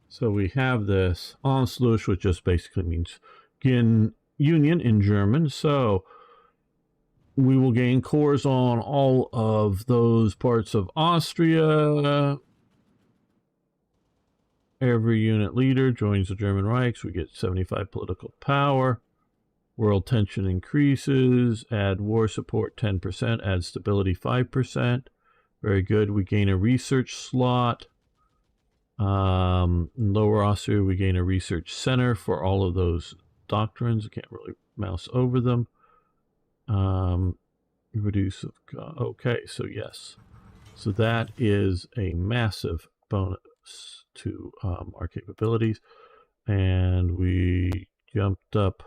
So we have this Anschluss, which just basically means union in German. So we will gain cores on all of those parts of Austria. Every unit leader joins the German Reichs. We get 75 political power. World tension increases. Add war support 10%. Add stability 5%. Very good. We gain a research slot. In Lower Austria, we gain a research center for all of those doctrines. I can't really mouse over them. Reduce of... Okay, so yes. So that is a massive bonus to our capabilities. And we jumped up...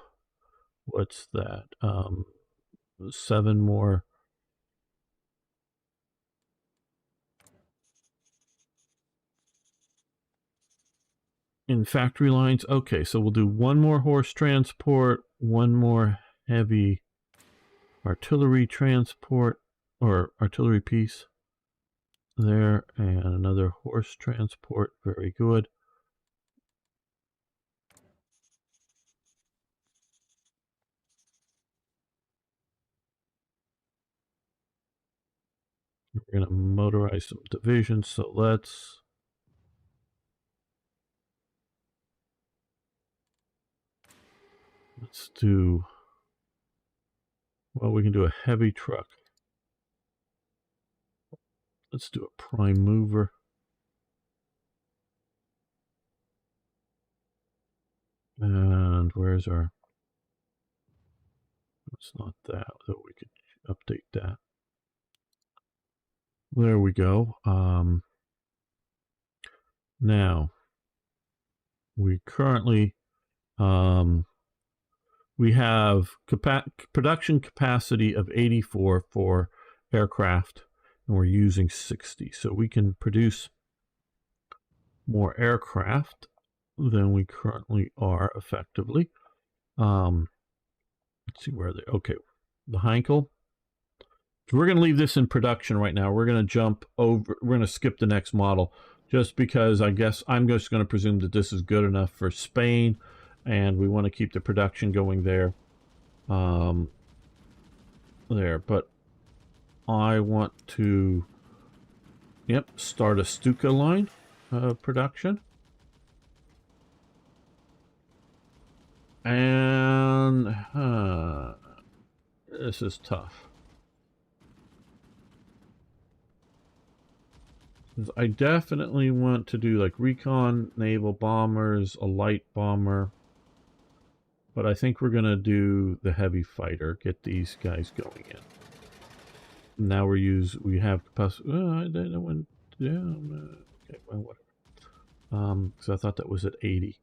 What's that? 7 more... in factory lines. Okay, so we'll do 1 more horse transport, 1 more heavy artillery transport, or artillery piece there, and another horse transport. Very good. We're going to motorize some divisions, so let's... Let's do, well, we can do a heavy truck. Let's do a prime mover. And where's our, it's not that, so we could update that. There we go. Now, we currently, we have production capacity of 84 for aircraft, and we're using 60. So we can produce more aircraft than we currently are effectively. Let's see where they, okay, the Heinkel. So we're going to leave this in production right now. We're going to jump over, we're going to skip the next model just because I guess I'm just going to presume that this is good enough for Spain, and we want to keep the production going there. But I want to, start a Stuka line of production. And this is tough. I definitely want to do like recon, naval bombers, a light bomber. But I think we're going to do the heavy fighter, get these guys going in. Now we have capacity. That went down. Okay, well, whatever. Because I thought that was at 80.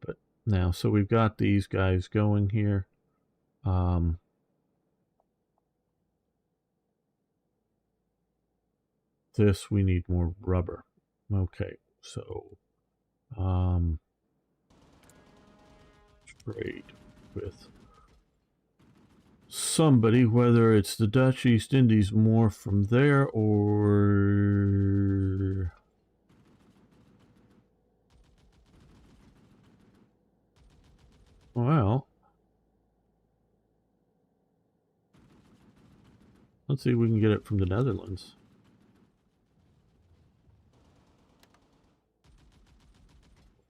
But now, so we've got these guys going here. This, we need more rubber. Okay, so trade with somebody, whether it's the Dutch East Indies more from there or well, let's see if we can get it from the Netherlands.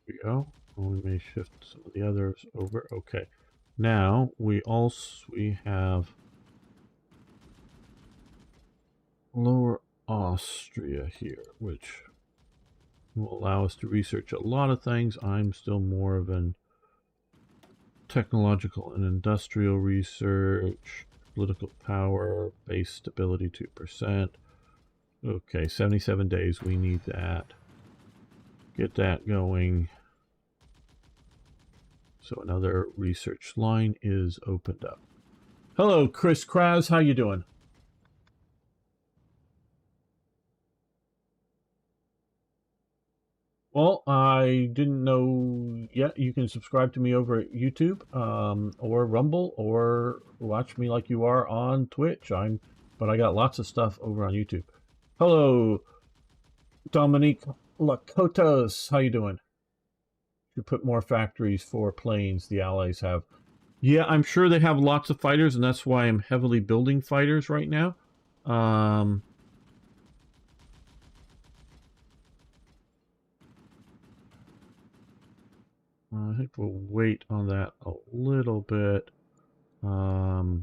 There we go. We may shift some of the others over. Okay. Now we have Lower Austria here, which will allow us to research a lot of things. I'm still more of an technological and industrial research, political power, base stability 2%. Okay, 77 days, we need that. Get that going. So another research line is opened up. Hello, Chris Kraz, how you doing? Well, I didn't know yet. You can subscribe to me over at YouTube, or Rumble, or watch me like you are on Twitch. But I got lots of stuff over on YouTube. Hello, Dominique Lakotos. How you doing? You put more factories for planes. The Allies have. Yeah, I'm sure they have lots of fighters, and that's why I'm heavily building fighters right now. I think we'll wait on that a little bit. We're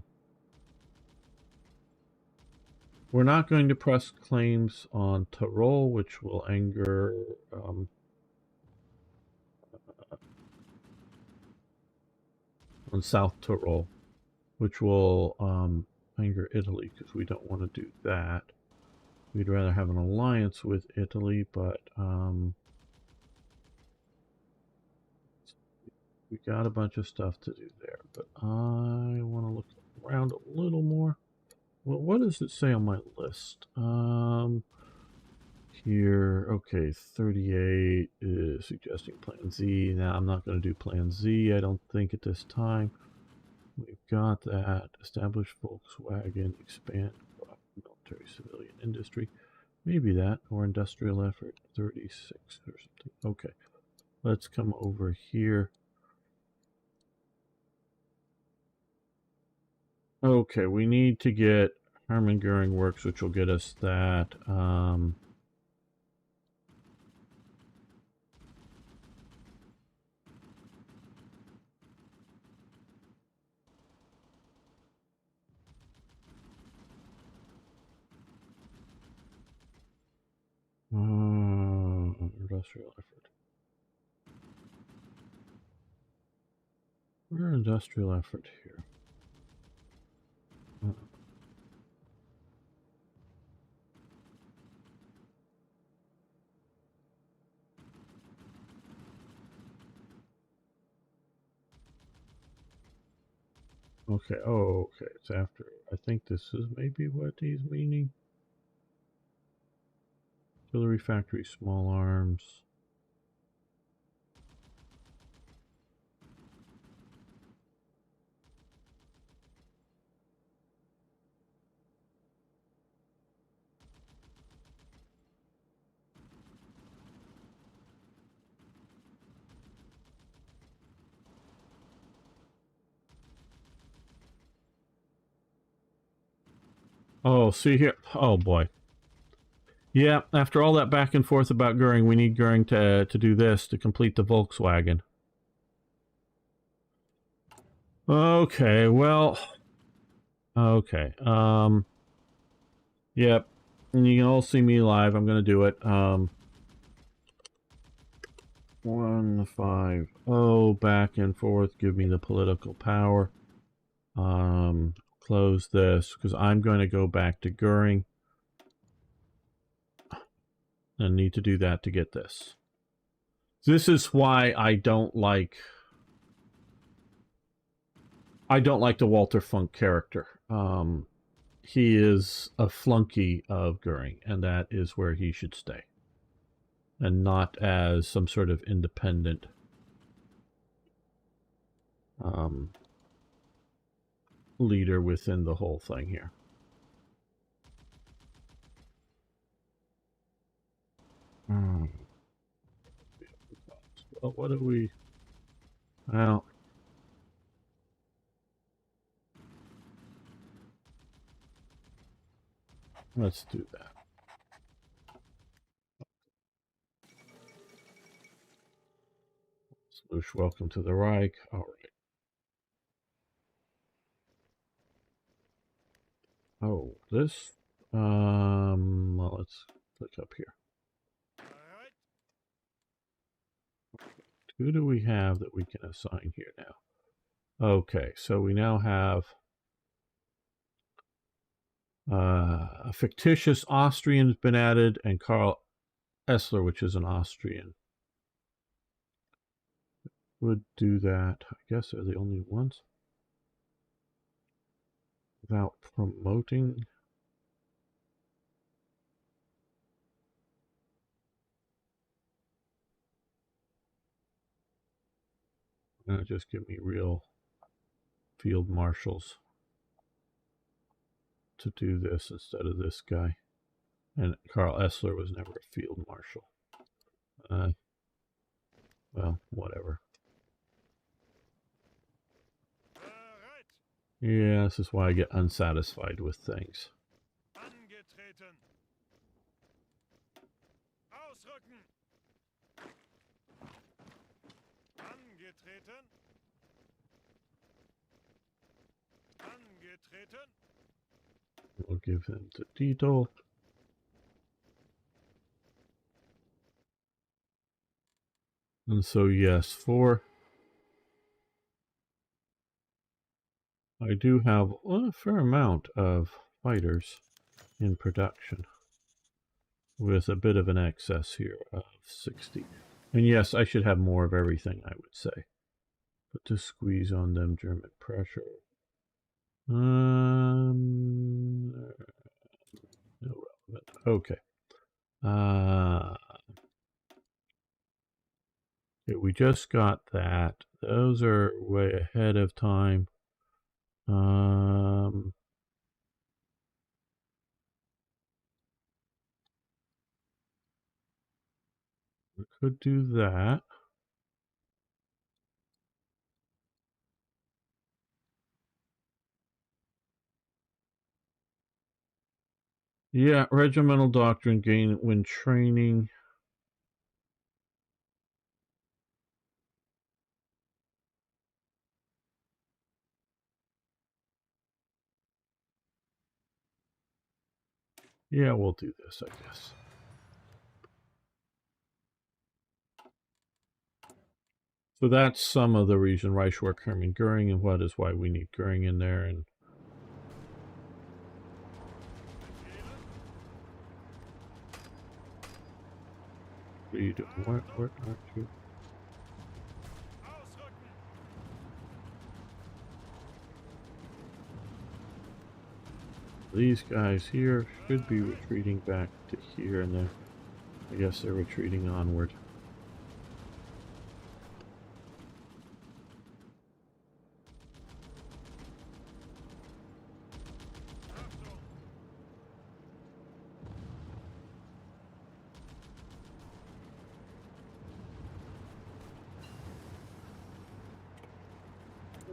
not going to press claims on Tyrol, which will anger on South Tyrol, which will anger Italy, because we don't want to do that. We'd rather have an alliance with Italy, but we got a bunch of stuff to do there. But I want to look around a little more. Well, what does it say on my list? Here, okay, 38 is suggesting Plan Z. Now, I'm not going to do Plan Z, I don't think, at this time. We've got that. Establish Volkswagen, expand military civilian industry. Maybe that, or industrial effort, 36 or something. Okay, let's come over here. Okay, we need to get Hermann Goering Works, which will get us that. industrial effort? Where industrial effort here? Okay, oh, okay, it's after. I think this is maybe what he's meaning. Artillery factory, small arms. Oh, see here. Oh, boy. Yeah, after all that back and forth about Goering, we need Goering to do this, to complete the Volkswagen. Okay, well... Okay, Yep. And you can all see me live. I'm going to do it. 150, back and forth. Give me the political power. Close this, because I'm going to go back to Goering. And need to do that to get this. This is why I don't like the Walter Funk character. He is a flunky of Goering, and that is where he should stay. And not as some sort of independent leader within the whole thing here. Well, what do we... Well... Let's do that. Slush, welcome to the Reich. All right. Oh, this... well, let's click up here. Who do we have that we can assign here now? Okay, so we now have a fictitious Austrian has been added, and Karl Essler, which is an Austrian. Would do that. I guess they're the only ones. Without promoting. Just give me real field marshals to do this instead of this guy. And Karl Essler was never a field marshal. Well, whatever. Yeah, this is why I get unsatisfied with things.
Angetreten. Ausrücken. Angetreten. Angetreten.
We'll give him the title. And so, yes, I do have a fair amount of fighters in production with a bit of an excess here of 60. And yes, I should have more of everything, I would say. But to squeeze on them, German pressure. Irrelevant. Okay. Okay, we just got that. Those are way ahead of time. We could do that. Yeah, regimental doctrine gain when training. Yeah, we'll do this, I guess. So that's some of the reason Reichswehr Hermann Goering, and what is why we need Goering in there. And what are you doing? What aren't you?
Ausrücken!
These guys here should be retreating back to here, and then I guess they're retreating onward.
Achtung!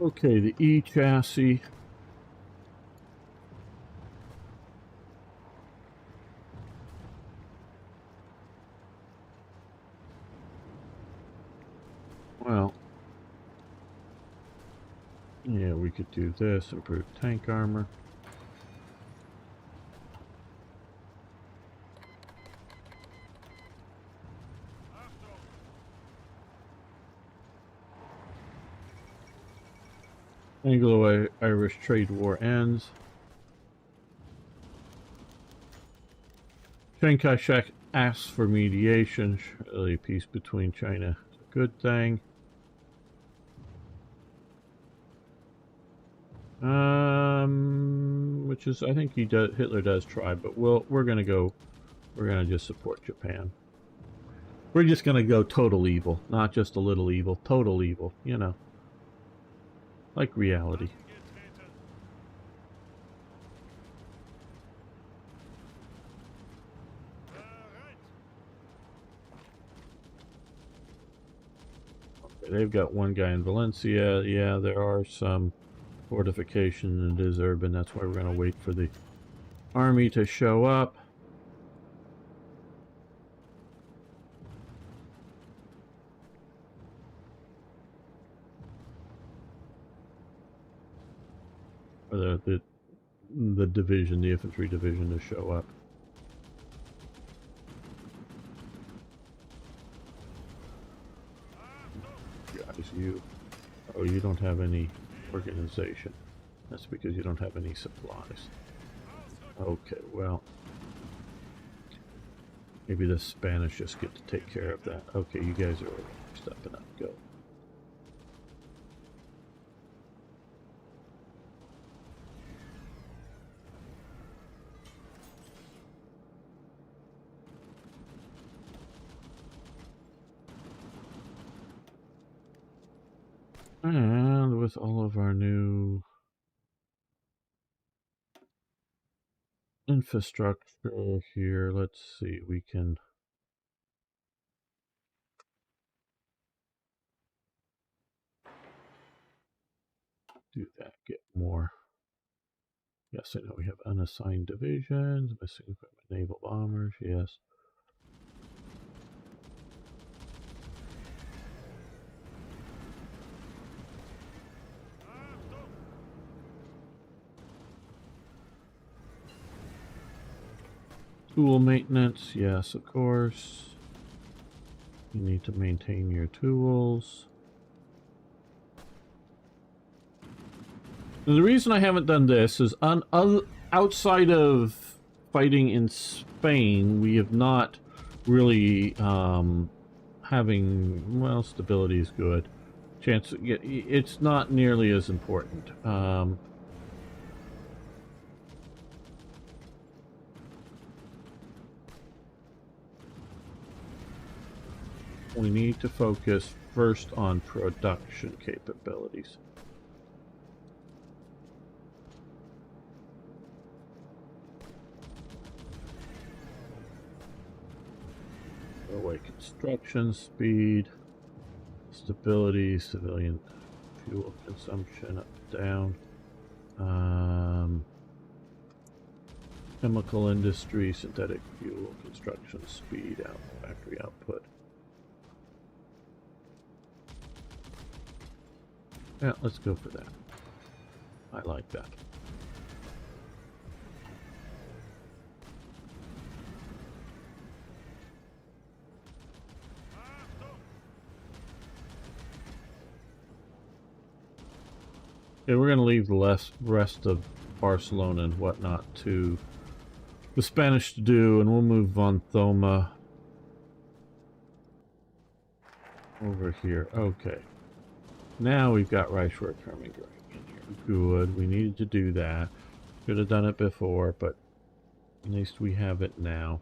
Okay, the E chassis. Well, yeah, we could do this, improve tank armor.
Achtung!
Anglo-Irish trade war ends. Chiang Kai-shek asks for mediation. Surely peace between China is a good thing. Which is, I think Hitler does try, but we're gonna just support Japan. We're just gonna go total evil, not just a little evil, total evil, you know. Like reality.
Angetreten! Bereit!
Okay, they've got one guy in Valencia. Yeah, there are some fortification, and it is urban. That's why we're gonna wait for the army to show up. Or the division, the infantry division, to show up. Guys, you don't have any organization. That's because you don't have any supplies. Okay, well, maybe the Spanish just get to take care of that. Okay, you guys are stepping up. Go. And with all of our new infrastructure here, let's see, we can do that, get more. Yes, I know we have unassigned divisions, missing equipment, naval bombers, yes.
Achtung!
Tool maintenance, yes, of course. You need to maintain your tools. And the reason I haven't done this is outside of fighting in Spain, we have not really having, well, stability is good. Chance, it's not nearly as important. We need to focus first on production capabilities. Railway construction speed, stability, civilian fuel consumption up, down. Chemical industry, synthetic fuel, construction speed, factory output. Yeah, let's go for that. I like that.
Achtung!
Okay, we're going to leave the rest of Barcelona and whatnot to the Spanish to do, and we'll move Von Thoma over here. Okay. Now we've got Reichswehr-Army going in here. Good. We needed to do that. Should have done it before, but at least we have it now.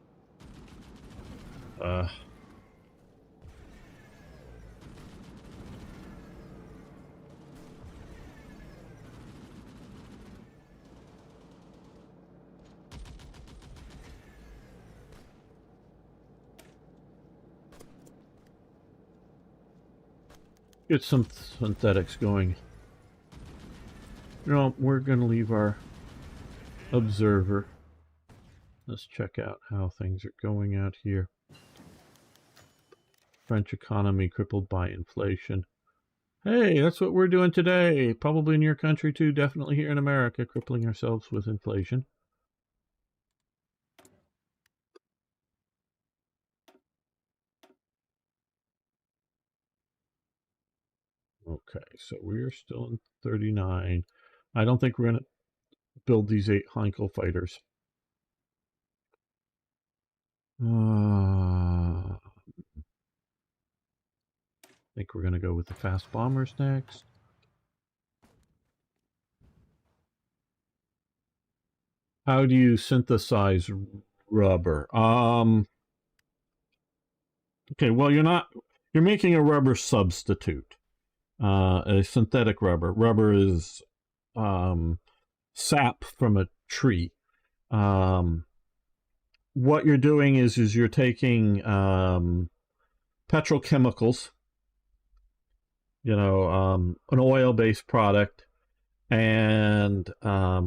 Get some synthetics going. You know, we're going to leave our observer. Let's check out how things are going out here. French economy crippled by inflation. Hey, that's what we're doing today. Probably in your country too. Definitely here in America, crippling ourselves with inflation. Okay, so we're still in 39. I don't think we're going to build these 8 Heinkel fighters. I think we're going to go with the fast bombers next. How do you synthesize rubber? Okay, well, you're making a rubber substitute. A synthetic rubber. Rubber is sap from a tree. What you're doing is you're taking petrochemicals, an oil-based product, and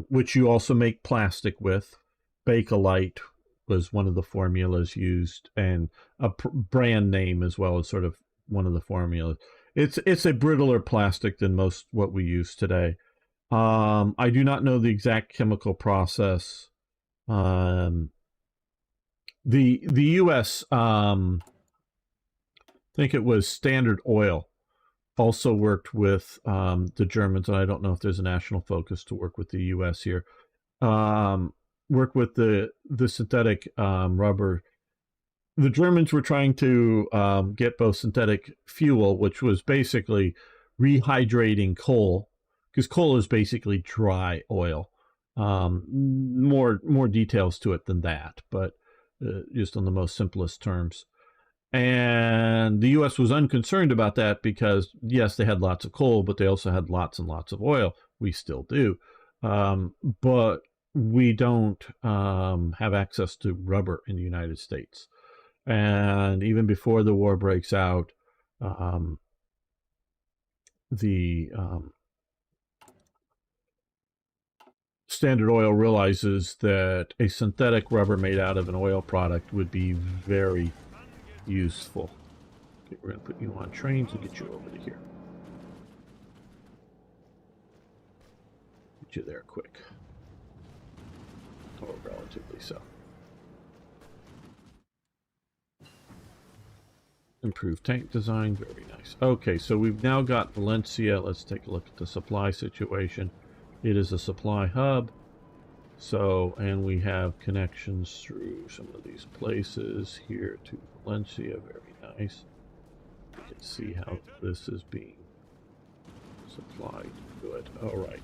which you also make plastic with. Bakelite was one of the formulas used, and a brand name as well as sort of one of the formulas. It's a brittler plastic than most what we use today. I do not know the exact chemical process. The U.S. I think it was Standard Oil also worked with the Germans, and I don't know if there's a national focus to work with the U.S. here. Work with the synthetic rubber. The Germans were trying to get both synthetic fuel, which was basically rehydrating coal, because coal is basically dry oil. More details to it than that, but just on the most simplest terms. And the U.S. was unconcerned about that because, yes, they had lots of coal, but they also had lots and lots of oil. We still do. But we don't have access to rubber in the United States. And even before the war breaks out, the Standard Oil realizes that a synthetic rubber made out of an oil product would be very useful. Okay, we're going to put you on trains and get you over to here. Get you there quick. Or relatively so. Improved tank design, very nice. Okay, so we've now got Valencia. Let's take a look at the supply situation. It is a supply hub. So, and we have connections through some of these places here to Valencia. Very nice. You can see how this is being supplied. Good. All right.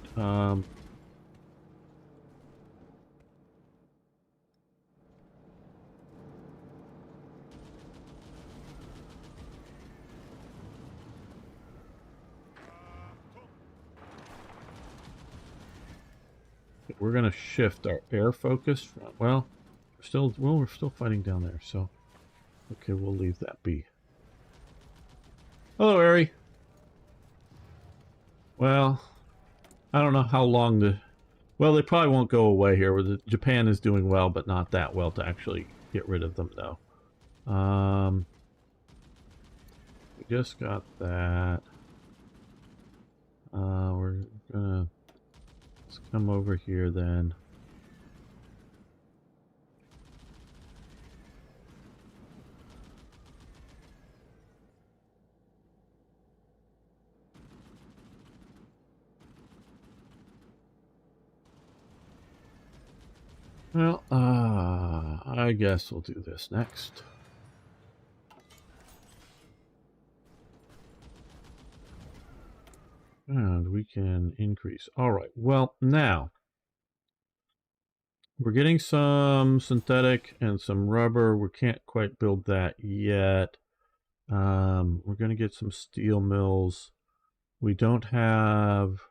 We're going to shift our air focus from, well, we're still fighting down there, so okay, we'll leave that be. Hello, Ari. Well, I don't know how long well, they probably won't go away here. Japan is doing well, but not that well to actually get rid of them, though. We just got that. We're gonna let's come over here then. Well, I guess we'll do this next. And we can increase. All right. Well, now we're getting some synthetic and some rubber. We can't quite build that yet. We're going to get some steel mills. We don't have...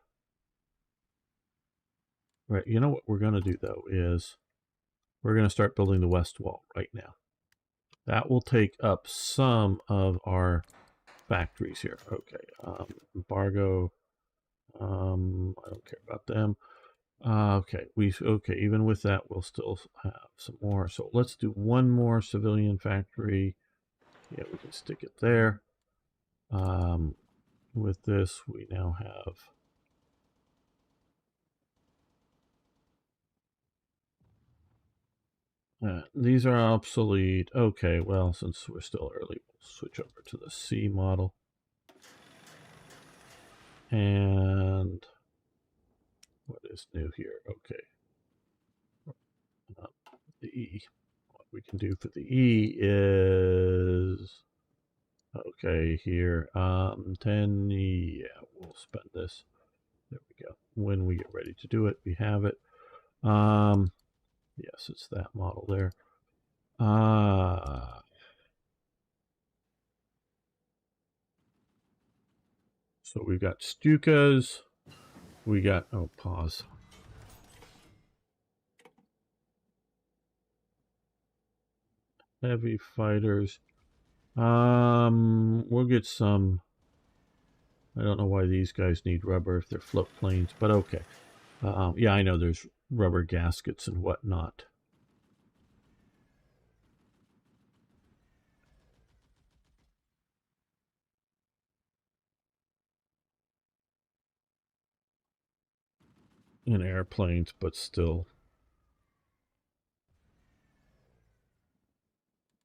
Right, you know what we're going to do, though, is we're going to start building the west wall right now. That will take up some of our factories here. Okay, embargo. I don't care about them. Okay, even with that, we'll still have some more. So let's do one more civilian factory. Yeah, we can stick it there. With this, we now have... these are obsolete. Okay, well, since we're still early, we'll switch over to the C model. And what is new here? Okay. The E. What we can do for the E is... Okay, here. 10, yeah, we'll spend this. There we go. When we get ready to do it, we have it. Yes, it's that model there. So we've got Stukas. We got, oh, pause. Heavy fighters. We'll get some. I don't know why these guys need rubber if they're float planes, but okay. Yeah, I know there's rubber gaskets and whatnot. In airplanes, but still.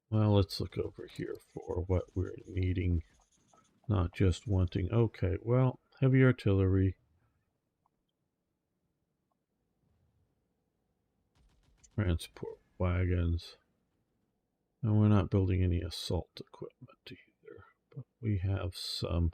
Well, let's look over here for what we're needing, not just wanting. Okay, well, heavy artillery. Transport wagons. And we're not building any assault equipment either, but we have some.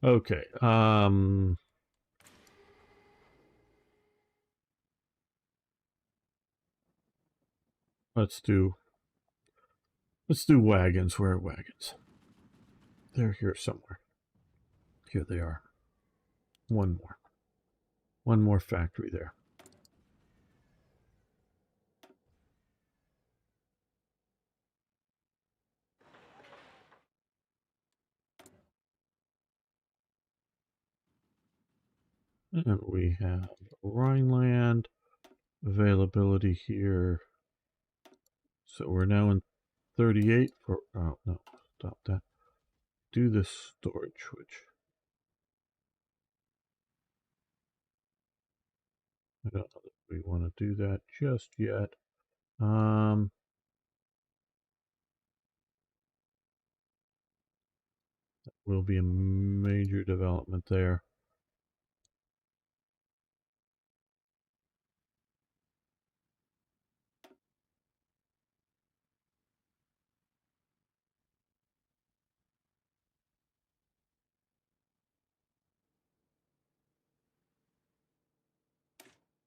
Okay. Let's do wagons. Where are wagons? They're here somewhere. Here they are. One more. One more factory there. And we have Rhineland availability here. So we're now in 38 for, oh no, stop that. Do the storage, which I don't know that we want to do that just yet. That will be a major development there.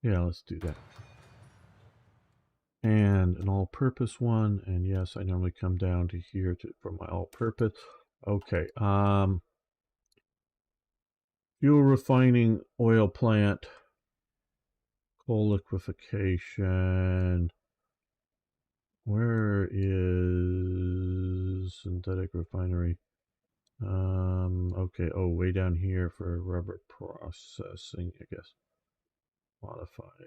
Yeah, let's do that. And an all-purpose one, and yes, I normally come down to here for my all-purpose. Okay, fuel refining oil plant, coal liquefaction. Where is synthetic refinery? Okay, oh, way down here for rubber processing, I guess. Modify.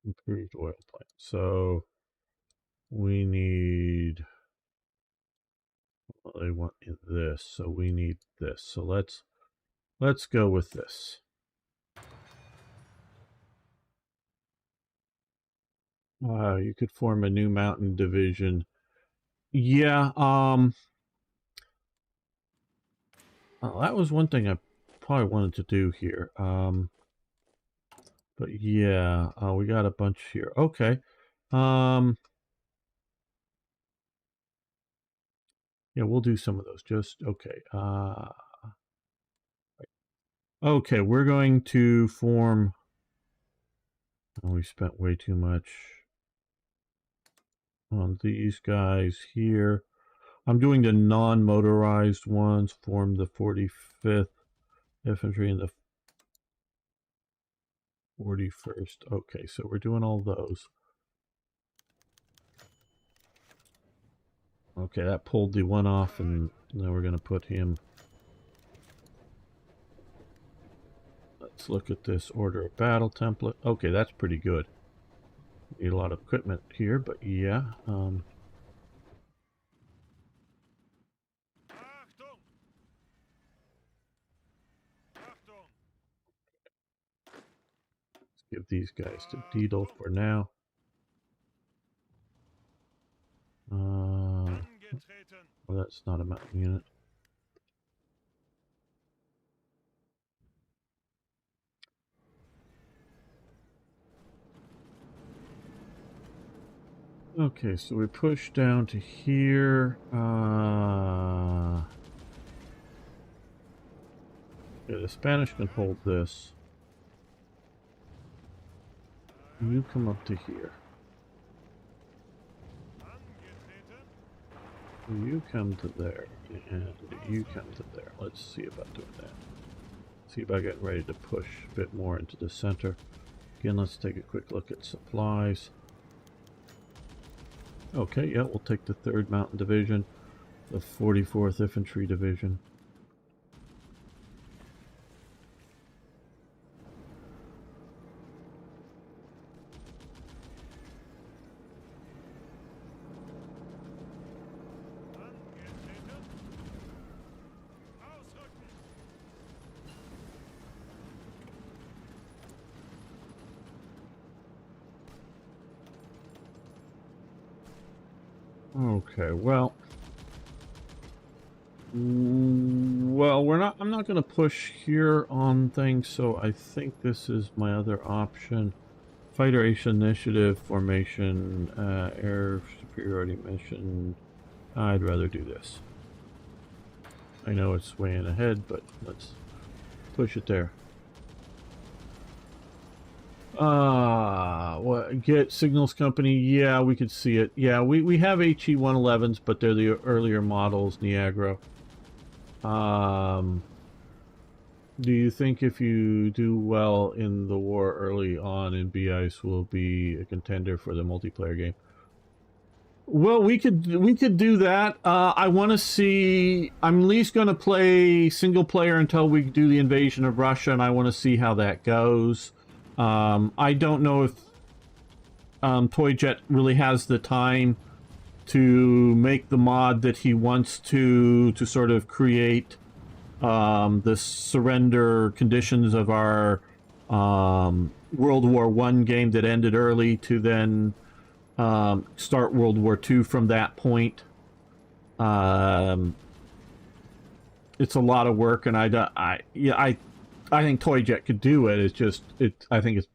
Improved oil plant. So we need, well, they want this, so we need this. So let's go with this. You could form a new mountain division. Yeah, that was one thing I probably wanted to do here. But yeah, we got a bunch here. Okay. Yeah, we'll do some of those. Just okay. Okay, we're going to form. Oh, we spent way too much on these guys here. I'm doing the non-motorized ones. Form the 45th Infantry and the 41st. Okay, so we're doing all those. Okay, that pulled the one off, and now we're going to put him. Let's look at this order of battle template. Okay, that's pretty good. Need a lot of equipment here, but yeah.
Achtung! Achtung!
Let's give these guys to Deedle for now.
Angetreten!
Well, that's not a mountain unit. Okay, so we push down to here. Yeah, the Spanish can hold this. You come up to here.
Angetreten!
You come to there, and you come to there. Let's see about doing that. See about getting ready to push a bit more into the center. Again, let's take a quick look at supplies. Okay, yeah, we'll take the 3rd Mountain Division, the 44th Infantry Division.
Angetreten! Ausrücken!
Okay, well, I'm not going to push here on things, so I think this is my other option. Fighter Ace Initiative formation, air superiority mission. I'd rather do this. I know it's way in ahead, but let's push it there. What, get Signals Company? Yeah, we could see it. Yeah, we have HE 111s, but they're the earlier models, Niagara. Do you think if you do well in the war early on in BICE will be a contender for the multiplayer game? Well, we could do that. I want to see. I'm at least going to play single player until we do the invasion of Russia, and I want to see how that goes. I don't know if Toyjet really has the time to make the mod that he wants to sort of create the surrender conditions of our World War I game that ended early to then start World War II from that point. It's a lot of work, and I think Toyjet could do it. It's just I think it's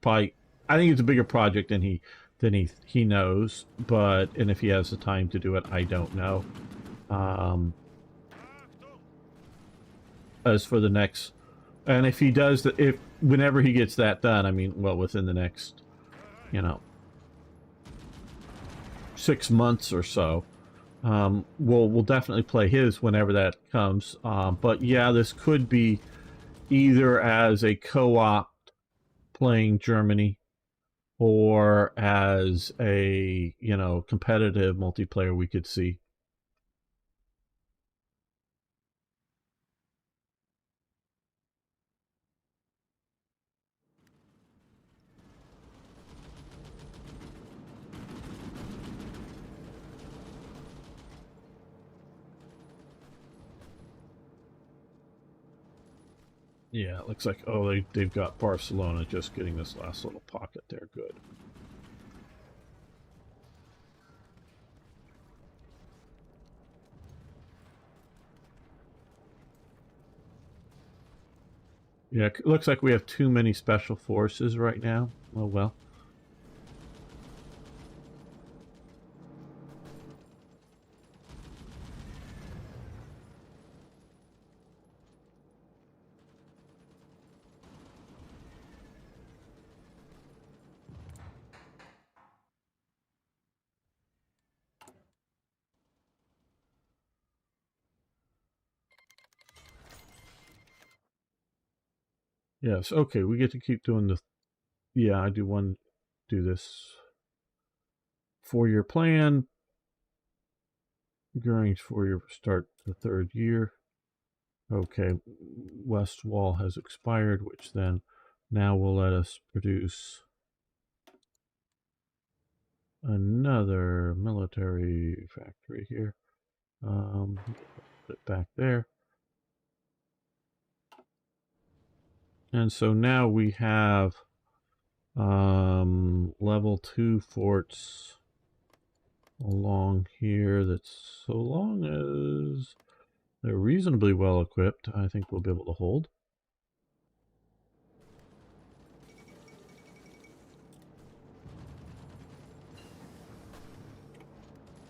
a bigger project than he knows. But if he has the time to do it, I don't know.
Achtung!
As for the next, and if he does if whenever he gets that done, I mean, well, within the next, 6 months or so, we'll definitely play his whenever that comes. But yeah, this could be either as a co-op playing Germany or as a competitive multiplayer we could see. Yeah, it looks like, oh, they've got Barcelona just getting this last little pocket there. Good. Yeah, it looks like we have too many special forces right now. Oh well. Yes, okay, we get to keep doing the... Yeah, I do this 4-year plan. Goering's 4-year start the 3rd year. Okay, West Wall has expired, which then now will let us produce another military factory here. Put it back there. And so now we have level 2 forts along here. That's so long as they're reasonably well equipped, I think we'll be able to hold.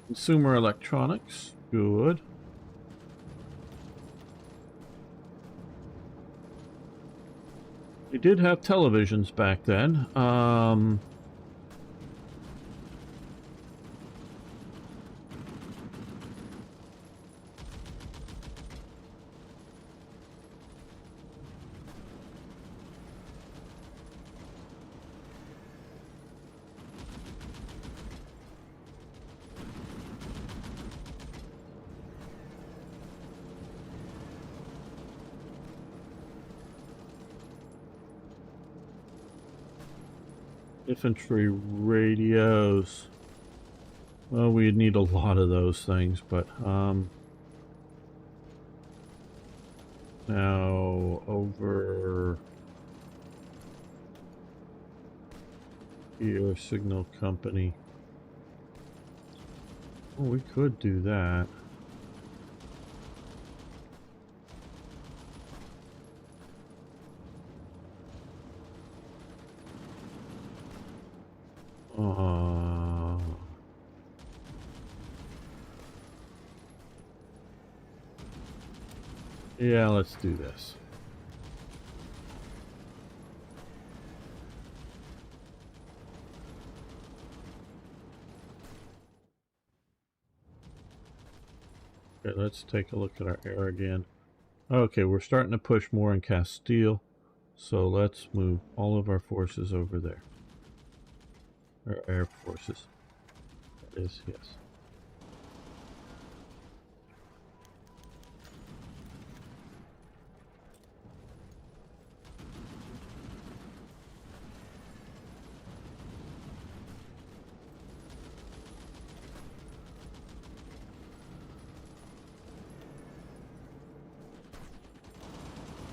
Consumer electronics, good. We did have televisions back then. Infantry radios. Well, we'd need a lot of those things, but now over here, signal company. Oh, we could do that. Yeah, let's do this. Okay, let's take a look at our air again. Okay, we're starting to push more in Castile, so let's move all of our forces over there. Our air forces. That is, yes.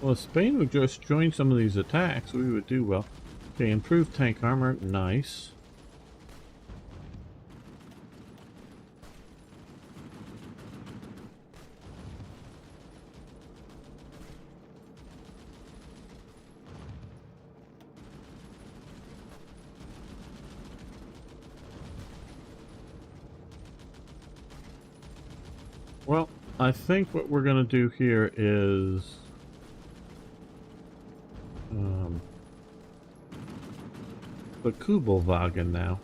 Well, if Spain would just join some of these attacks, we would do well. Okay, improved tank armor, nice. Well, I think what we're going to do here is the Kubelwagen now.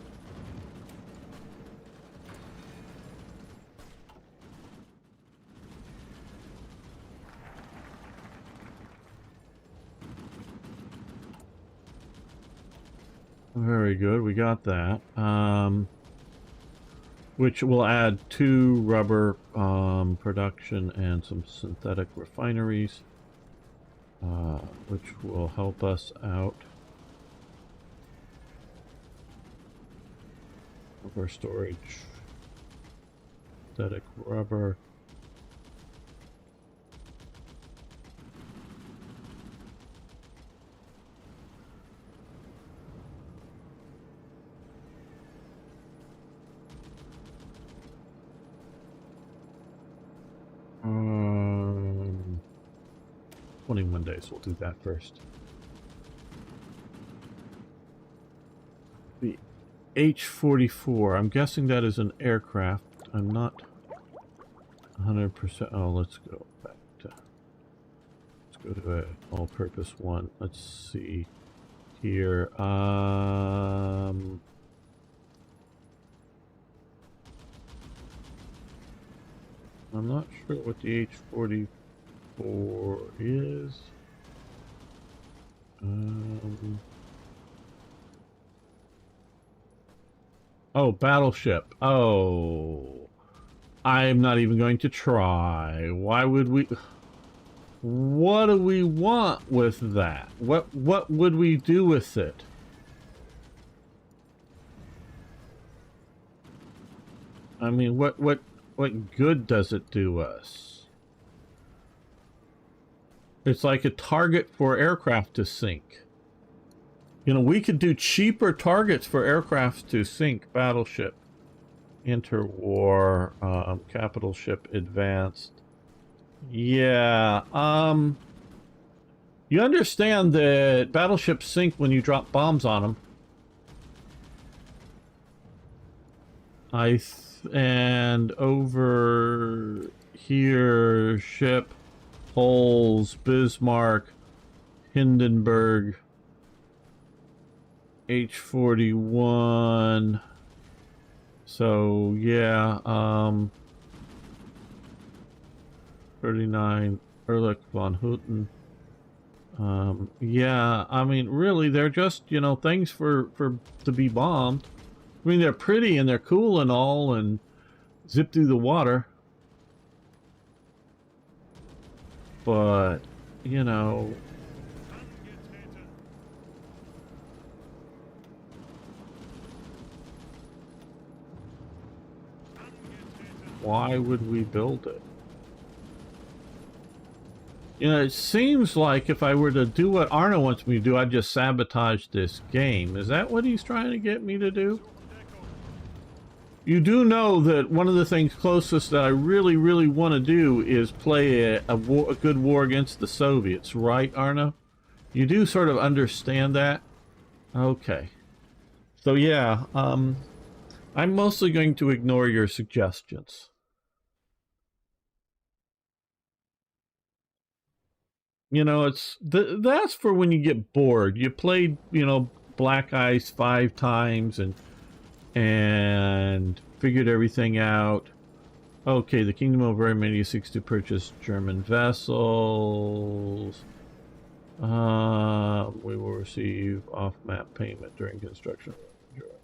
Very good, we got that. Which will add 2 rubber production and some synthetic refineries, which will help us out. Rubber storage, synthetic rubber. 21 days. We'll do that first. The H-44. I'm guessing that is an aircraft. I'm not 100%. Oh, let's go back to... Let's go to an all-purpose one. Let's see here. I'm not sure what the H-44 is. Oh, battleship. Oh, I'm not even going to try. Why would we? What do we want with that? What would we do with it? I mean, what good does it do us? It's like a target for aircraft to sink. You know, we could do cheaper targets for aircraft to sink. Battleship, interwar, capital ship, advanced. Yeah, you understand that battleships sink when you drop bombs on them. And over here, ship, holes, Bismarck, Hindenburg, H-41. So yeah, 39 Ehrlich von Hutten. Yeah, I mean, really, they're just, you know, things for to be bombed. I mean, they're pretty and they're cool and all, and zip through the water. But, you know, why would we build it? You know, it seems like if I were to do what Arno wants me to do, I'd just sabotage this game. Is that what he's trying to get me to do? You do know that one of the things closest that I really, really want to do is play a good war against the Soviets, right, Arno? You do sort of understand that? Okay. So yeah, I'm mostly going to ignore your suggestions. You know, it's that's for when you get bored. You played, you know, Black Ice 5 times and figured everything out. Okay, the Kingdom of Armenia seeks to purchase German vessels. We will receive off-map payment during construction.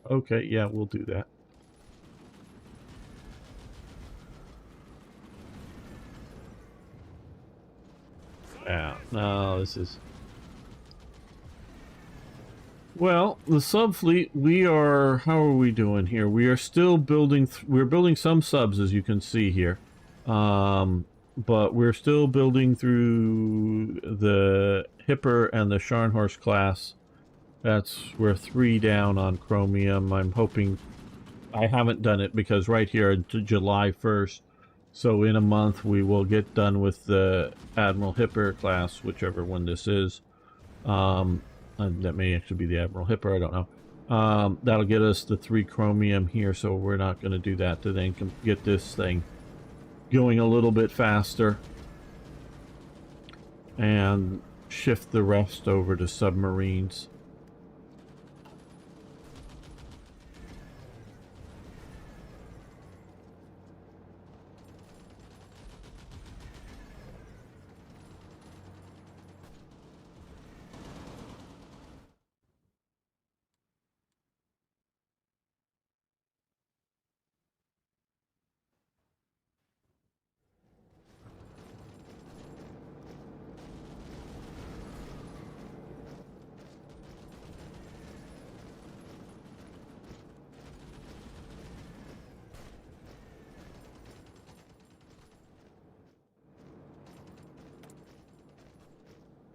Okay, yeah, we'll do that. Yeah, no, this is... Well, the subfleet, we are... How are we doing here? We are still building... We're building some subs, as you can see here. But we're still building through the Hipper and the Scharnhorst class. We're 3 down on chromium. I'm hoping... I haven't done it because right here, July 1st. So in a month, we will get done with the Admiral Hipper class, whichever one this is. That may actually be the Admiral Hipper, I don't know. That'll get us the 3 chromium here, so we're not going to do that to then get this thing going a little bit faster. And shift the rest over to submarines.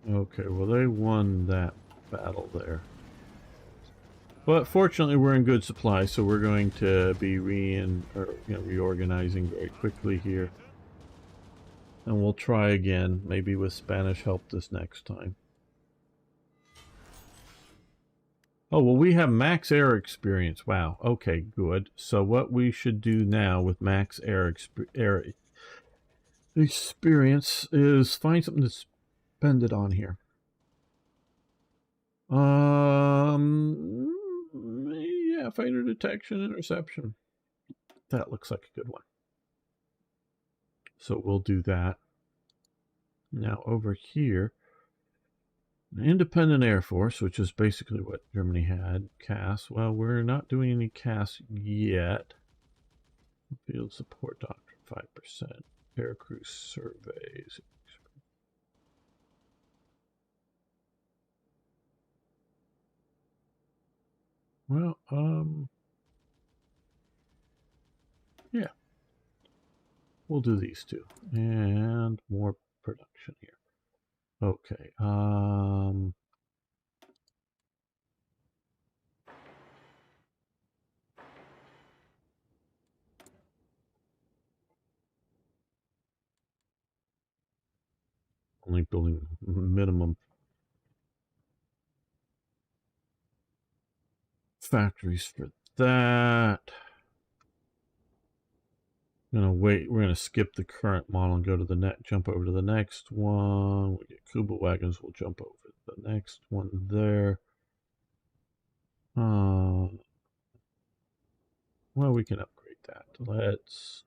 Okay, well they won that battle there. But fortunately we're in good supply, so we're going to be reorganizing very quickly here. And we'll try again, maybe with Spanish help this next time. Oh, well, we have max air experience. Wow. Okay, good. So what we should do now with max air experience is find something to spend it on here. Yeah, fighter detection, interception. That looks like a good one. So we'll do that. Now over here, an independent air force, which is basically what Germany had. CAS. Well, we're not doing any CAS yet. Field support doctrine 5%. Aircrew surveys. Well, yeah. We'll do these two. And more production here. Okay. Only building minimum factories for that. I'm gonna wait. We're gonna skip the current model and go to the net. Jump over to the next one. We get Kuba wagons. We'll jump over to the next one there. Well, we can upgrade that. Let's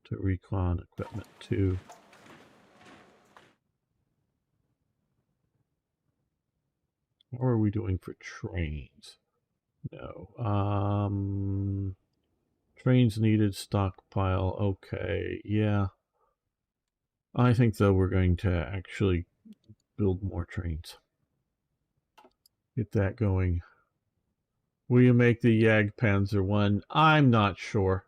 to recon equipment 2. How are we doing for trains? No. Trains needed, stockpile. Okay, yeah. I think, though, we're going to actually build more trains. Get that going. Will you make the Jagdpanzer one? I'm not sure.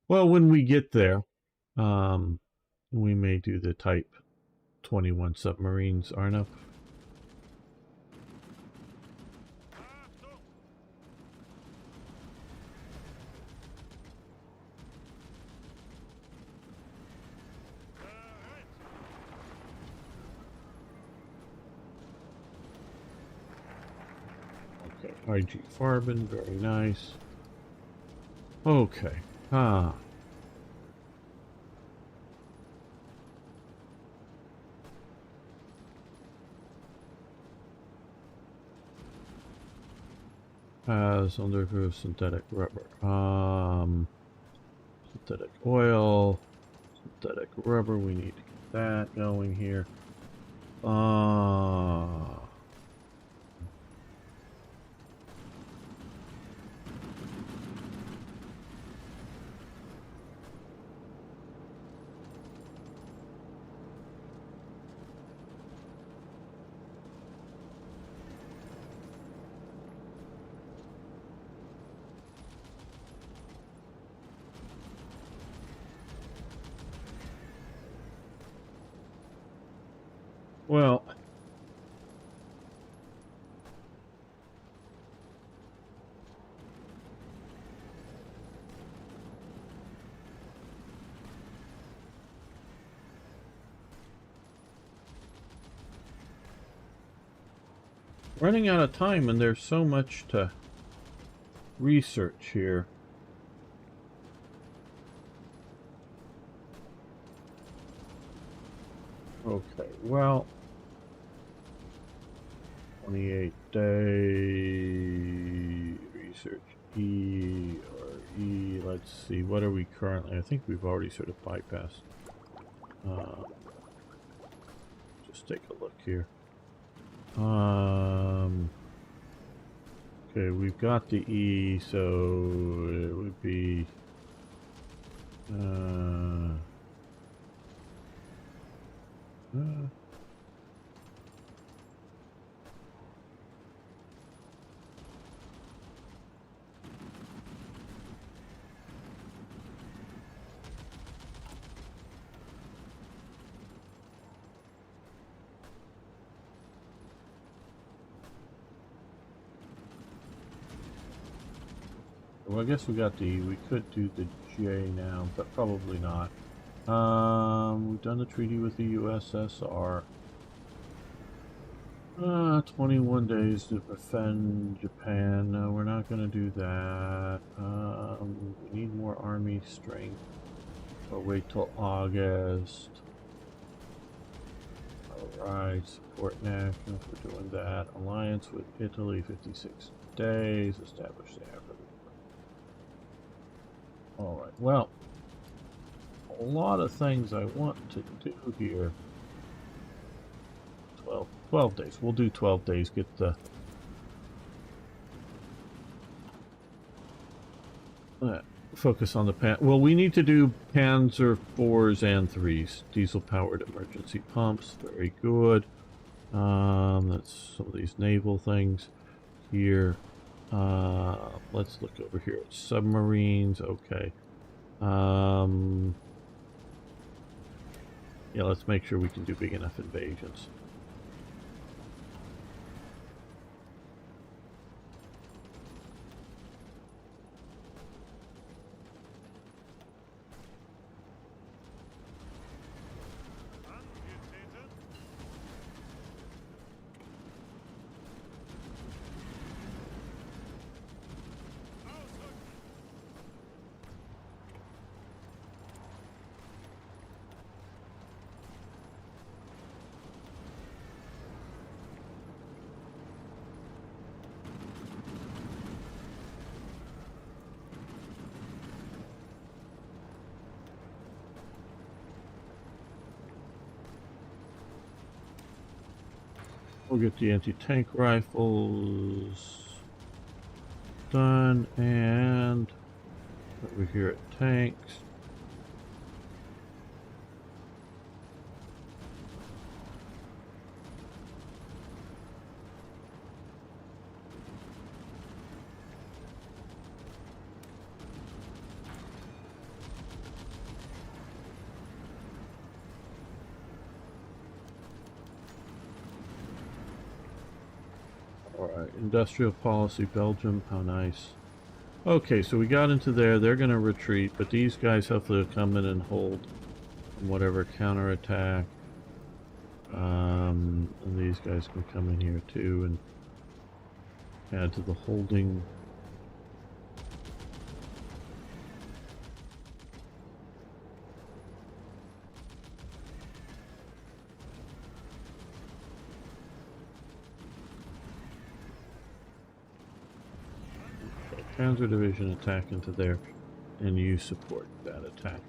Well, when we get there, we may do the Type 21 submarines, Arnav. Okay, IG Farben, very nice. Okay, Has underground synthetic rubber. Synthetic oil, synthetic rubber. We need to get that going here. Well, running out of time, and there's so much to research here. Okay, well, 28-day research E or E. Let's see, what are we currently? I think we've already sort of bypassed. Just take a look here. Okay, we've got the E, so it would be Well, I guess we got the, we could do the J now, but probably not. We've done the treaty with the USSR. 21 days to defend Japan. No, we're not going to do that. We need more army strength. Or wait till August. Alright, support nationals for doing that. Alliance with Italy, 56 days. Establish the African. Alright, well, a lot of things I want to do here. 12 days. We'll do 12 days. Get the focus on the pan. Well, we need to do Panzer 4s and 3s. Diesel-powered emergency pumps. Very good. That's some of these naval things here. Let's look over here at submarines. Okay. Yeah, let's make sure we can do big enough invasions.
Angetreten. Ausrücken.
We'll get the anti-tank rifles done, and over here at tanks. Alright, industrial policy, Belgium, how nice. Okay, so we got into there, they're going to retreat, but these guys hopefully will come in and hold whatever counterattack. And these guys can come in here too and add to the holding. Panzer Division attack into there, and you support that attack.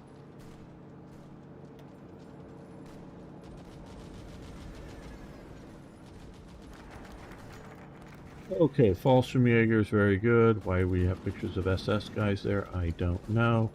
Okay, Fallschirmjäger is very good. Why we have pictures of SS guys there, I don't know.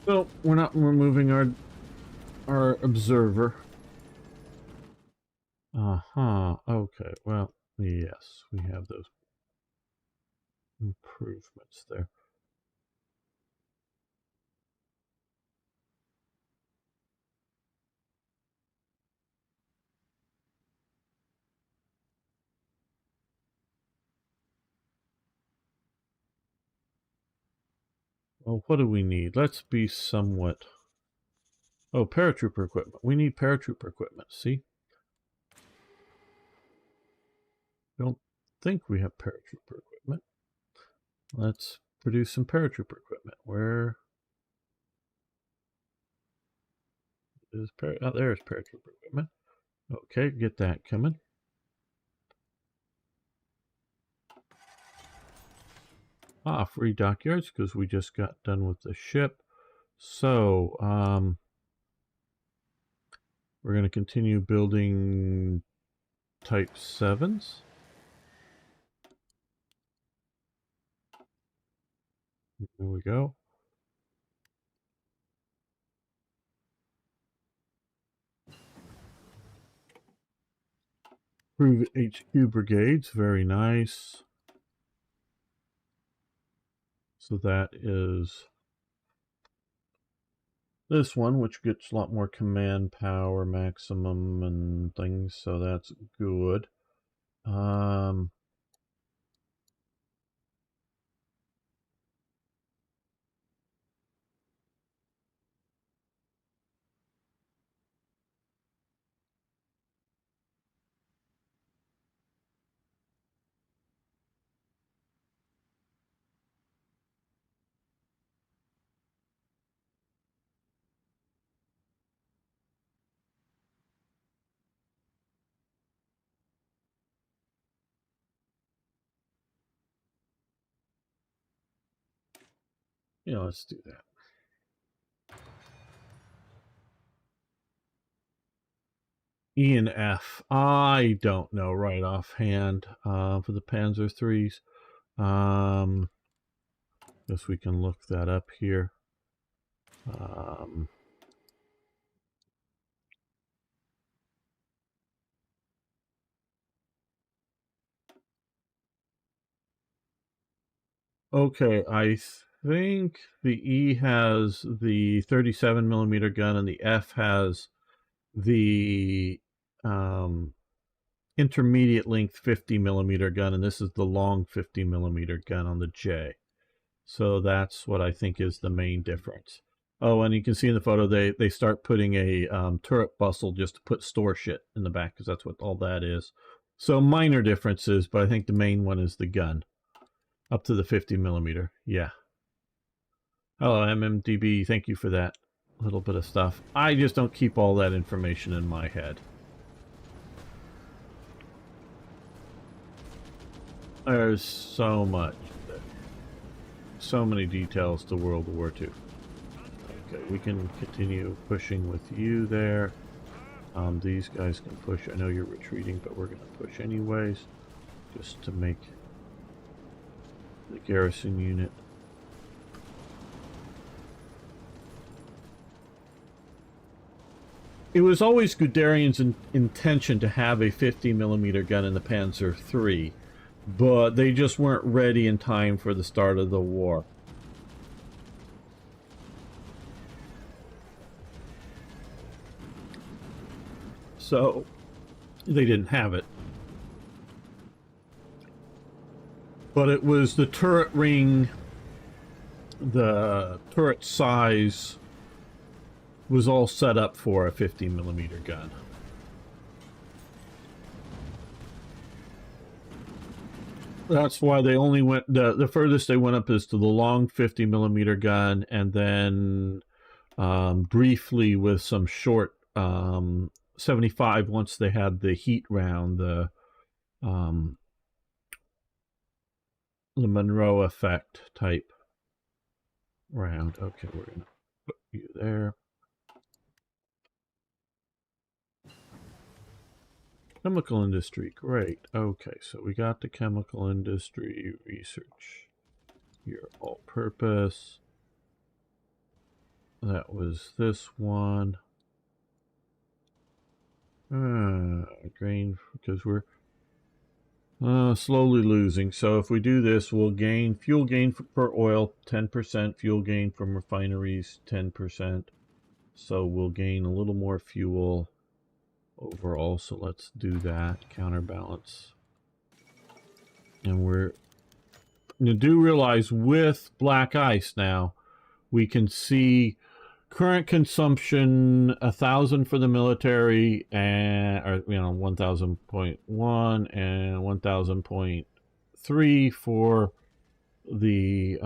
So we're not removing our observer. Okay, well, yes, we have those improvements there. Well, what do we need? Let's be somewhat... Oh, paratrooper equipment. We need paratrooper equipment, see? Don't think we have paratrooper equipment. Let's produce some paratrooper equipment. Where... There's paratrooper equipment. Okay, get that coming. Free dockyards because we just got done with the ship. So, we're going to continue building Type 7s. There we go. Improve HQ brigades, very nice. So that is this one, which gets a lot more command power maximum and things, so that's good. Yeah, let's do that. E and F. I don't know right offhand for the Panzer IIIs. Guess we can look that up here. Okay, I think the E has the 37 millimeter gun and the F has the intermediate length 50 millimeter gun, and this is the long 50 millimeter gun on the J. So that's what I think is the main difference. Oh, and you can see in the photo they start putting a turret bustle just to put store shit in the back because that's what all that is. So minor differences, but I think the main one is the gun up to the 50 millimeter. Yeah. Hello, MMDB. Thank you for that little bit of stuff. I just don't keep all that information in my head. There's so much. So many details to World War II. Okay, we can continue pushing with you there. These guys can push. I know you're retreating, but we're going to push anyways, just to make the garrison unit. It was always Guderian's intention to have a 50 millimeter gun in the Panzer III, but they just weren't ready in time for the start of the war. So they didn't have it. But it was the turret ring, the turret size was all set up for a 50 millimeter gun. That's why they only went, the furthest they went up is to the long 50 millimeter gun, and then briefly with some short 75 once they had the heat round, the Monroe effect type round. Okay, we're gonna put you there. Chemical industry, great. Okay, so we got the chemical industry research. Your all-purpose. That was this one. Grain, because we're slowly losing. So if we do this, we'll gain fuel gain for oil 10%, fuel gain from refineries 10%. So we'll gain a little more fuel overall. So let's do that, counterbalance. And you do realize with black ice now, we can see current consumption 1,000 for the military, and 1,000.1 and 1,000.3 for the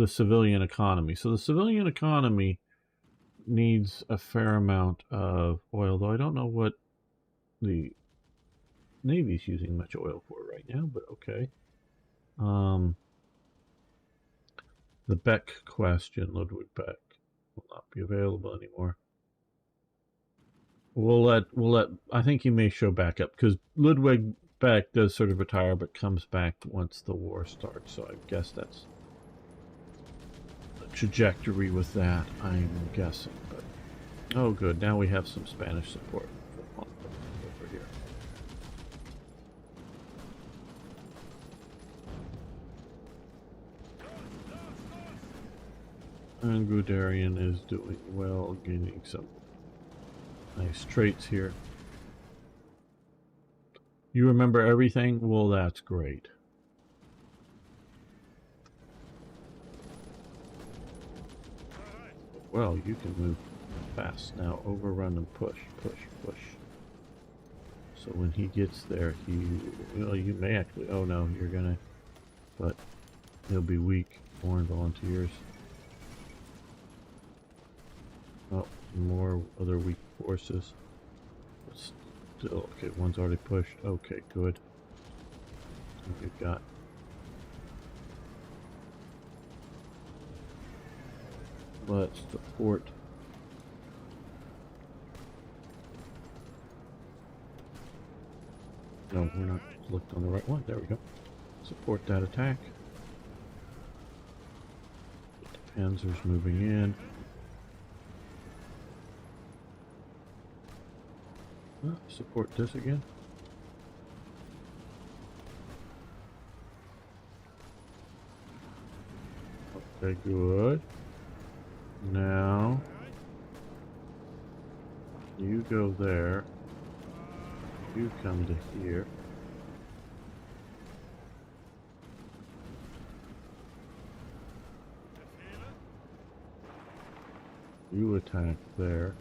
civilian economy. So the civilian economy needs a fair amount of oil, though I don't know what the Navy's using much oil for right now, but okay. The Beck question, Ludwig Beck, will not be available anymore. We'll let I think he may show back up because Ludwig Beck does sort of retire but comes back once the war starts, so I guess that's the trajectory with that, I'm guessing. But oh good, now we have some Spanish support over here. And Guderian is doing well, gaining some nice traits here. You remember everything? Well, that's great. Well, you can move fast now. Overrun and push, push, push. So when he gets there, well, you may actually, oh no, you're gonna, but he'll be weak. Foreign volunteers. Oh, more other weak forces. But still, okay, one's already pushed. Okay, good. We've got let's support. No, we're not looked on the right one. There we go. Support that attack. The Panzer's moving in. Support this again. Okay, good. Now, you go there. You come to here. You attack there.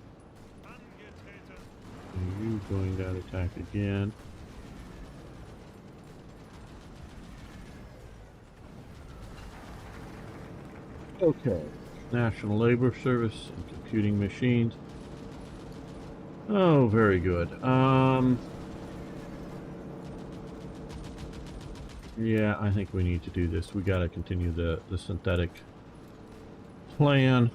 And you going that attack again. Okay. National Labor Service and computing machines. Oh, very good. Yeah, I think we need to do this. We gotta continue the synthetic plan.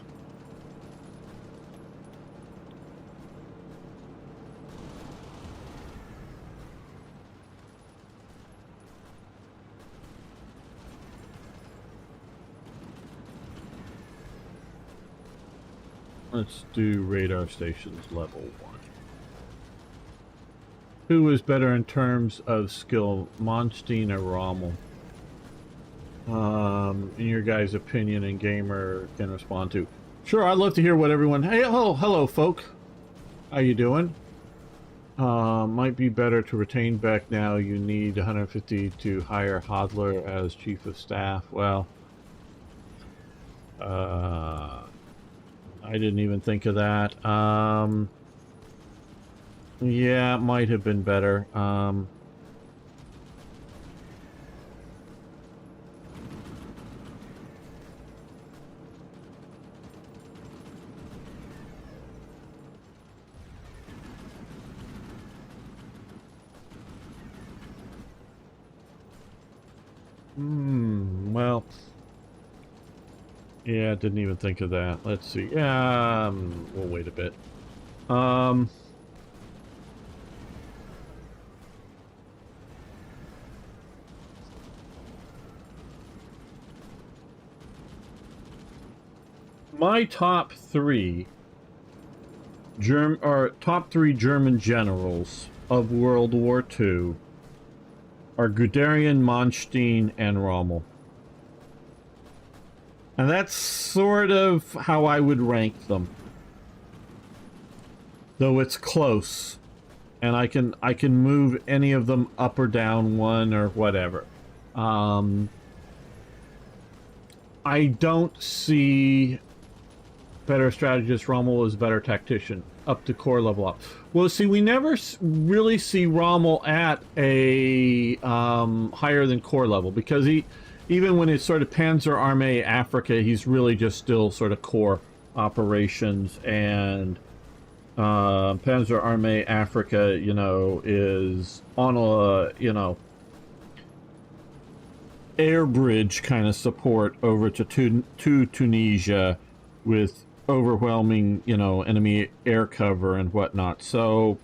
Let's do radar stations level 1. Who is better in terms of skill, Monstein or Rommel? In your guys' opinion, and Gamer can respond to. Sure, I'd love to hear what everyone. Hey, hello, folk. How you doing? Might be better to retain Beck now. You need 150 to hire Hodler as chief of staff. Well, I didn't even think of that. Yeah, it might have been better. Well, yeah, didn't even think of that. Let's see. We'll wait a bit. My top three German generals of World War II are Guderian, Monstein, and Rommel. And that's sort of how I would rank them. Though it's close. And I can move any of them up or down one or whatever. I don't see better strategist. Rommel is a better tactician up to corps level up. Well, see, we never really see Rommel at a higher than corps level, because even when it's sort of Panzer Armee Africa, he's really just still sort of corps. operations, and Panzer Armee Africa, you know, is on a, you know, air bridge kind of support over to Tunisia with overwhelming, you know, enemy air cover and whatnot. So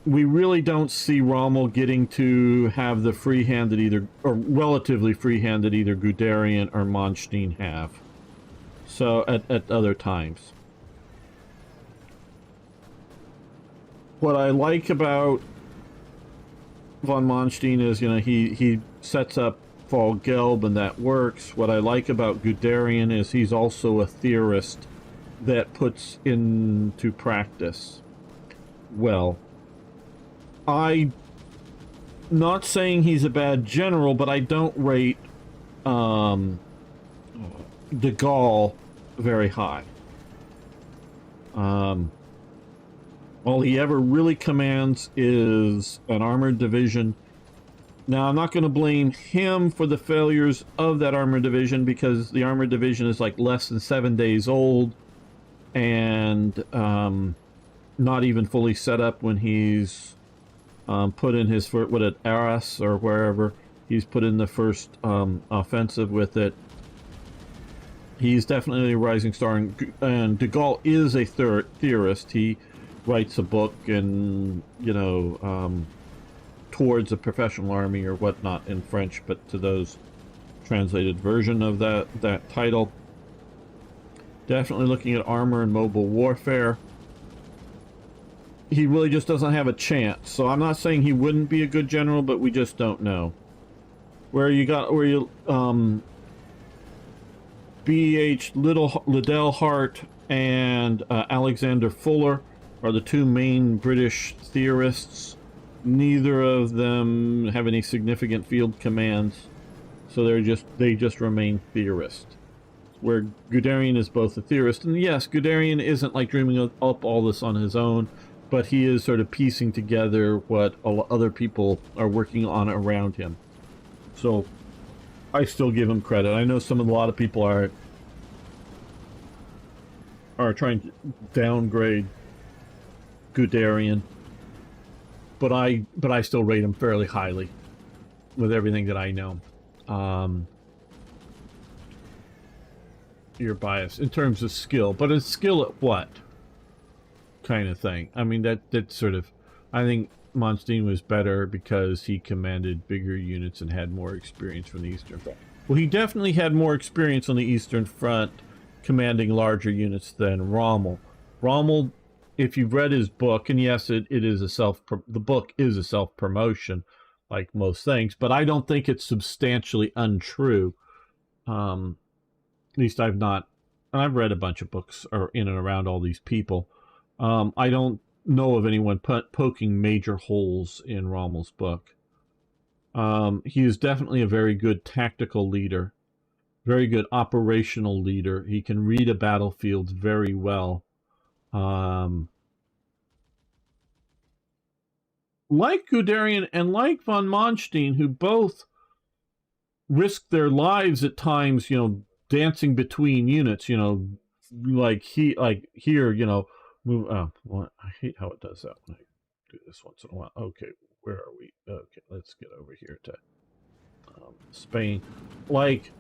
we really don't see Rommel getting to have the free hand that either, or relatively free hand that either Guderian or Manstein have. So at other times. What I like about von Manstein is, you know, he sets up Fall Gelb and that works. What I like about Guderian is he's also a theorist that puts into practice well. I'm not saying he's a bad general, but I don't rate de Gaulle very high. All he ever really commands is an armored division. Now, I'm not going to blame him for the failures of that armored division, because the armored division is like less than 7 days old and not even fully set up when he's put in his, what, at Arras or wherever he's put in the first offensive with it. He's definitely a rising star, and de Gaulle is a theorist. He writes a book and, you know, towards a professional army or whatnot in French, but to those translated version of that title. Definitely looking at armor and mobile warfare. He really just doesn't have a chance. So I'm not saying he wouldn't be a good general, but we just don't know. B.H. Liddell Hart and Alexander Fuller are the two main British theorists. Neither of them have any significant field commands, so they just remain theorists. Where Guderian is both a theorist, and yes, Guderian isn't like dreaming up all this on his own, but he is sort of piecing together what other people are working on around him. So I still give him credit. I know a lot of people are trying to downgrade Guderian, but I still rate him fairly highly with everything that I know. You're biased in terms of skill, but it's skill at what kind of thing? I mean, that sort of, I think Manstein was better because he commanded bigger units and had more experience from the Eastern Front. Well, he definitely had more experience on the Eastern Front commanding larger units than Rommel. Rommel, if you've read his book, and yes, it is the book is a self-promotion, like most things, but I don't think it's substantially untrue. At least I've not, and I've read a bunch of books in and around all these people. I don't know of anyone poking major holes in Rommel's book. He is definitely a very good tactical leader, very good operational leader. He can read a battlefield very well. Like Guderian and like von Manstein, who both risked their lives at times, you know, dancing between units, you know, like here, you know, well, I hate how it does that when I do this once in a while. Okay, where are we? Okay, let's get over here to Spain. Like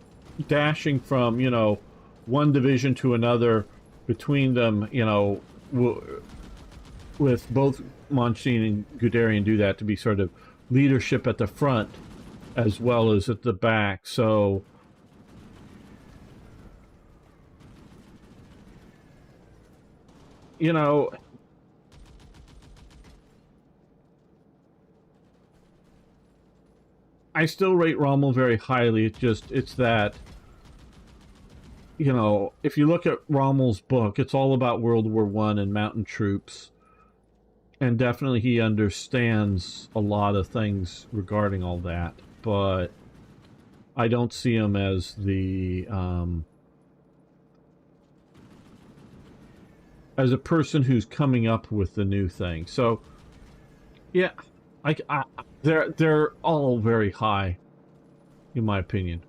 dashing from, you know, one division to another between them, you know, with both Manstein and Guderian do that to be sort of leadership at the front as well as at the back. So you know, I still rate Rommel very highly. It's that, you know, if you look at Rommel's book, it's all about World War I and mountain troops. And definitely he understands a lot of things regarding all that. But I don't see him as the, as a person who's coming up with the new thing. So, yeah, they're all very high, in my opinion.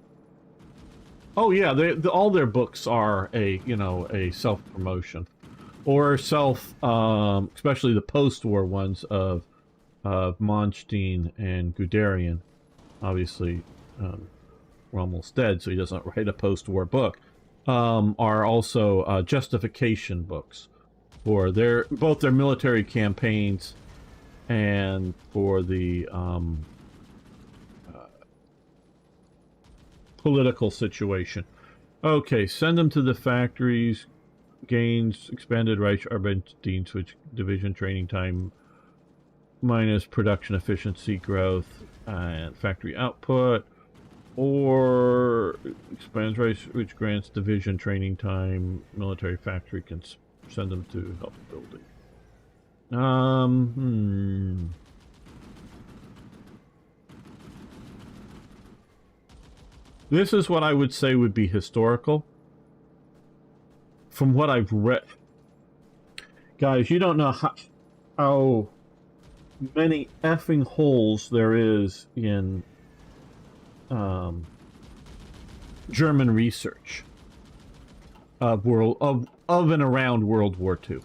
Oh yeah, all their books are a a self promotion, or self, especially the post-war ones of Monstein and Guderian. Obviously, Rommel's dead, so he doesn't write a post-war book. Are also justification books for both their military campaigns and for the political situation. Okay, send them to the factories. Gains expanded Reich Arbeitsdienst, switch division training time minus production efficiency growth and factory output, or expands Reich, which grants division training time. Military factory can send them to help building. This is what I would say would be historical. From what I've read, guys, you don't know how many effing holes there is in German research of and around World War II.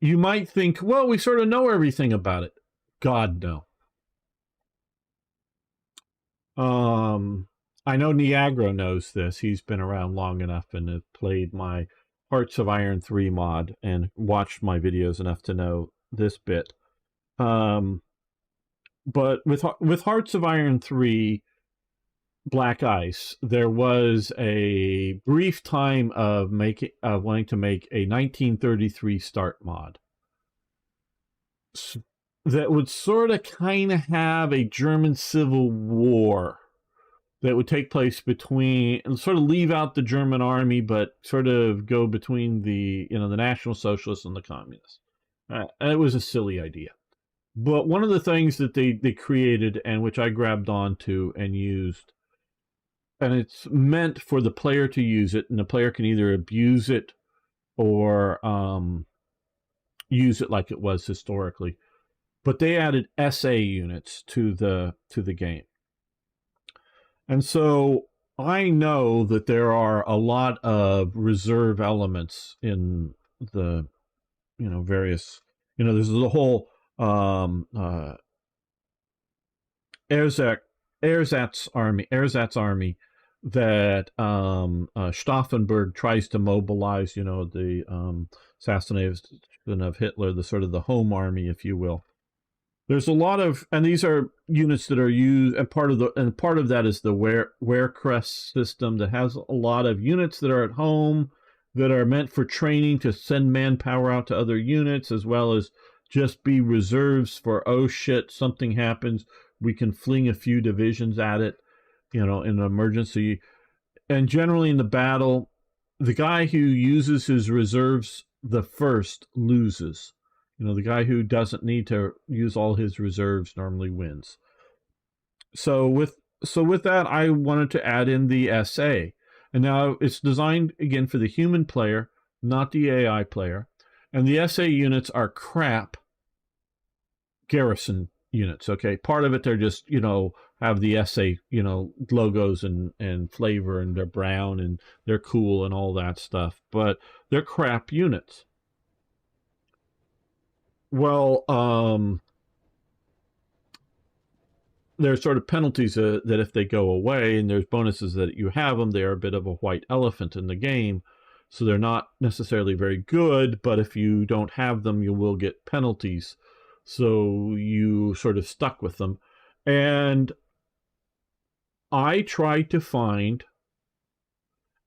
You might think, well, we sort of know everything about it. God, no. I know Niagara knows this. He's been around long enough and has played my Hearts of Iron 3 mod and watched my videos enough to know this bit. But with Hearts of Iron 3 Black Ice, there was a brief time of wanting to make a 1933 start mod that would sort of kind of have a German Civil War that would take place between, and sort of leave out the German army, but sort of go between the National Socialists and the Communists. It was a silly idea. But one of the things that they created, and which I grabbed onto and used, and it's meant for the player to use it, and the player can either abuse it or use it like it was historically. But they added SA units to the game. And so I know that there are a lot of reserve elements in the, various, there's the whole Ersatz army that Stauffenberg tries to mobilize, the assassination of Hitler, the sort of the home army, if you will. There's a lot of, and these are units that are used, and part of that is the Wehrkrest system that has a lot of units that are at home that are meant for training to send manpower out to other units, as well as just be reserves for, oh shit, something happens, we can fling a few divisions at it, in an emergency. And generally in the battle, the guy who uses his reserves the first loses. The guy who doesn't need to use all his reserves normally wins. So with that, I wanted to add in the SA. And now it's designed, again, for the human player, not the AI player. And the SA units are crap garrison units, okay? Part of it, they're just, have the SA, logos and flavor, and they're brown and they're cool and all that stuff. But they're crap units. Well, there's sort of penalties that if they go away, and there's bonuses that you have them, they are a bit of a white elephant in the game. So they're not necessarily very good, but if you don't have them, you will get penalties. So you sort of stuck with them. And I tried to find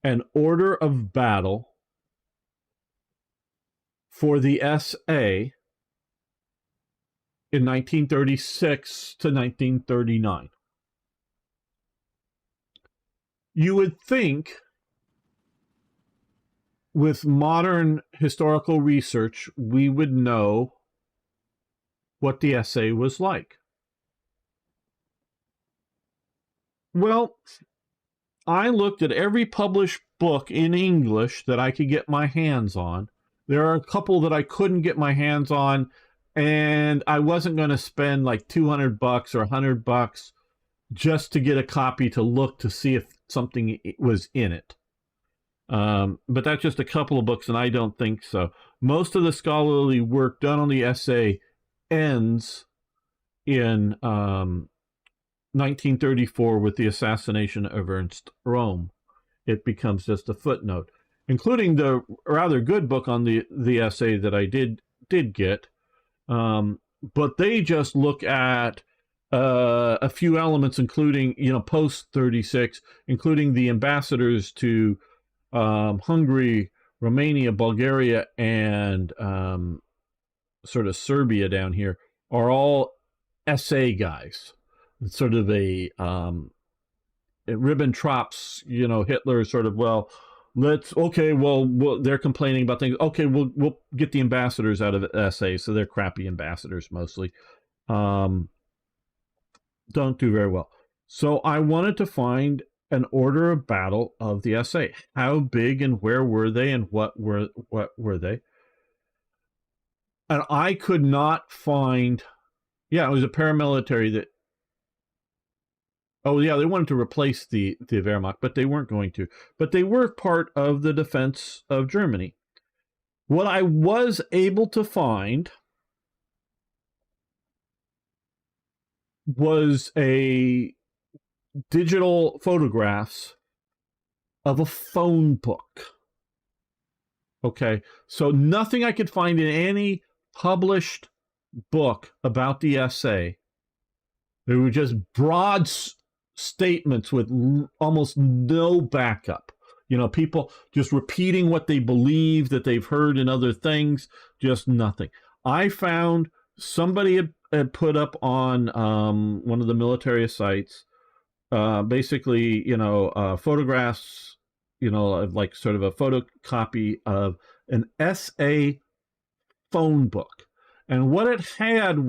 an order of battle for the SA in 1936 to 1939. You would think, with modern historical research, we would know what the SA was like. Well, I looked at every published book in English that I could get my hands on. There are a couple that I couldn't get my hands on, and I wasn't going to spend like $200 or $100 just to get a copy to look to see if something was in it. But that's just a couple of books, and I don't think so. Most of the scholarly work done on the essay ends in 1934 with the assassination of Ernst Röhm. It becomes just a footnote, including the rather good book on the essay that I did get. But they just look at a few elements, including, post 36, including the ambassadors to Hungary, Romania, Bulgaria, and sort of Serbia down here are all SA guys. It's sort of a Ribbentrop's, Hitler sort of, well, they're complaining about things. Okay, we'll get the ambassadors out of SA, so they're crappy ambassadors mostly. Don't do very well. So I wanted to find an order of battle of the SA. How big and where were they, and what were they? And I could not find. Yeah, it was a paramilitary that. Oh yeah, they wanted to replace the Wehrmacht, but they weren't going to. But they were part of the defense of Germany. What I was able to find was a digital photographs of a phone book. Okay, so nothing I could find in any published book about the SA. They were just broad statements with almost no backup. People just repeating what they believe that they've heard in other things, just nothing. I found somebody had put up on one of the military sites, basically, photographs, like sort of a photocopy of an SA phone book. And what it had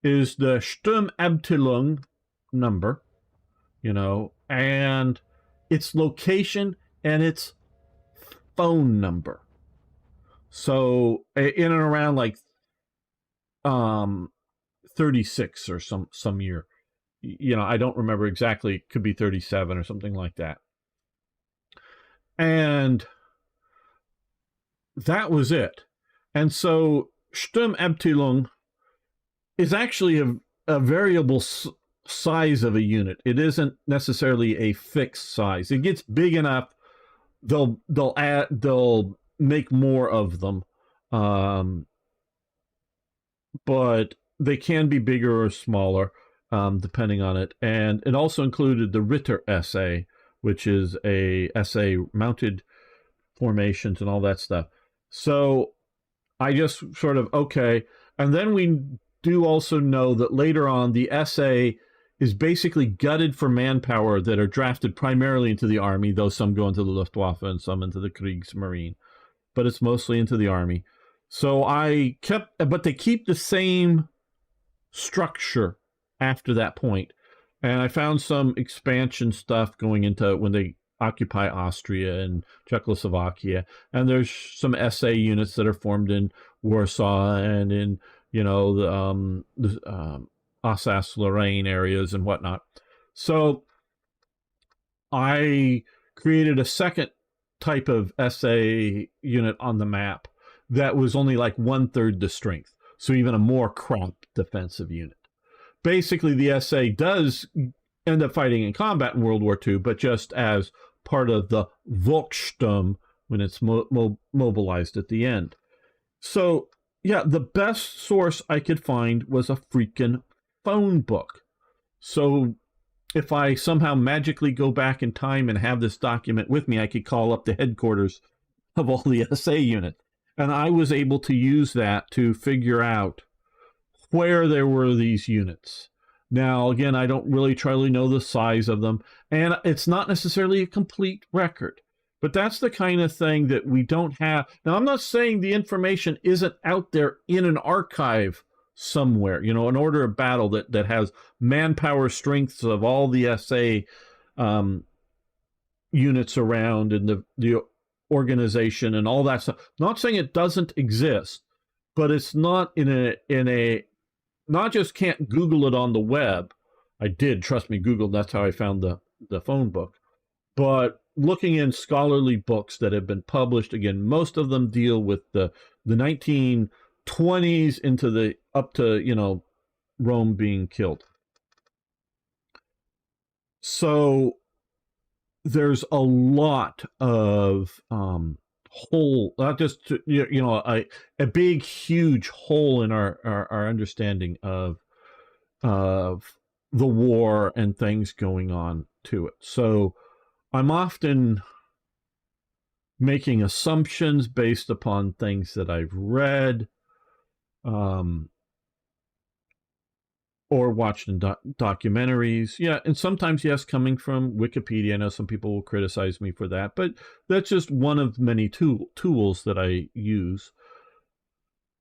is the Sturmabteilung number, and its location and its phone number. So in and around like 36 or some year. I don't remember exactly. It could be 37 or something like that. And that was it. And so Sturmabteilung is actually a variable size of a unit. It isn't necessarily a fixed size. It gets big enough, they'll make more of them, but they can be bigger or smaller, depending on it. And it also included the Ritter SA, which is a SA mounted formations and all that stuff. So I just sort of, okay. And then we do also know that later on the SA is basically gutted for manpower that are drafted primarily into the army, though some go into the Luftwaffe and some into the Kriegsmarine, but it's mostly into the army. So but they keep the same structure after that point. And I found some expansion stuff going into when they occupy Austria and Czechoslovakia. And there's some SA units that are formed in Warsaw and in, the Alsace-Lorraine areas and whatnot. So I created a second type of SA unit on the map that was only like 1/3 the strength. So even a more cramped defensive unit. Basically, the SA does end up fighting in combat in World War II, but just as part of the Volkssturm when it's mobilized at the end. So, yeah, the best source I could find was a freaking phone book. So if I somehow magically go back in time and have this document with me, I could call up the headquarters of all the SA units. And I was able to use that to figure out where there were these units. Now, again, I don't really truly know the size of them, and it's not necessarily a complete record. But that's the kind of thing that we don't have. Now, I'm not saying the information isn't out there in an archive somewhere, an order of battle that has manpower strengths of all the SA units around and the organization and all that stuff. Not saying it doesn't exist, but it's not in a not just can't Google it on the web, I did, trust me, Google, that's how I found the phone book. But looking in scholarly books that have been published, again, most of them deal with the 1920s into the up to, Rome being killed. So there's a lot of hole, not just a big, huge hole in our understanding of the war and things going on to it. So I'm often making assumptions based upon things that I've read, or watched in documentaries. Yeah, and sometimes, yes, coming from Wikipedia. I know some people will criticize me for that, but that's just one of many tools that I use.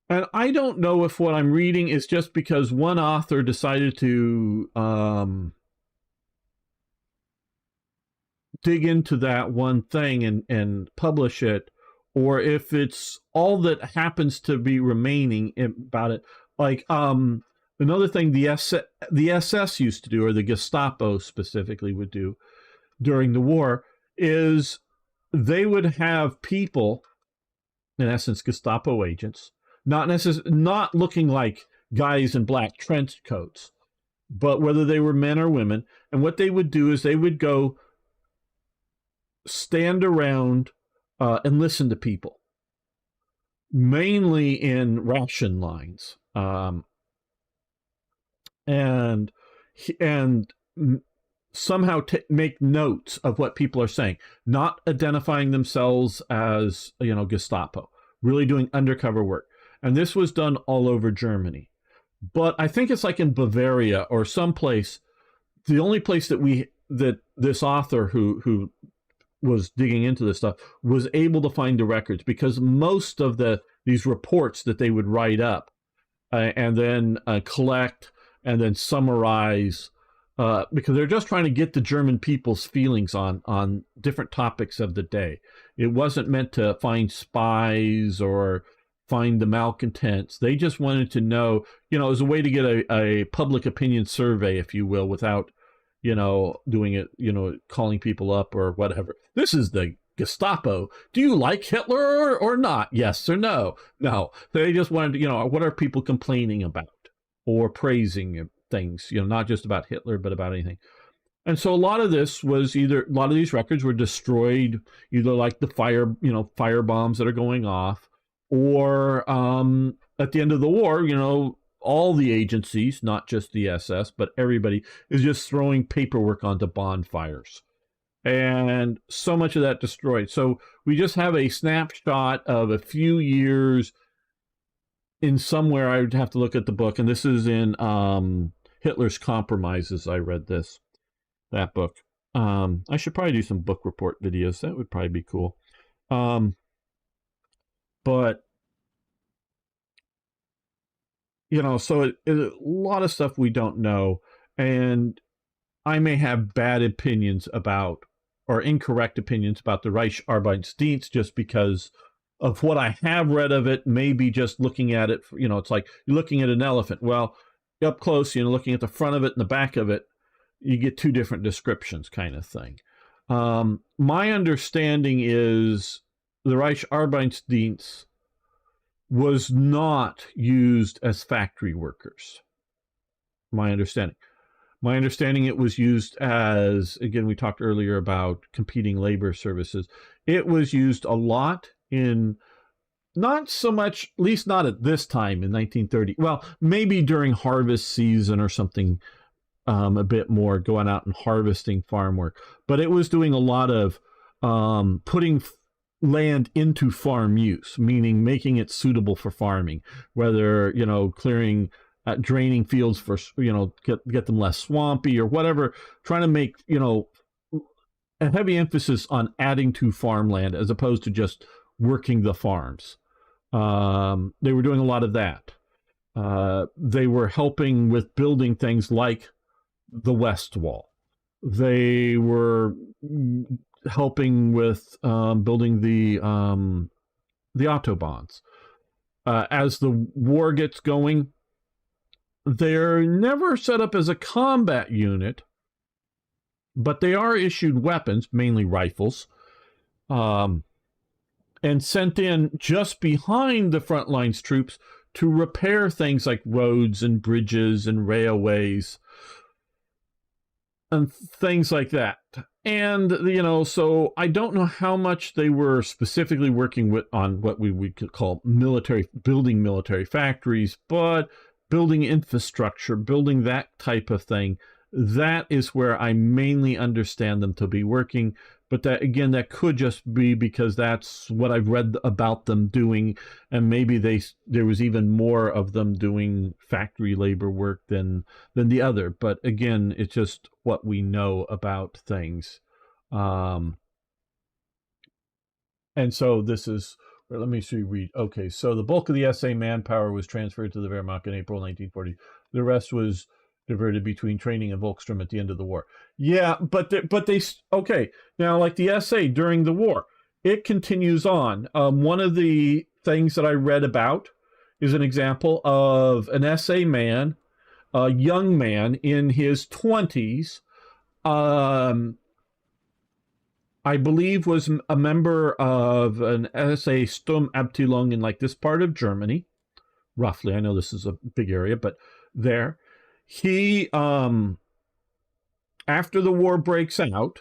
And I don't know if what I'm reading is just because one author decided to dig into that one thing and publish it, or if it's all that happens to be remaining about it. Like another thing the SS used to do, or the Gestapo specifically would do during the war, is they would have people, in essence, Gestapo agents, not looking like guys in black trench coats, but whether they were men or women. And what they would do is they would go stand around and listen to people, mainly in ration lines, and somehow make notes of what people are saying, not identifying themselves as Gestapo, really doing undercover work. And this was done all over Germany. But I think it's like in Bavaria or someplace, the only place that this author who was digging into this stuff was able to find the records, because most of these reports that they would write up and then collect and then summarize, because they're just trying to get the German people's feelings on different topics of the day. It wasn't meant to find spies or find the malcontents. They just wanted to know, as a way to get a public opinion survey, if you will, without doing it, calling people up or whatever. This is the Gestapo. Do you like Hitler or not? Yes or no? No. They just wanted to, what are people complaining about or praising things, not just about Hitler, but about anything. And so a lot of this was a lot of these records were destroyed, either like the fire bombs that are going off, or at the end of the war, all the agencies, not just the SS, but everybody is just throwing paperwork onto bonfires. And so much of that destroyed. So we just have a snapshot of a few years in somewhere. I would have to look at the book. And this is in Hitler's Compromises. I read that book. I should probably do some book report videos. That would probably be cool. But so a lot of stuff we don't know, and I may have bad opinions about, or incorrect opinions about, the Reichsarbeitsdienst just because of what I have read of it. Maybe just looking at it, it's like you're looking at an elephant. Well, up close, looking at the front of it and the back of it, you get two different descriptions, kind of thing. My understanding is the Reichsarbeitsdienst was not used as factory workers. My understanding, it was used as, again, we talked earlier about competing labor services. It was used a lot in, not so much, at least not at this time in 1930. Well, maybe during harvest season or something, a bit more, going out and harvesting farm work. But it was doing a lot of putting land into farm use, meaning making it suitable for farming, whether clearing, draining fields for get them less swampy or whatever, trying to make a heavy emphasis on adding to farmland as opposed to just working the farms. They were doing a lot of that. They were helping with building things like the West Wall. They were helping with building the autobahns. As the war gets going, they're never set up as a combat unit, but they are issued weapons, mainly rifles, and sent in just behind the front lines troops to repair things like roads and bridges and railways and things like that. And, so I don't know how much they were specifically working on what we could call building military factories, but building infrastructure, building that type of thing. That is where I mainly understand them to be working. But that could just be because that's what I've read about them doing, and maybe there was even more of them doing factory labor work than the other. But again, it's just what we know about things. And so this is, let me read. Okay, so the bulk of the SA manpower was transferred to the Wehrmacht in April 1940. The rest was diverted between training and Volkssturm at the end of the war. Yeah, but they okay. Now, like the SA during the war, it continues on. One of the things that I read about is an example of an SA man, a young man in his 20s, I believe was a member of an SA Sturmabteilung in like this part of Germany, roughly. I know this is a big area, but there. He, after the war breaks out,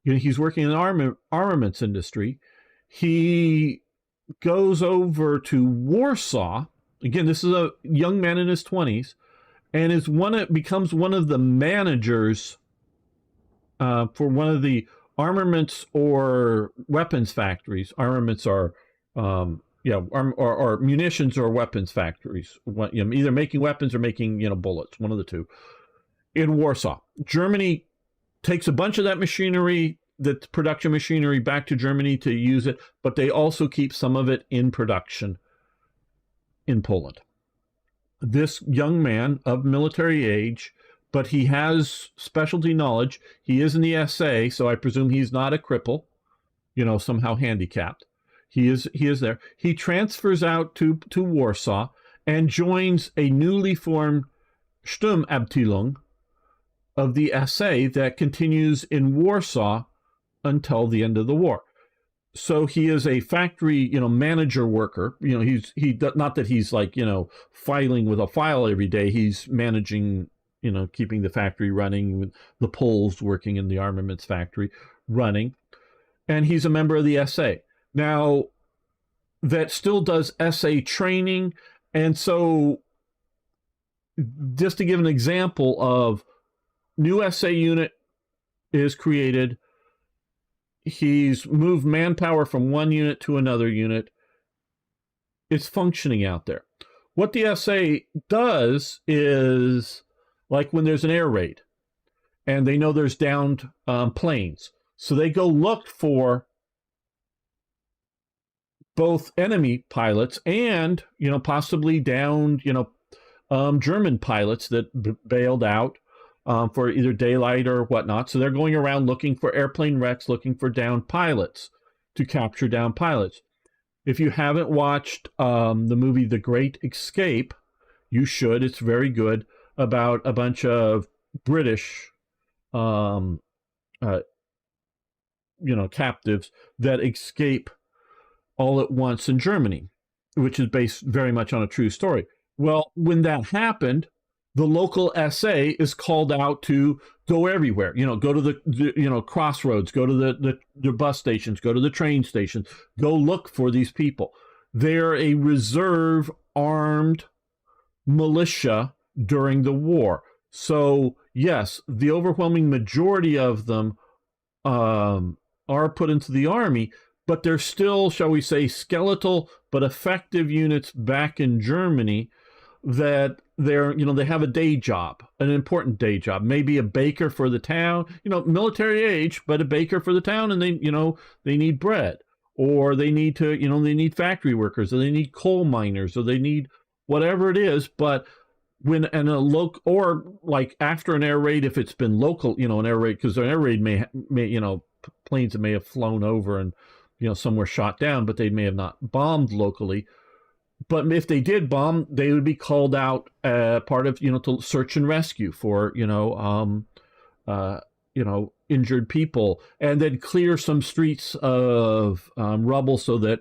he's working in the armaments industry. He goes over to Warsaw. Again, this is a young man in his 20s, and becomes one of the managers for one of the armaments or weapons factories. Armaments are or munitions or weapons factories, either making weapons or making bullets, one of the two, in Warsaw. Germany takes a bunch of that machinery, that production machinery, back to Germany to use it, but they also keep some of it in production in Poland. This young man of military age, but he has specialty knowledge. He is in the SA, so I presume he's not a cripple, somehow handicapped. He is there. He transfers out to Warsaw and joins a newly formed Sturmabteilung of the SA that continues in Warsaw until the end of the war. So he is a factory, manager worker. Not that he's like, filing with a file every day. He's managing, keeping the factory running, with the Poles working in the armaments factory running. And he's a member of the SA. Now, that still does SA training. And so, just to give an example of new SA unit is created, he's moved manpower from one unit to another unit. It's functioning out there. What the SA does is, like when there's an air raid, and they know there's downed planes, so they go look for both enemy pilots and, possibly downed, German pilots that bailed out for either daylight or whatnot. So they're going around looking for airplane wrecks, looking for downed pilots, to capture downed pilots. If you haven't watched the movie The Great Escape, you should. It's very good, about a bunch of British captives that escape all at once in Germany, which is based very much on a true story. Well, when that happened, the local SA is called out to go everywhere. Go to the crossroads, go to the bus stations, go to the train stations, go look for these people. They're a reserve armed militia during the war. So yes, the overwhelming majority of them are put into the army, but they're still, shall we say, skeletal but effective units back in Germany, that they have a day job, an important day job, maybe a baker for the town, military age, but a baker for the town, and they need bread, or they need to, they need factory workers, or they need coal miners, or they need whatever it is. But when or like after an air raid, if it's been local, an air raid, because an air raid may planes that may have flown over and some were shot down, but they may have not bombed locally. but if they did bomb, they would be called out part of, to search and rescue for, injured people, and then clear some streets of rubble so that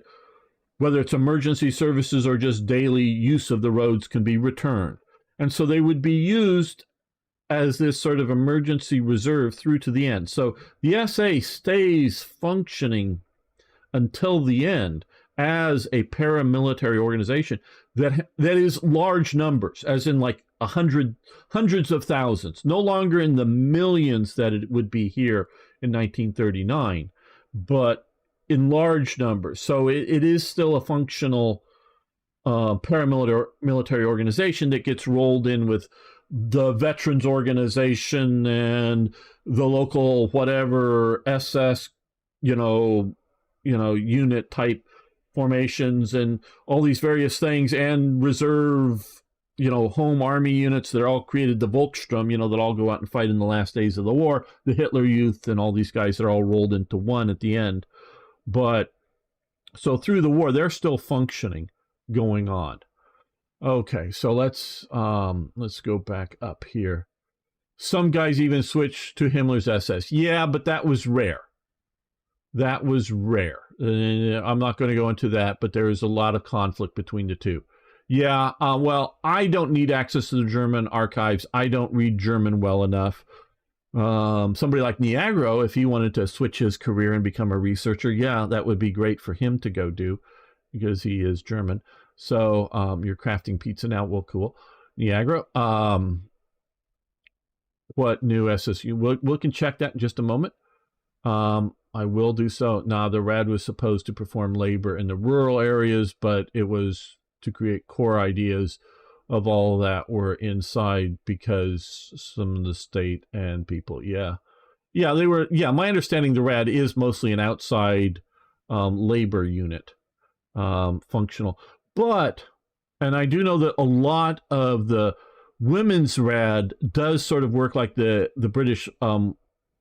whether it's emergency services or just daily use of the roads can be returned. And so they would be used as this sort of emergency reserve through to the end. So the SA stays functioning until the end as a paramilitary organization that is large numbers, as in like hundreds of thousands, no longer in the millions that it would be here in 1939, but in large numbers. So it is still a functional paramilitary organization that gets rolled in with the veterans organization and the local whatever SS, unit type formations and all these various things, and reserve, home army units that are all created, the Volkssturm, that all go out and fight in the last days of the war, the Hitler Youth and all these guys that are all rolled into one at the end. But so through the war, they're still functioning, going on. Okay, so let's go back up here. Some guys even switched to Himmler's SS. Yeah, but that was rare. That was rare. I'm not going to go into that, but there is a lot of conflict between the two. Yeah, well, I don't need access to the German archives. I don't read German well enough. Somebody like Niagara, if he wanted to switch his career and become a researcher, yeah, that would be great for him to go do, because he is German. So you're crafting pizza now. Well, cool. Niagara. What new SSU? We can check that in just a moment. I will do so. Now, the RAD was supposed to perform labor in the rural areas, but it was to create core ideas of all that were inside, because some of the state and people, they were, my understanding, the RAD is mostly an outside labor unit, functional. But, and I do know that a lot of the women's RAD does sort of work like the British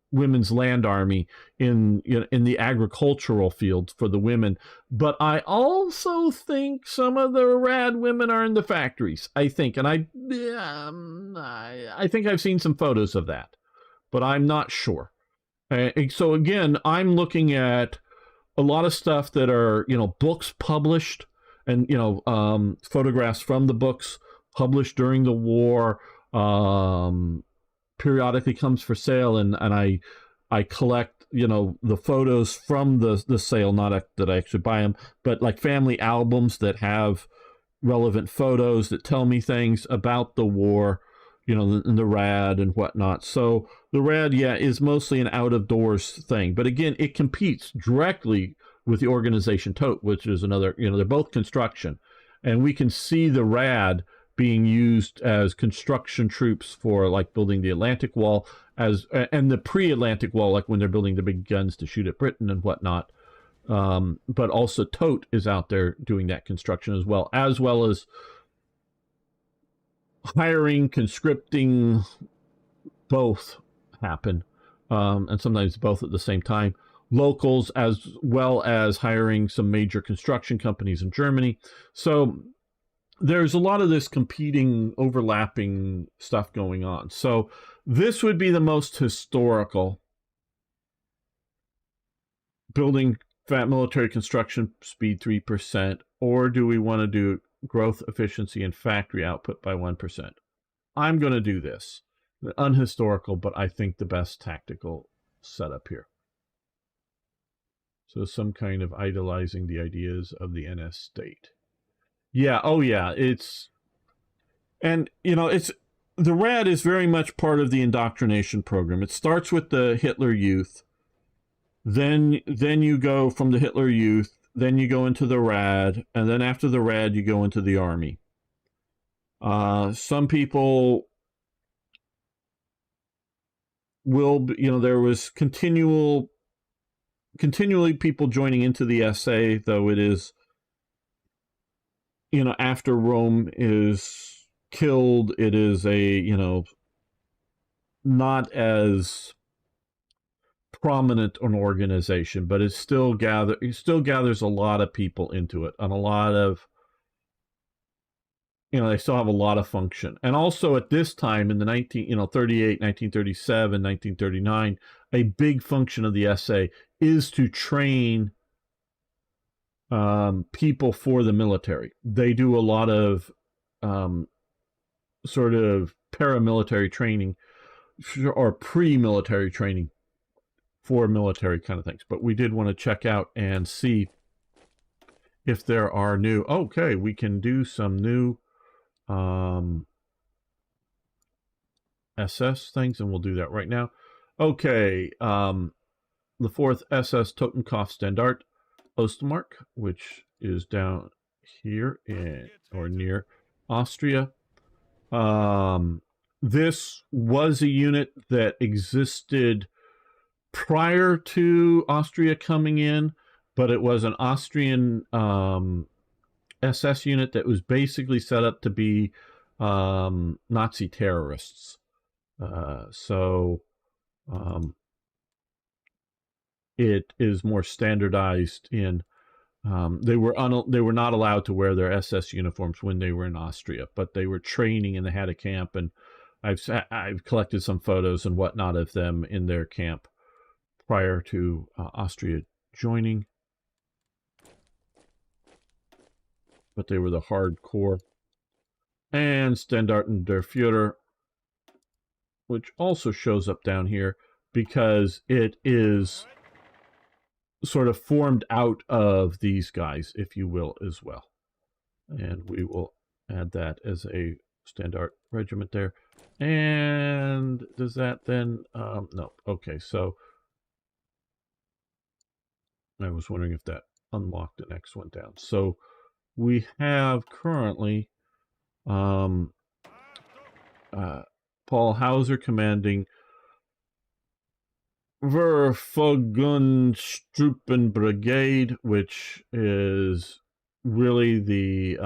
Women's Land Army in the agricultural field for the women. But I also think some of the RAD women are in the factories, I think. And I think I've seen some photos of that, but I'm not sure. So again, I'm looking at a lot of stuff that are, books published, and photographs from the books published during the war, periodically comes for sale, and I collect the photos from the sale, not that I actually buy them, but like family albums that have relevant photos that tell me things about the war, and the RAD and whatnot. So the RAD, is mostly an out of doors thing, but again, it competes directly with the organization Todt, which is another, they're both construction. And we can see the RAD being used as construction troops for like building the Atlantic Wall, and the pre-Atlantic Wall, like when they're building the big guns to shoot at Britain and whatnot. But also Todt is out there doing that construction as well as hiring, conscripting, both happen. And sometimes both at the same time. Locals, as well as hiring some major construction companies in Germany. So there's a lot of this competing, overlapping stuff going on. So this would be the most historical. Building fat military construction speed 3%, or do we want to do growth, efficiency, and factory output by 1%? I'm going to do this. Unhistorical, but I think the best tactical setup here. So some kind of idolizing the ideas of the NS state. Yeah, oh yeah, it's the RAD is very much part of the indoctrination program. It starts with the Hitler Youth, then you go from the Hitler Youth, then you go into the RAD, and then after the RAD you go into the Army. Some people will, there was continually people joining into the SA, though it is, after Rome is killed, it is a, not as prominent an organization, but it still gathers a lot of people into it, and a lot of they still have a lot of function. And also at this time in the 1938, 1937, 1939, a big function of the SA is to train people for the military. They do a lot of sort of paramilitary training or pre-military training for military kind of things. But we did want to check out and see if there are new. Okay, we can do some new SS things, and we'll do that right now. Okay, the 4th SS Totenkopf Standard Ostmark, which is down here in or near Austria. This was a unit that existed prior to Austria coming in, but it was an Austrian SS unit that was basically set up to be Nazi terrorists. So it is more standardized in. They were not allowed to wear their SS uniforms when they were in Austria, but they were training and they had a camp, and I've collected some photos and whatnot of them in their camp prior to Austria joining. But they were the hardcore. And Standarten der Führer, which also shows up down here because it is sort of formed out of these guys, if you will, as well. And we will add that as a standard regiment there. And does that then no. Okay, so I was wondering if that unlocked the next one down. So we have currently Paul Hauser commanding Verfolgungsstruppen Brigade, which is really the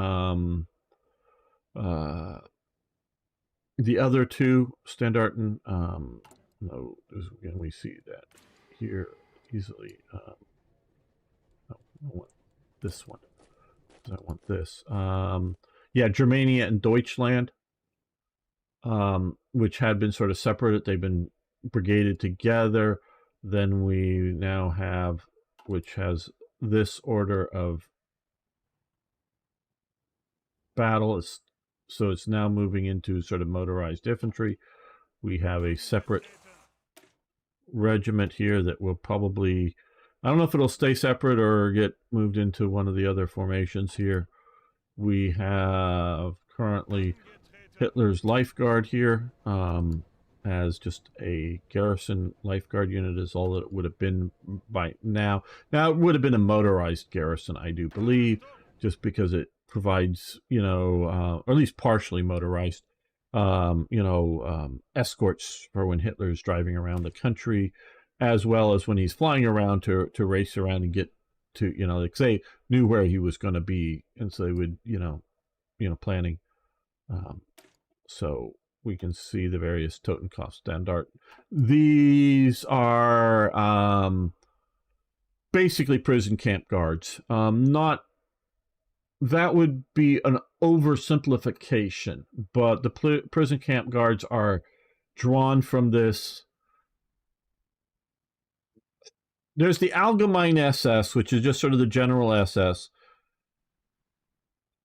other two Standarten. No, again, we see that here easily. No, I want this one. I want this. Yeah, Germania and Deutschland, which had been sort of separated. They've been brigaded together. Then we now have, which has this order of battle. So it's now moving into sort of motorized infantry. We have a separate regiment here that will probably, I don't know if it'll stay separate or get moved into one of the other formations here. We have currently Hitler's Life Guard here as just a garrison Life Guard unit is all that it would have been by now. Now, it would have been a motorized garrison, I do believe, just because it provides, or at least partially motorized, escorts for when Hitler's driving around the country, as well as when he's flying around to race around and get to, like they knew where he was going to be, and so they would, planning. So we can see the various Totenkopf Standard. These are basically prison camp guards. Not that would be an oversimplification, but the prison camp guards are drawn from this. There's the Allgemeine SS, which is just sort of the general SS.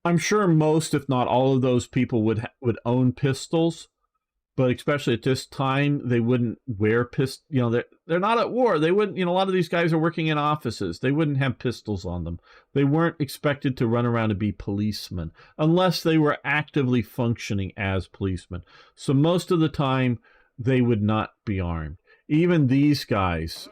I'm sure most, if not all of those people would own pistols, but especially at this time, they wouldn't wear pistols. They're not at war. They wouldn't. A lot of these guys are working in offices. They wouldn't have pistols on them. They weren't expected to run around and be policemen unless they were actively functioning as policemen. So most of the time, they would not be armed. Even these guys,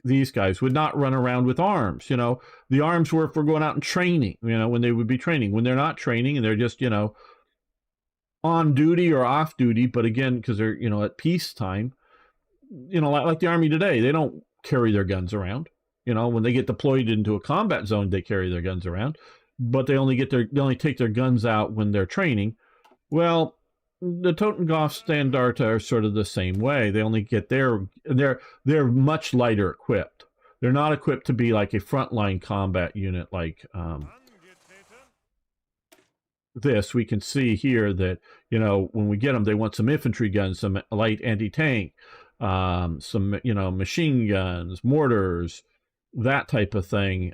these guys would not run around with arms. The arms were for going out and training, when they would be training. When they're not training and they're just, on duty or off duty, but again, because they're, at peacetime, like the Army today, they don't carry their guns around. When they get deployed into a combat zone, they carry their guns around, but they only take their guns out when they're training. Well, the Totenkopf Standard are sort of the same way. They only get they're much lighter equipped. They're not equipped to be like a frontline combat unit like this, we can see here that, when we get them, they want some infantry guns, some light anti-tank, some, machine guns, mortars, that type of thing,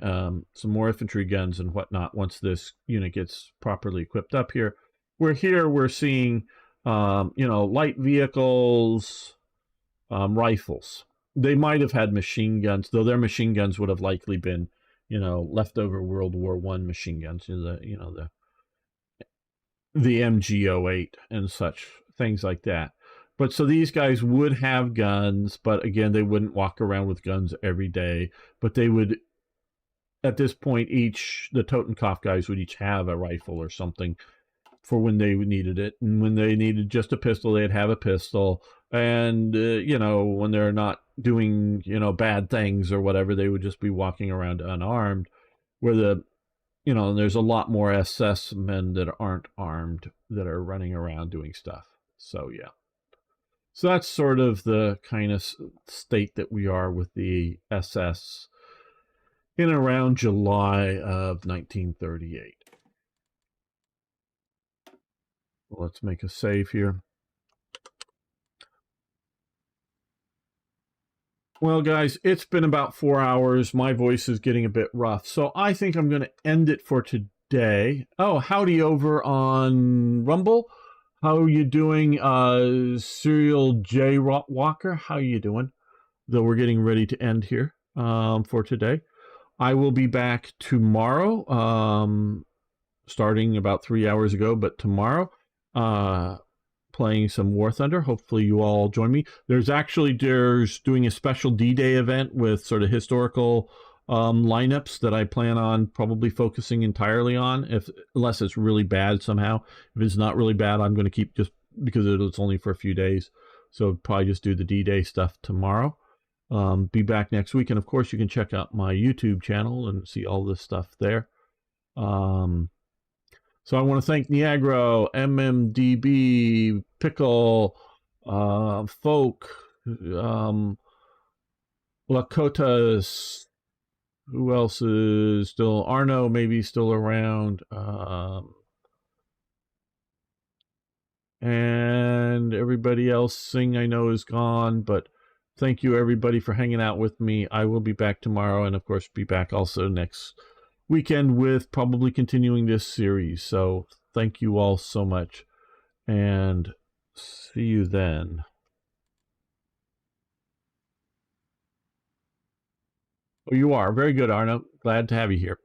some more infantry guns and whatnot once this unit gets properly equipped up here. We're seeing, light vehicles, rifles. They might have had machine guns, though their machine guns would have likely been, leftover World War I machine guns, the MG08 and such things like that. But so these guys would have guns, but again, they wouldn't walk around with guns every day. But they would, at this point, the Totenkopf guys would each have a rifle or something for when they needed it. And when they needed just a pistol, they'd have a pistol. And, when they're not doing, bad things or whatever, they would just be walking around unarmed. Where there's a lot more SS men that aren't armed that are running around doing stuff. So, yeah. So that's sort of the kind of state that we are with the SS in around July of 1938. Let's make a save here. Well, guys, it's been about 4 hours. My voice is getting a bit rough, so I think I'm going to end it for today. Oh, howdy over on Rumble. How are you doing, Serial J. Walker? How are you doing? Though we're getting ready to end here for today. I will be back tomorrow, starting about 3 hours ago, but tomorrow, playing some War Thunder. Hopefully you all join me. There's doing a special D-Day event with sort of historical lineups that I plan on probably focusing entirely on, unless it's really bad somehow. If it's not really bad, I'm going to keep just because it's only for a few days. So probably just do the D-Day stuff tomorrow. Be back next week. And of course, you can check out my YouTube channel and see all this stuff there. So I want to thank Niagro, MMDB, Pickle, Folk, Lakotas. Who else is still? Arno maybe still around. And everybody else I know is gone, but thank you everybody for hanging out with me. I will be back tomorrow and of course be back also next weekend with probably continuing this series. So thank you all so much and see you then. Oh, you are very good, Arno. Glad to have you here.